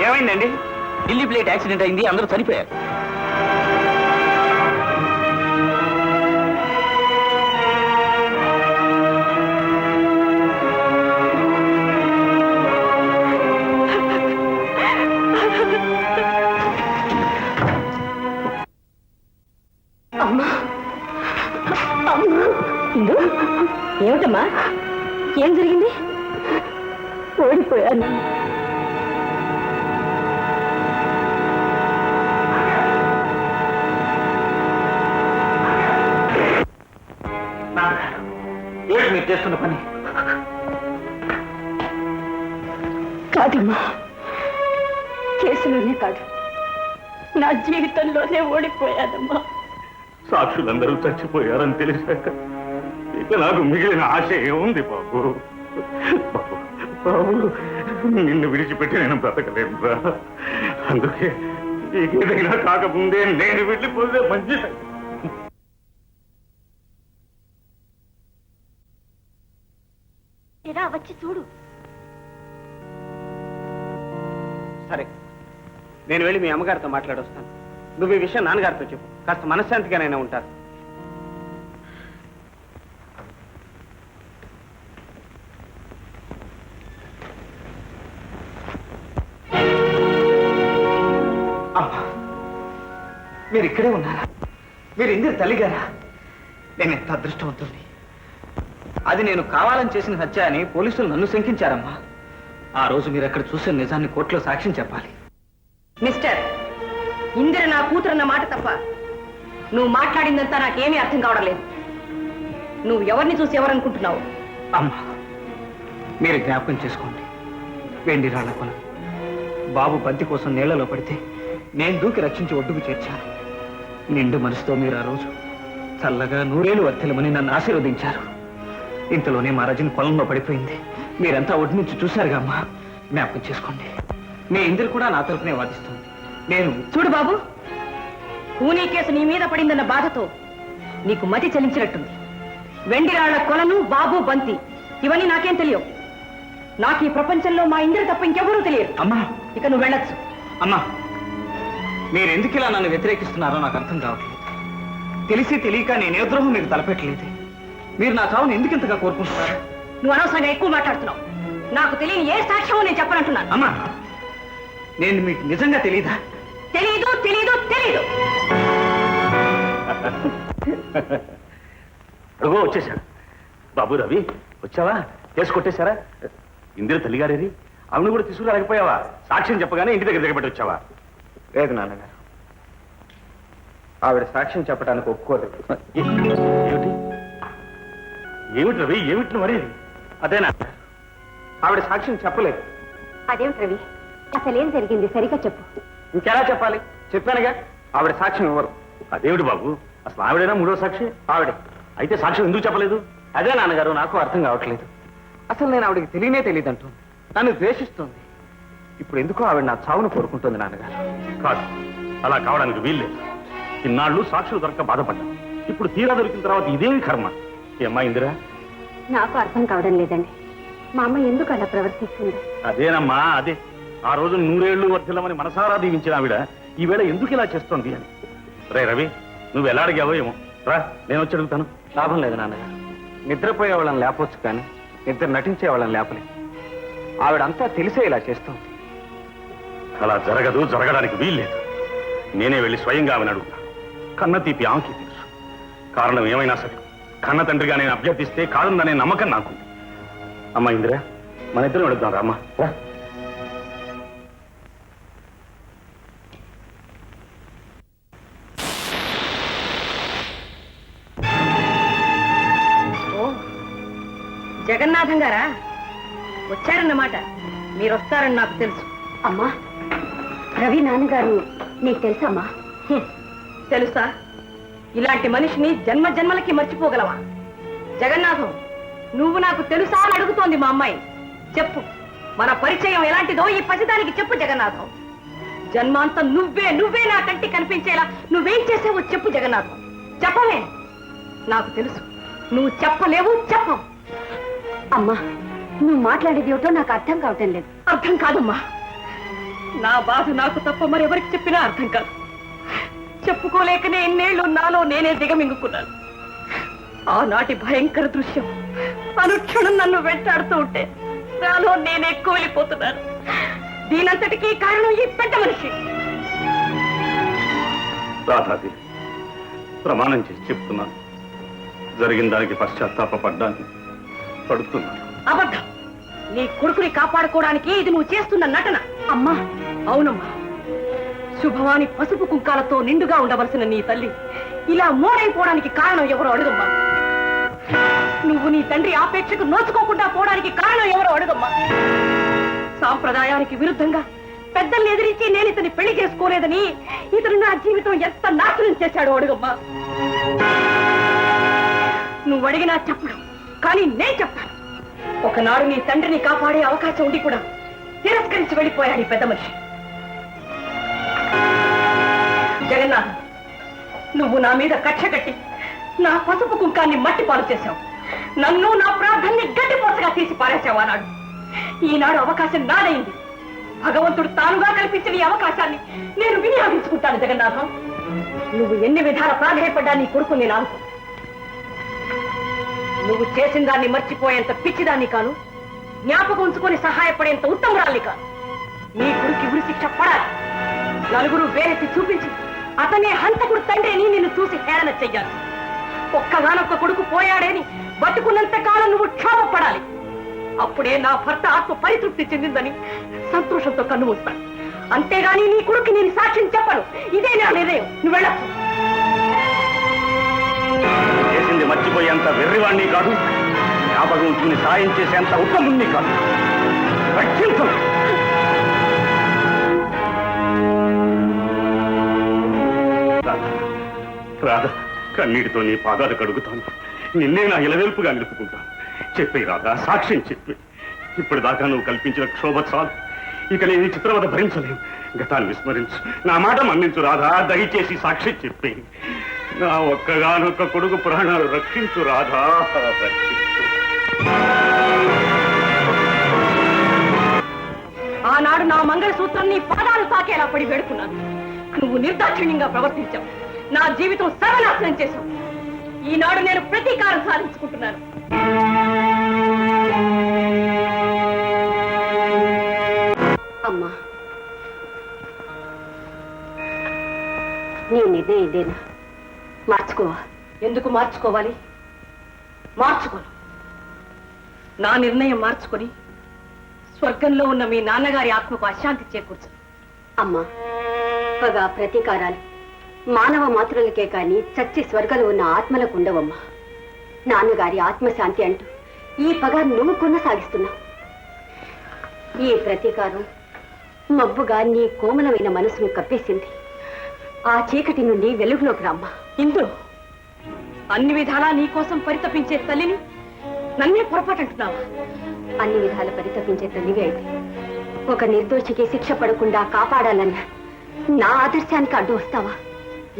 ఏమైందండి? ఢిల్లీ ఫ్లైట్ యాక్సిడెంట్ అయింది, అందరూ చనిపోయారు. ఏమిటమ్మా, ఏం జరిగింది? ఓడిపోయాను. ఏంటి మీరు చేస్తున్న పని? కాదమ్మా, కేసులోనే కాదు, నా జీవితంలోనే ఓడిపోయానమ్మా. సాక్షులందరూ చచ్చిపోయారని తెలిసాక ఇక నాకు మిగిలిన ఆశ ఏముంది బాబు? బాబు, నిన్ను విడిచిపెట్టి నేను బ్రతకలేనురా. అందుకే ఏదైనా కాకముందే నేను వెళ్ళిపోతే మంచిది. ఇలా వచ్చి చూడు. సరే, నేను వెళ్ళి మీ అమ్మగారితో మాట్లాడొస్తాను. నువ్వు ఈ విషయం నాన్నగారితో చెప్పు, కాస్త మనశ్శాంతిగానైనా ఉంటారు. అమ్మా, మీరు ఇక్కడే ఉన్నారా? మీరు ఇందిర తల్లిగారా? నేను ఎంత అదృష్టవంతుణ్ణి. అది నేను కావాలని చేసిన హత్య అని పోలీసులు నన్ను శంకించారమ్మా. ఆ రోజు మీరు అక్కడ చూసిన నిజాన్ని కోర్టులో సాక్ష్యం చెప్పాలి. మిస్టర్, ఇందిర నా కూతురన్న మాట తప్ప నువ్వు మాట్లాడిందంతా నాకేమీ అర్థం కావడం లేదు. నువ్వు ఎవరిని చూసి ఎవరనుకుంటున్నావు? అమ్మా, మీరు జ్ఞాపకం చేసుకోండి. వెండి రాళ్ల కొల బాబు బంతి కోసం నీళ్లలో పడితే నేను దూకి రక్షించి ఒడ్డుకు చేర్చాను. నిండు మనసుతో మీరు ఆ రోజు చల్లగా నూరేళ్లు వర్తిలమని నన్ను ఆశీర్వదించారు. ఇంతలోనే మా రజని పొలంలో పడిపోయింది. మీరంతా ఒడ్డు నుంచి చూశారుగా అమ్మా, జ్ఞాపకం చేసుకోండి. మీ ఇందిర కూడా నా తరపునే వాదిస్తుంది. నేను చూడు బాబు, కూనీ కేసు నీ మీద పడిందన్న బాధతో నీకు మతి చెల్లించినట్టుంది. వెండి రాళ్ల కొలను, బాబు బంతి ఇవన్నీ నాకేం తెలియవు. నాకు ఈ ప్రపంచంలో మా ఇందిర తప్ప ఇంకెవరూ తెలియదు. అమ్మా, ఇక నువ్వు వెళ్ళొచ్చు. అమ్మా, మీరు ఎందుకు ఇలా నన్ను వ్యతిరేకిస్తున్నారో నాకు అర్థం కావట్లేదు. తెలిసి తెలియక నేనే ద్రోహం మీకు తలపెట్టలేదు. మీరు నా చావును ఎందుకు ఇంతగా కోరుకుంటున్నారు? నువ్వు అనవసరంగా ఎక్కువ మాట్లాడుతున్నావు. నాకు తెలియని ఏ సాక్ష్యమో నేను చెప్పనంటున్నాను. అమ్మా, నేను మీకు నిజంగా తెలీదా? తెలీదు తెలీదు తెలీదు. అడుగో వచ్చేశాడు. బాబు రవి, వచ్చావా? కేసు కొట్టేశారా? ఇందిర తల్లిగారేది? ఆవిడ కూడా తీసుకురాలేకపోయావా? సాక్ష్యం చెప్పగానే ఇంటి దగ్గర దిగబెట్టి వచ్చావా? లేదు నాన్నగారు, ఆవిడ సాక్ష్యం చెప్పడానికి ఒప్పుకోదు. ఏమిటి ఏమిటి రవి, ఏమిటి మరి? అదేనా, ఆవిడ సాక్ష్యం చెప్పలేదు. అదేమిటి రవి, అసలేం జరిగింది సరిగ్గా చెప్పు. ఇంకెలా చెప్పాలి? చెప్పానుగా, ఆవిడ సాక్ష్యం ఇవ్వరు. అదేమిటి బాబు, అసలు ఆవిడైనా మూడో సాక్షి? ఆవిడ అయితే సాక్ష్యం ఎందుకు చెప్పలేదు? అదే నాన్నగారు, నాకు అర్థం కావట్లేదు. అసలు నేను ఆవిడకి తెలియనే తెలియదంటూ నన్ను ద్వేషిస్తుంది. ఇప్పుడు ఎందుకో ఆవిడ నా చావును కోరుకుంటుంది నాన్నగారు. కాదు, అలా కావడానికి వీల్లేదు. ఇన్నాళ్ళు సాక్షులు దొరక్క బాధపడ్డా. ఇప్పుడు తీరా దొరికిన తర్వాత ఇదేమి కర్మ? ఏమ్మా ఇందిరా? నాకు అర్థం కావడం లేదండి. మా అమ్మ ఎందుకు అలా ప్రవర్తిస్తుంది? అదేనమ్మా, అదే. ఆ రోజు నూరేళ్లు వర్ధిల్లమని మనసారా దీవించిన ఆవిడ ఈవేళ ఎందుకు ఇలా చేస్తోంది అని. రే రవి, నువ్వు ఎలా అడిగావో ఏమో, రా నేను వచ్చి అడుగుతాను. లాభం లేదు నాన్నగారు. నిద్రపోయే వాళ్ళని లేపవచ్చు కానీ నిద్ర నటించే వాళ్ళని లేపలే. ఆవిడంతా తెలిసే ఇలా చేస్తోంది. అలా జరగదు, జరగడానికి వీల్లేదు. నేనే వెళ్ళి స్వయంగా ఆమెను అడుగుతాను. కన్న తీపి ఆమెకి తెలుసు. కారణం ఏమైనా సరే కన్న తండ్రిగా నేను అభ్యర్థిస్తే కాదననే నమ్మకం నాకుంది. అమ్మ ఇందిరా, మన ఇద్దరం అడుగుతాం రా. అమ్మ రా. ఓ, జగన్నాథం గారా వచ్చారన్నమాట. మీరు వస్తారని నాకు తెలుసు. అమ్మా, రవి నాన్నగారు నీకు తెలుసమ్మా? తెలుసా? ఇలాంటి మనిషిని జన్మ జన్మలకి మర్చిపోగలవా? జగన్నాథం, నువ్వు నాకు తెలుసా అని అడుగుతోంది మా అమ్మాయి. చెప్పు, మన పరిచయం ఎలాంటిదో ఈ పసిదానికి చెప్పు జగన్నాథం. జన్మాంతం నువ్వే నా కంటి కనిపించేలా నువ్వేం చేసావో చెప్పు జగన్నాథం. చెప్పవే. నాకు తెలుసు నువ్వు చెప్పలేవు, చెప్పవు. అమ్మా, నువ్వు మాట్లాడేది ఏమిటో నాకు అర్థం కావటం లేదు. అర్థం కాదమ్మా. నా బాధ నాకు తప్ప మరెవరికి చెప్పినా అర్థం కాదు. చెప్పుకోలేకనే ఎన్నేళ్లు నాలో నేనే దిగమింగుకున్నాను. ఆనాటి భయంకర దృశ్యం అనుక్షణం నన్ను వెంటాడుతూ ఉంటే నాలో నేనే కూలిపోతున్నాను. దీనంతటికీ కారణం ఈ పెద్ద మనిషి. రాధాది, ప్రమాణం చేసి చెప్తున్నాను, జరిగిన దానికి పశ్చాత్తాపడ్డాను, పడుతున్నాను. అబద్ధం. నీ కొడుకుని కాపాడుకోవడానికి ఇది నువ్వు చేస్తున్న నటన. అమ్మా, అవునమ్మా. శుభవాని పసుపు కుంకాలతో నిండుగా ఉండవలసిన నీ తల్లి ఇలా మోడైపోవడానికి కారణం ఎవరో అడుగమ్మా. నువ్వు నీ తండ్రి ఆపేక్షకు నోచుకోకుండా పోవడానికి కారణం ఎవరో అడుగమ్మా. సాంప్రదాయానికి విరుద్ధంగా పెద్దల్ని ఎదిరించి నేను ఇతని పెళ్లి చేసుకోలేదని ఇతను నా జీవితం ఎంత నాశనం చేశాడో అడుగమ్మా. నువ్వు అడిగినా చెప్పడు, కానీ నేను చెప్తాను. ఒకనాడు నీ తండ్రిని కాపాడే అవకాశం ఉండి కూడా తిరస్కరించి వెళ్ళిపోయాడు ఈ పెద్ద మనిషి. జగన్నాథ్, నువ్వు నా మీద కక్ష కట్టి నా పసుపు కుంకాన్ని మట్టి పాలు చేశావు. నన్ను నా ప్రార్థనని గడ్డిపోసగా తీసి పారేశావు. అన్నాడు ఈనాడు అవకాశం నాదైంది. భగవంతుడు తానుగా కల్పించిన ఈ అవకాశాన్ని నేను వినియోగించుకుంటాను. జగన్నాథం, నువ్వు ఎన్ని విధాల ప్రాధాయపడ్డా నీ కొడుకు నేను అనుకో. నువ్వు చేసిన దాన్ని మర్చిపోయేంత పిచ్చిదాన్ని కాను, జ్ఞాపకం ఉంచుకొని సహాయపడేంత ఉత్తమురాల్ని కాను. నీ కొడుకు ఉరి శిక్ష పడాలి. నలుగురు వేరెత్తి చూపించి అతనే హంతకుడు తండ్రి అని నిన్ను చూసి హేళన చెయ్యాలి. ఒక్కగానొక్క కొడుకు పోయాడేని బతుకున్నంత కాలం నువ్వు క్షోభపడాలి. అప్పుడే నా భర్త ఆత్మ పరితృప్తి చెందిందని సంతోషంతో కన్ను మూస్తాను. అంతేగాని నీ కొడుకు నేను సాక్ష్యం చెప్పను. ఇదే నా నిర్ణయం. నువ్వు వెళ్ళచ్చు. చేసింది మర్చిపోయేంత వెర్రివాణ్ణి కాదు, జ్ఞాపకం ఉంచుకుని సాయం చేసేంత ఉత్తముణ్ణి కాదు. రక్షించు. రాధా, కన్నీటితో నీ పాదాలు కడుగుతాను. నిన్నే నా ఇలవెల్పుగా నిలుపుకుంటాను. చెప్పే రాధా, సాక్ష్యం చెప్పి. ఇప్పటిదాకా నువ్వు కల్పించిన క్షోభ చాలు. ఇక నేను ఈ చిత్రవద భరించలేను. గతాన్ని విస్మరించు, నా మాట మన్నించు రాధా. దయచేసి సాక్ష్యం చెప్పి నా ఒక్కగానొక్క కొడుకు ప్రాణాలు రక్షించు రాధా, రక్షించు. ఆనాడు నా మంగళసూత్రం నీ పాదాలు తాకేలా పడి వేడుకున్నాను. నువ్వు నిర్దాక్షిణ్యంగా ప్రవర్తించావు. నా జీవితం సర్వనాశనం చేశావు. ఈనాడు నేను ప్రతీకారం సాధించుకుంటున్నాను. అమ్మా, నీ నిర్ణయం ఇదేనా? మార్చుకోవా? ఎందుకు మార్చుకోవాలి? మార్చుకోను. నా నిర్ణయం మార్చుకొని స్వర్గంలో ఉన్న మీ నాన్నగారి ఆత్మకు అశాంతి చేకూర్చు. అమ్మా, పగ ప్రతీకారాలు మానవ మాతృలకే కాని చచ్చి స్వర్గంలో ఉన్న ఆత్మలకు ఉండవమ్మా. నాన్నగారి ఆత్మశాంతి అంటూ ఈ పగ నువ్వు కొనసాగిస్తున్నావు. ఈ ప్రతీకారం మబ్బుగా నీ కోమలమైన మనసును కప్పేసింది. ఆ చీకటి నుండి వెలుగులోకి రమ్మా. ఇందు, అన్ని విధాలా నీ కోసం పరితపించే తల్లిని నన్నే పొరపాటంటున్నావా? అన్ని విధాల పరితపించే తల్లివి అయితే ఒక నిర్దోషికి శిక్ష పడకుండా కాపాడాలన్న నా ఆదర్శానికి అడ్డు వస్తావా?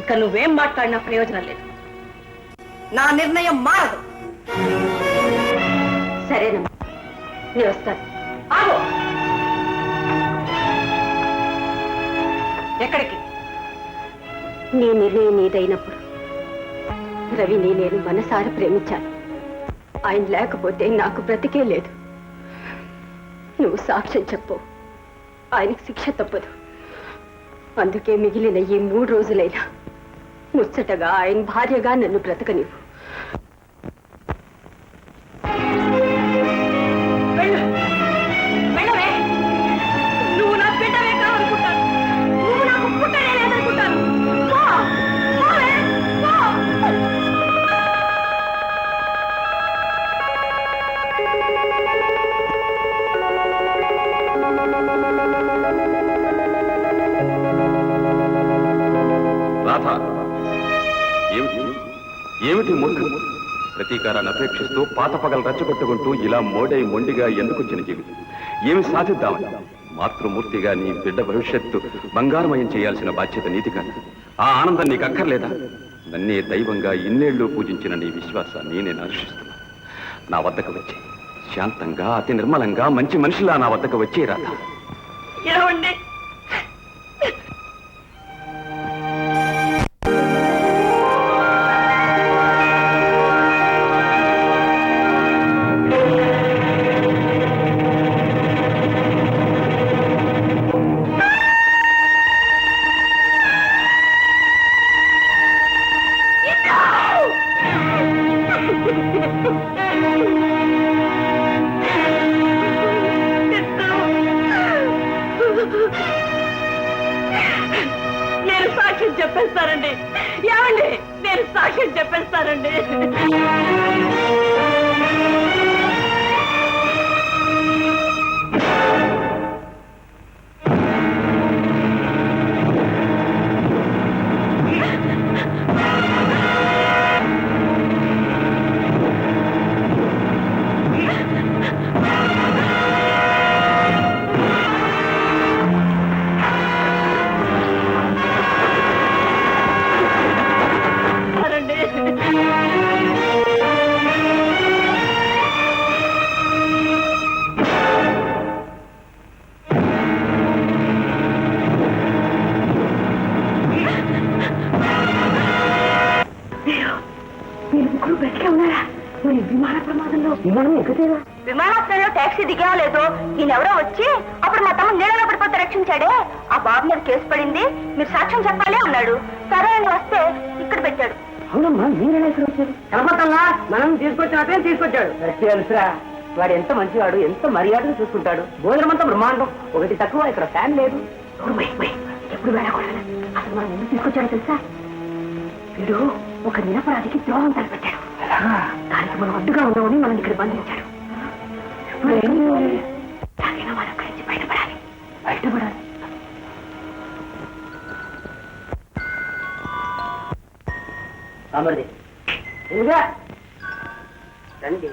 ఇక నువ్వేం మాట్లాడినా ప్రయోజనం లేదు. నా నిర్ణయం మారదు. సరేనమ్మా, నేను వస్తాను. ఆగో. ఎక్కడికి? నీ నిర్ణయం నీదైనప్పుడు రవిని నేను మనసారా ప్రేమించాను. ఆయన లేకపోతే నాకు బ్రతికే లేదు. నువ్వు సాక్ష్యం చెప్పు, ఆయనకు శిక్ష తప్పదు. అందుకే మిగిలిన ఈ 3 రోజులైనా ముచ్చటగా ఆయన భార్యగా నన్ను బ్రతకనివ్వు. నువ్వు నా బిడ్డవే కావాలనుకుంటాను. నువ్వు నాకు పుట్టనే లేదనుకుంటాను. రాధ, ఏమిటి మూర్ఖం? ప్రతీకారాన్ని అపేక్షిస్తూ పాత పగలు రచ్చగొట్టుకుంటూ ఇలా మొండిగా ఎందుకొచ్చిన జీవితం? ఏమి సాధిద్దామని? మాతృమూర్తిగా నీ బిడ్డ భవిష్యత్తు బంగారమయం చేయాల్సిన బాధ్యత నీది కాదు. ఆ ఆనందం నీకు అక్కర్లేదా? నన్నే దైవంగా ఇన్నేళ్లు పూజించిన నీ విశ్వాసాన్ని నేను హర్షిస్తున్నా. నా వద్దకు వచ్చి శాంతంగా, అతి నిర్మలంగా, మంచి మనిషిలా నా వద్దకు వచ్చే రాధ. ఏమండి, నేను సాక్ష్యం చెప్పేస్తానండి. ఏమండి, నేను సాక్ష్యం చెప్పేస్తానండి. విమానాశ్రయంలో టాక్సీ దిగా లేదో ఈయనెవరో వచ్చి అప్పుడు మా తమ్ముడు నీళ్ళలో పడిపోతే రక్షించాడే, ఆ బాబు మీద కేసు పడింది, మీరు సాక్ష్యం చెప్పాలి అన్నాడు. సరే అని వస్తే ఇక్కడ పెట్టాడు. అవునమ్మా, మీరెలా ఇక్కడ వచ్చారు? కనపడతావా? మనం తీసుకొచ్చినట్టే తీసుకొచ్చాడు. తెలుసురా, వాడు ఎంత మంచివాడు, ఎంత మర్యాదగా చూసుకుంటాడు. భోజనం అంతా బ్రహ్మాండం. ఒకటి తక్కువ, ఇక్కడ ఫ్యాన్ లేదు. ఎప్పుడు వెళ్ళకూడదు. అసలు మనం ఎందుకు తీసుకొచ్చాడో తెలుసా? వీడు ఒక నిరపరాధికి ద్రోహం తలపెట్టాడు. దానికి మనం అడ్డుగా ఉన్నామని మనం ఇక్కడ బంధించాడు. ఎలాగైనా మనం అక్కడి నుంచి బయటపడాలి. సామర్థ్యం ఎందుగా రండి.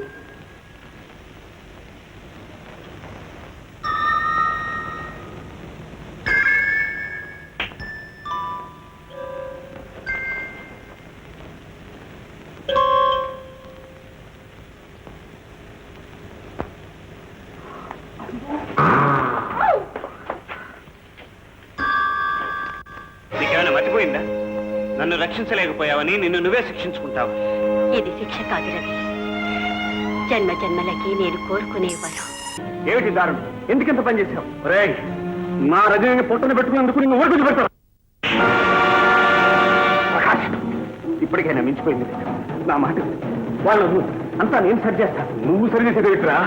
నీకేమైనా మర్చిపోయిందా? నన్ను రక్షించలేకపోయావని నిన్ను నువ్వే శిక్షించుకుంటావు. ఇది శిక్ష కాదు రవి, జన్మ జన్మలకి నేను కోరుకునే వరం. ఏమిటి దారుణం? ఎందుకంత పని చేశావు? నా రజని పొట్టను పెట్టుకున్నందుకు నిన్ను ఊరుకుని పెడతావు. ఇప్పటికైనా మించిపోయింది. నా మాట వాళ్ళు అంతా నేను సరి చేస్తాను. నువ్వు సరి చేసేదేమిట్రా?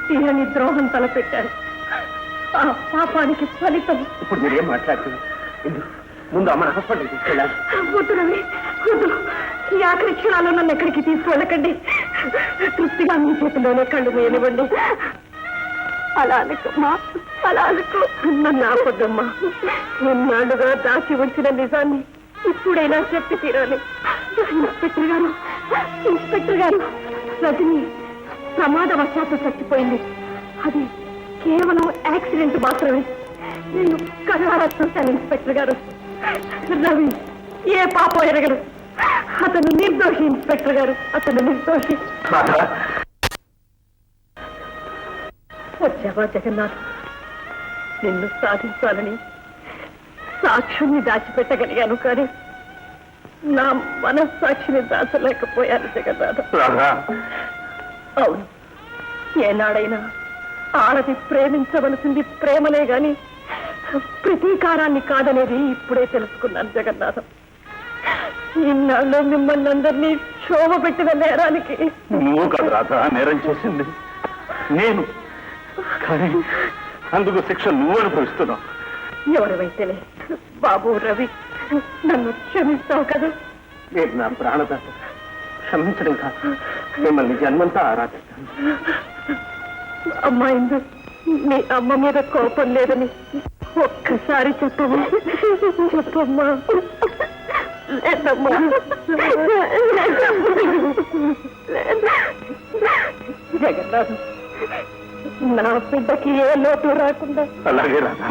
తీరని ద్రోహం తలపెట్టాను. ఆ పాపానికి ఫలితం. ఇప్పుడు మీరేం మాట్లాడుతున్నారు? ముందు అమ్మని హాస్పిటల్ తీసుకెళ్ళాలి. వద్దు రవి, వద్దు. ఈ ఆఖరి క్షణాల్లో నన్ను ఎక్కడికి తీసుకెళ్ళకండి. తృప్తిగా మీ చేతిలోనే కళ్ళు మూయనివ్వండి. అలా అనుకమ్మా, అలా అనుకో. నన్ను ఆపొద్దమ్మా. నిన్నాళ్ళుగా దాచి ఉంచిన నిజాన్ని ఇప్పుడైనా చెప్పి తీరాలి. ఇన్స్పెక్టర్ గారు, ఇన్స్పెక్టర్ గారు, రజని ప్రమాదవశాత్తు చచ్చిపోయింది. అది కేవలం యాక్సిడెంట్ మాత్రమే. నేను కళ్ళారా చూశాను ఇన్స్పెక్టర్ గారు. రవి ఏ పాపం ఎరగడు. అతను నిర్దోషి ఇన్స్పెక్టర్ గారు, అతను నిర్దోషి. వచ్చావా జగన్నాథ్? నిన్ను సాధించాలని సాక్షుల్ని దాచిపెట్టగలిగాను, కానీ నా మనస్సాక్షిని దాచలేకపోయాను జగన్నాథ్. అవును, ఏనాడైనా ఆడది ప్రేమించవలసింది ప్రేమనే గాని ప్రతీకారాన్ని కాదనేది ఇప్పుడే తెలుసుకున్నాను జగన్నాథం. ఇన్నాళ్ళు మిమ్మల్ని అందరినీ క్షోభ పెట్టిన నేరానికి నువ్వు కదా రాధ నేరం చేసింది, నేను. కానీ అందుకు శిక్ష నువ్వు అనుభవిస్తున్నావు. ఎవరివైతేనే బాబు రవి, నన్ను క్షమిస్తావు కదా? మీరు నా ప్రాణదాత. క్షమించడం కాదు, మిమ్మల్ని జన్మంతా ఆరాధిస్తాను. అమ్మాయింది నీ అమ్మ మీద కోపం లేదని ఒక్కసారి చెప్పమ్మా, చెప్పమ్మా. లేదమ్మా, జగన్నాథ్, నా బిడ్డకి ఏ లోటు రాకుండా. అలాగే రాధా,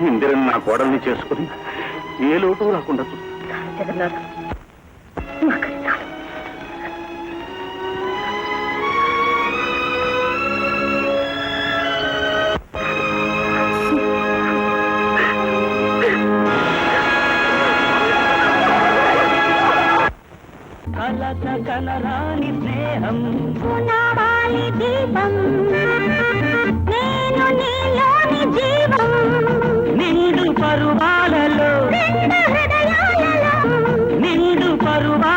ఇందిరని నా కోడల్ని చేసుకుని ఏ లోటు రాకుండా చూస్తా. జగన్నాథ్, నాకు చాలు. కలత కలరాని స్నేహం పునావాలి దీపం, నేను నీలోని జీవం, నిండు పరువాలలో రెండు హృదయాలలో నిండు పరువా